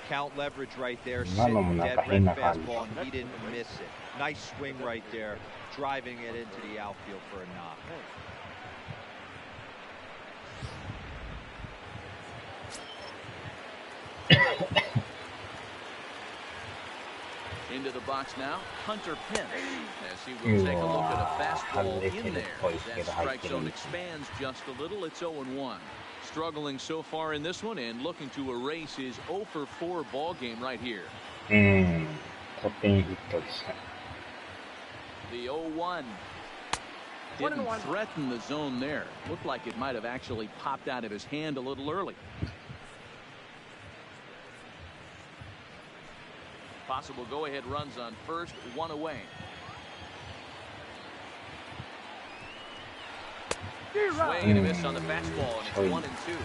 Count leverage right there. 今のも Sitting なん dead か red 変な感じ。 fastball, and he didn't miss it. Nice swing right there, driving it into the outfield for a knock. Into the box now, Hunter Pence, as he will take a look at a fastball in there. As that strike zone expands just a little, it's 0-1. Struggling so far in this one and looking to erase his 0-for-4 ball game right here. The 0-1. Didn't threaten the zone there. Looked like it might have actually popped out of his hand a little early. Possible go-ahead runs on first, one away. Swing and a miss on the fastball, and it's 1-2.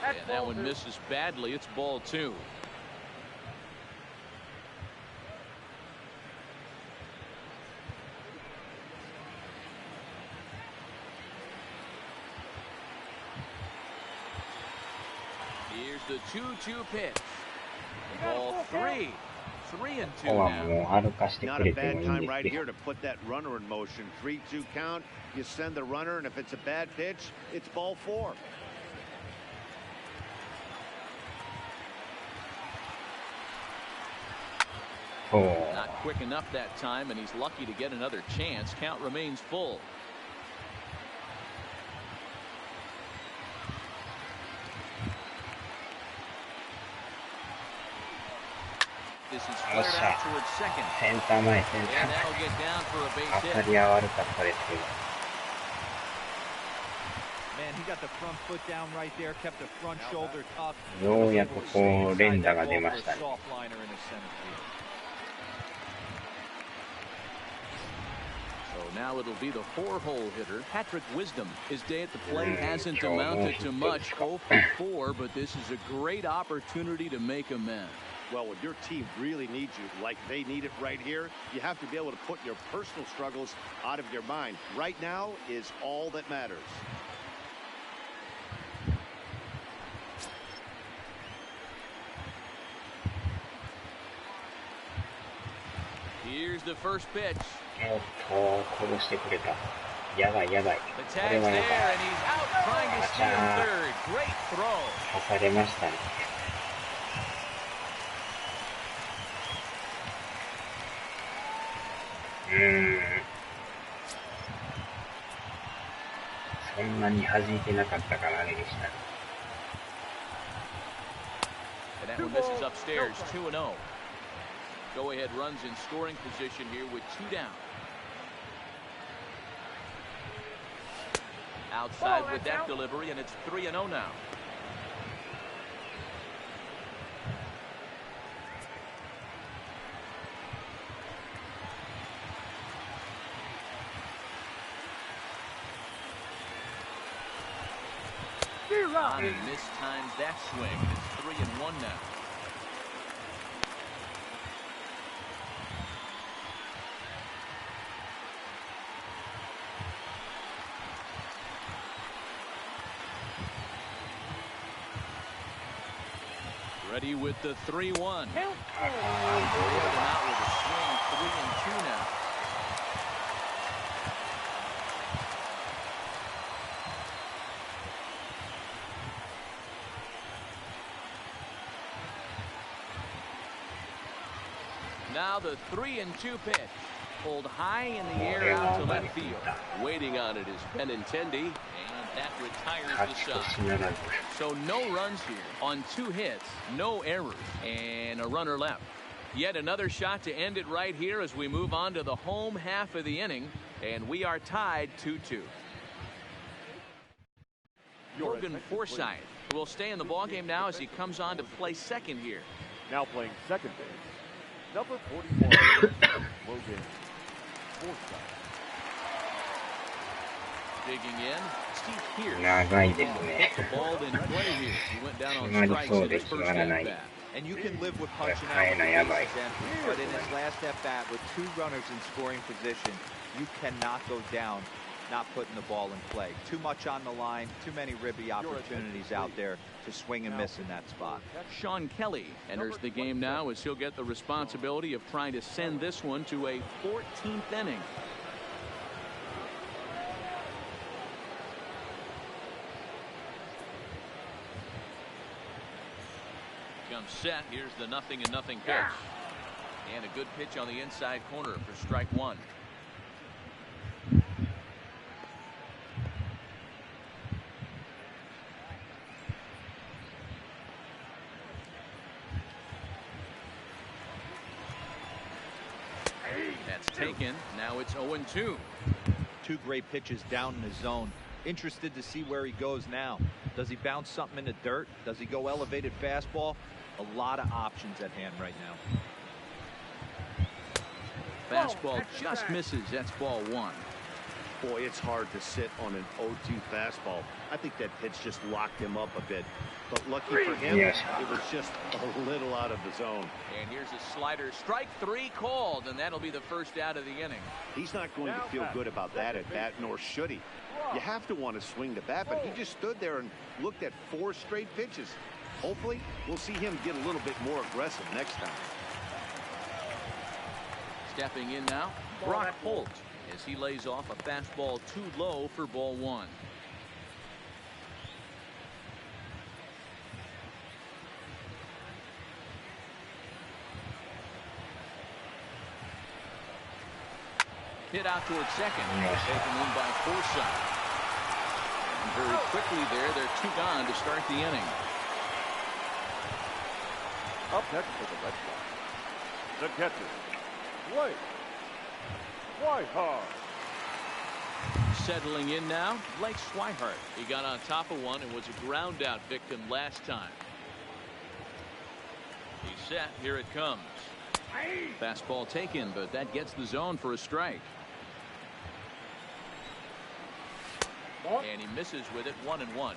And that one misses badly. It's ball 2. Here's the 2-2 pitch. Ball 3. 3-2 now. Not a bad time right here to put that runner in motion. 3-2 count. You send the runner, and if it's a bad pitch, it's ball 4. Not quick enough that time, and he's lucky to get another chance. Count remains full. This is flared out towards second. And that'll get down for a base hit. Man, he got the front foot down right there, kept the front shoulder up. ようやくこう連打が出ましたね。 Now it'll be the 4-hole hitter, Patrick Wisdom. His day at the plate hasn't amounted to much, 0-for-4, but this is a great opportunity to make amends. Well, when your team really needs you, like they need it right here, you have to be able to put your personal struggles out of your mind. Right now is all that matters. Here's the first pitch. おっと、殺してくれた。やばいやばい。これはなんか、あちゃー、刺されましたね。そんなに弾いてなかったからあれでしたね。And that one misses upstairs, 2-0. Go-ahead runs in scoring position here with 2 down. Outside with that delivery, and it's 3-0 now. On and mistimes that swing. It's 3-1 now. Ready with the 3-1. Out with a swing, 3-2 now. Now the 3-2 pitch. Pulled high in the air out to left field. Waiting on it is Benintendi, and that retires the side. So no runs here on 2 hits, no errors, and a runner left. Yet another shot to end it right here as we move on to the home half of the inning, and we are tied 2-2. Morgan Forsythe will stay in the ballgame now as he comes on to play second here. Now playing second base, number 44, Logan Forsythe. Digging in, Steve Pierce. 長いですね。 The ball in play here. He went down on strikes in his first at bat. And you can live with punching out the bases empty, but in his last at bat with 2 runners in scoring position, you cannot go down not putting the ball in play. Too much on the line, too many ribby opportunities out there to swing and miss in that spot. Sean Kelly enters the game now as he'll get the responsibility of trying to send this one to a 14th inning. Comes set. Here's the 0-0 pitch. And a good pitch on the inside corner for strike one. That's taken. Now it's 0-2. Two great pitches down in the zone. Interested to see where he goes now. Does he bounce something in the dirt? Does he go elevated fastball? A lot of options at hand right now. Fastball just misses. That's ball one. Boy, it's hard to sit on an 0-2 fastball. I think that pitch just locked him up a bit. But lucky for him, it was just a little out of the zone. And here's a slider. Strike three called, and that'll be the first out of the inning. He's not going to feel good about that at bat, nor should he. You have to want to swing the bat, but he just stood there and looked at 4 straight pitches. Hopefully, we'll see him get a little bit more aggressive next time. Stepping in now, Brock Holt, as he lays off a fastball too low for ball one. Hit out towards second. Taken in by Forsythe. And very quickly they're 2 gone to start the inning. Up next for the Red Sox, the catcher, Swihart. Settling in now, Blake Swihart. He got on top of one and was a ground out victim last time. He's set. Here it comes. Fastball taken, but that gets the zone for a strike. And he misses with it, 1-1.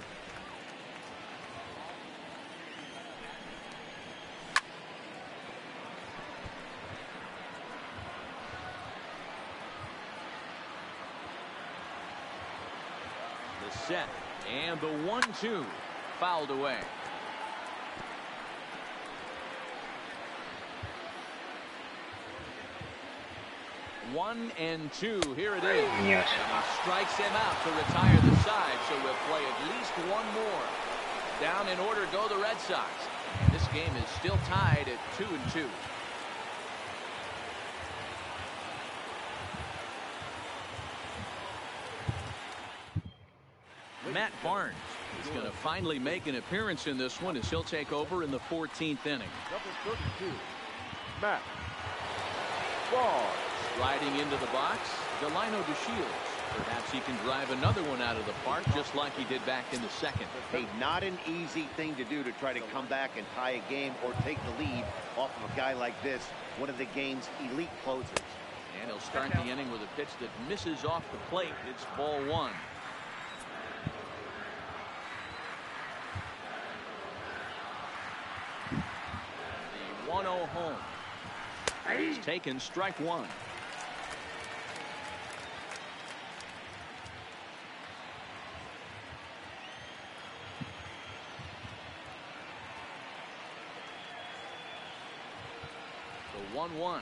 The set and the 1-2 fouled away. One and two. Here it is. And he strikes him out to retire the side, so we'll play at least one more. Down in order go the Red Sox. And this game is still tied at 2-2. Matt Barnes is going to finally make an appearance in this one as he'll take over in the 14th inning. Number 32, Matt Barnes. Riding into the box, Delino DeShields. Perhaps he can drive another one out of the park just like he did back in the second. Hey, not an easy thing to do to try to come back and tie a game or take the lead off of a guy like this, one of the game's elite closers. And he'll start the inning with a pitch that misses off the plate. It's ball one. The 1-0 home. He's taken strike one. The 1-1.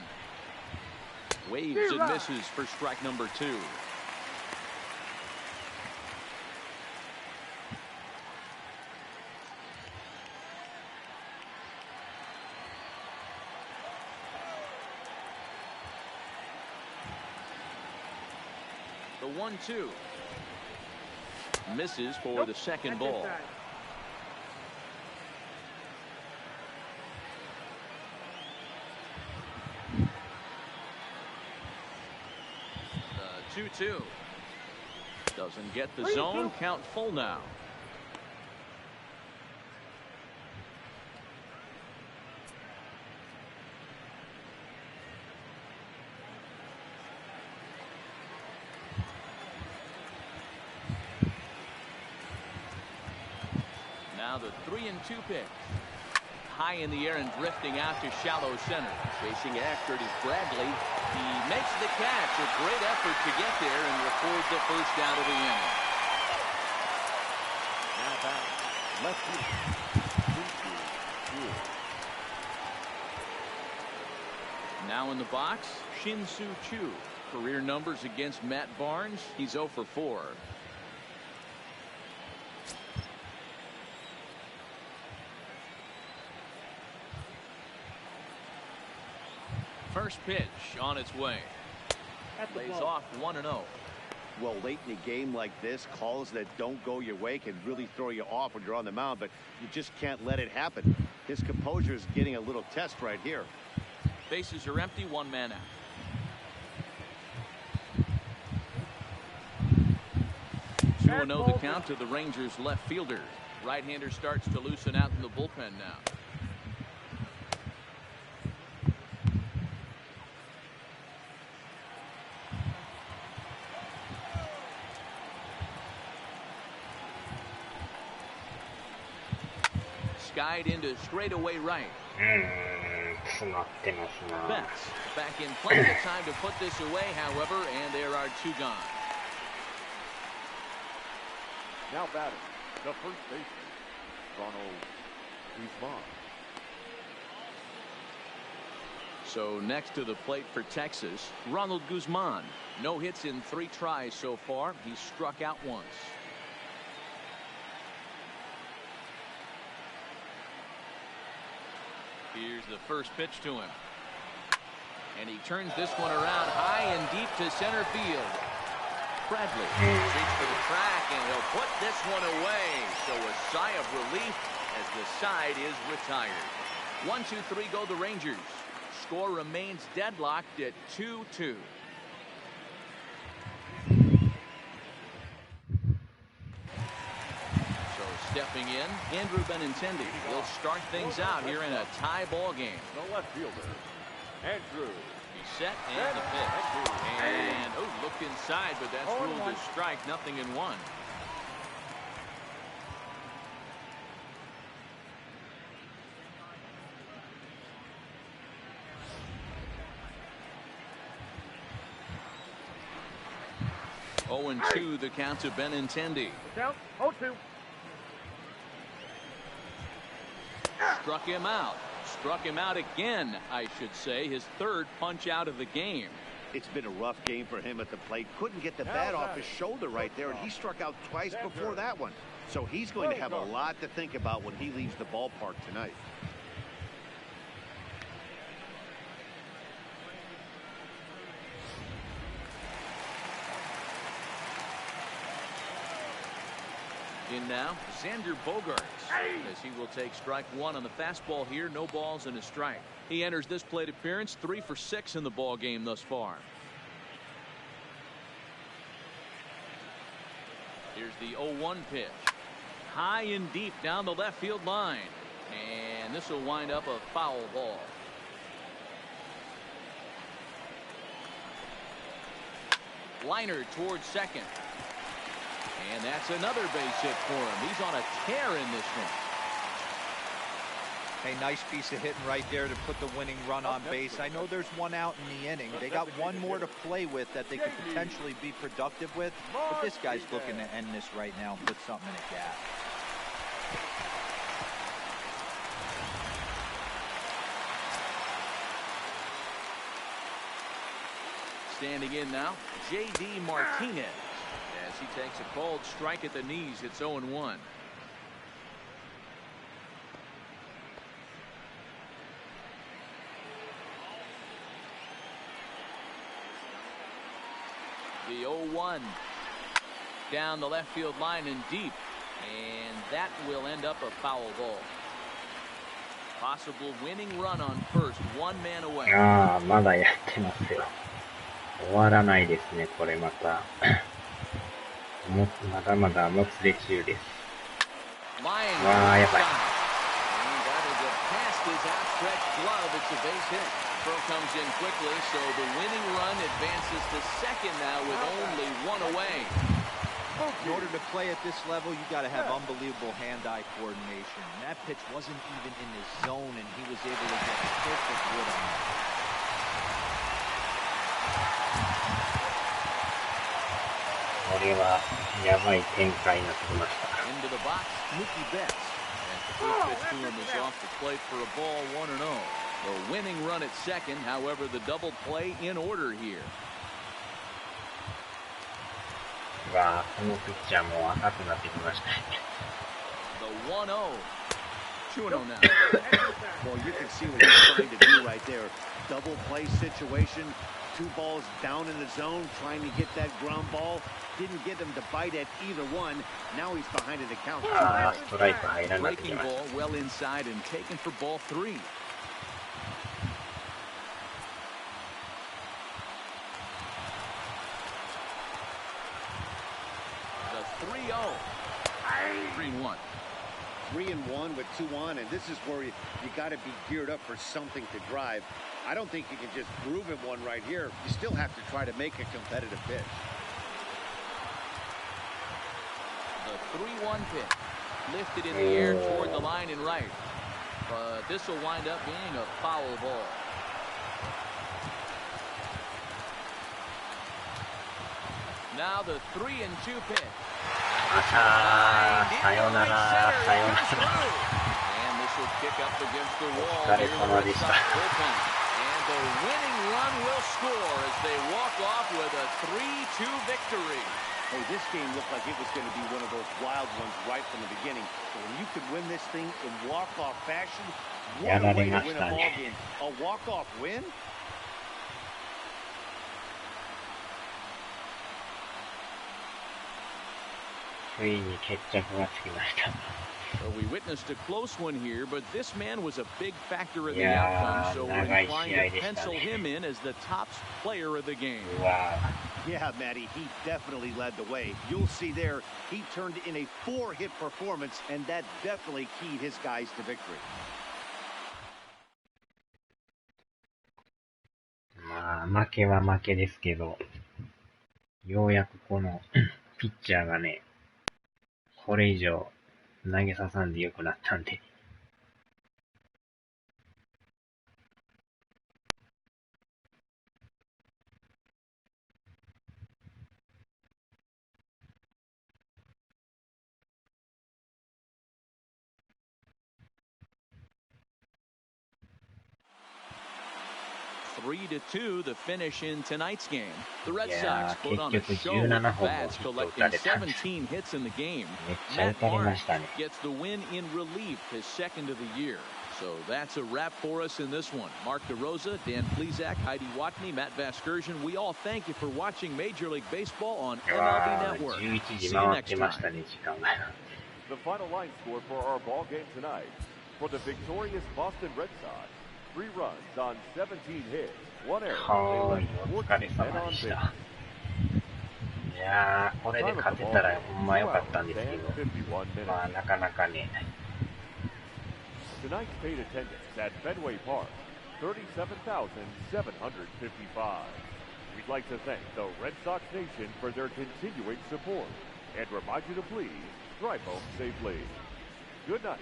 Waves and misses for strike number two. The 1-2 misses for the second ball. The 2-2 doesn't get the zone. Count full now. Now the 3-2 pitch. High in the air and drifting out to shallow center. Chasing after it is Bradley. He makes the catch. A great effort to get there and record scored the first out of the inning. Now back, left field. Now in the box, Shin-Soo Choo. Career numbers against Matt Barnes, he's 0 for 4. First pitch on its way. Lays off 1-0. Well, late in a game like this, calls that don't go your way can really throw you off when you're on the mound, but you just can't let it happen. His composure is getting a little test right here. Bases are empty, 1 man out. Two 2-0 the count to the Rangers left fielder. Right-hander starts to loosen out in the bullpen now. Skied into straightaway right. Betts back in plenty of time to put this away, however, and there are 2 gone. Now batting, the first baseman, Ronald Guzman. So next to the plate for Texas, Ronald Guzman. No hits in 3 tries so far. He's struck out once. Here's the first pitch to him. And he turns this one around high and deep to center field. Bradley reaches for the track, and he'll put this one away. So a sigh of relief as the side is retired. 1-2-3 go the Rangers. Score remains deadlocked at 2-2. Stepping in, Andrew Benintendi will start things out here in a tie ball game. The left fielder, Andrew. He's set and the pitch. And looked inside, but that's ruled a strike. Nothing in 1. Oh, and 2 the count to Benintendi. Count 0-2. Struck him out. Struck him out again, I should say. His 3rd punch out of the game. It's been a rough game for him at the plate. Couldn't get the bat off his shoulder right there, and he struck out twice before that one. So he's going to have a lot to think about when he leaves the ballpark tonight. In now, Xander Bogaerts, as he will take strike 1 on the fastball here. No balls and a strike. He enters this plate appearance 3 for 6 in the ball game thus far. Here's the 0-1 pitch. High and deep down the left field line. And this will wind up a foul ball. Liner towards second. And that's another base hit for him. He's on a tear in this one. A nice piece of hitting right there to put the winning run on base. I know there's 1 out in the inning. They got 1 more to play with that they could potentially be productive with. But this guy's looking to end this right now and put something in a gap. Standing in now, J.D. Martinez. As he takes a called strike at the knees, it's 0-1. The 0-1 down the left field line and deep, and that will end up a foul ball. Possible winning run on first, 1 man away. まだやってますよ。終わらないですね、これまた。まだまだもつれ中です。わあ、やばい。Throw comes in quickly, so the winning run advances to second now with only 1 away. In order to play at this level, you got to have unbelievable hand-eye coordination. And that pitch wasn't even in his zone, and he was able to get a perfect wood on it. これはやばい展開になってきました。Into the box, Mookie Betts. And the first pitch to him is off the plate for a ball 1-0. The winning run at second, however, the double play in order here. わあ、このピッチャーも赤くなってきましたね。The 1-0. 2-0 now. Well, you can see what he's trying to do right there. Double play situation. 2 balls down in the zone, trying to get that ground ball. Didn't get him to bite at either one. Now he's behind in the count. ストライク入らなくてき Breaking ました。 ball well inside and taken for ball 3. The 3-0. 3-1. 3-1 with 2 on, and this is where you got to be geared up for something to drive. I don't think you can just groove him one right here. You still have to try to make a competitive pitch. The 3-1 pitch. Lifted in the air toward the line and right. But this will wind up being a foul ball. Now the 3-2 pitch. ああ、さよなら、さよなら。 And this will kick up against the wall. お疲れ様でした。 And the winning run will score as they walk off with a 3-2 victory. Hey, this game looked like it was going to be one of those wild ones right from the beginning. So when you could win this thing in walk-off fashion, what a way to win a ball game. A walk-off win? Well, we witnessed a close one here, but this man was a big factor in the outcome, so we're inclined to pencil him in as the top player of the game. Wow. Yeah, Matty, he definitely led the way. You'll see there, he turned in a 4-hit performance, and that definitely keyed his guys to victory. まあ、負けは負けですけど、ようやくこのピッチャーがね、これ以上投げささんで良くなったんで。3-2, the finish in tonight's game. The Red Sox put on a show with bats, collecting 17 hits in the game. Matt Barnes gets the win in relief, his second of the year. So that's a wrap for us in this one. Mark DeRosa, Dan Plesac, Heidi Watney, Matt Vasgersian. We all thank you for watching Major League Baseball on MLB Network. See you next time. The final line score for our ball game tonight. For the victorious Boston Red Sox, 3 runs on 17 hits, 1 error. はい、お疲れ様でした。いやー、これで勝てたらほんま良かったんですけど、まあなかなかね。Tonight's paid attendance at Fenway Park, 37,755. We'd like to thank the Red Sox Nation for their continuing support and remind you to please drive home safely. Good night.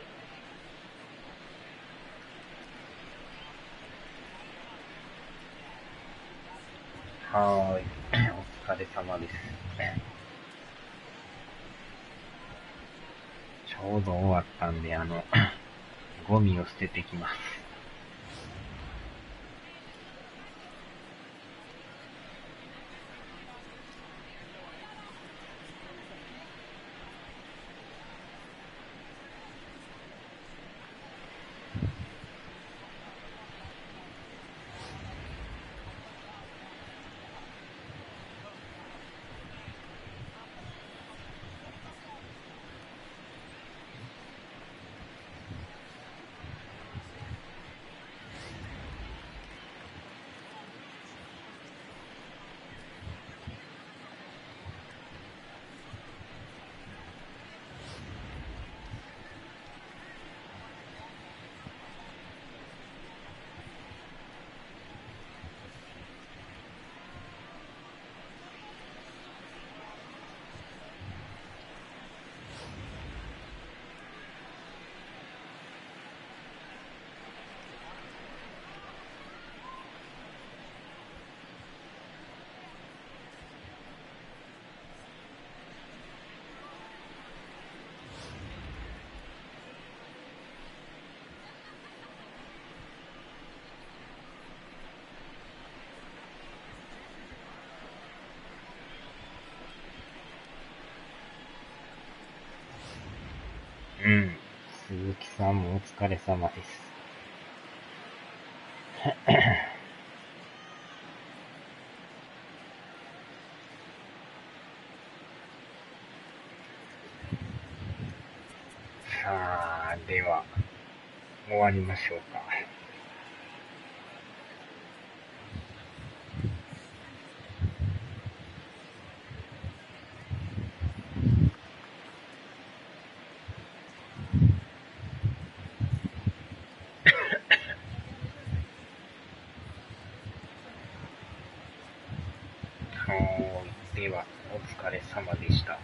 はーい、お疲れ様です。ちょうど終わったんで、ゴミを捨ててきます。うん。鈴木さんもお疲れ様です。さあ、では、終わりましょうか。では、お疲れ様でした。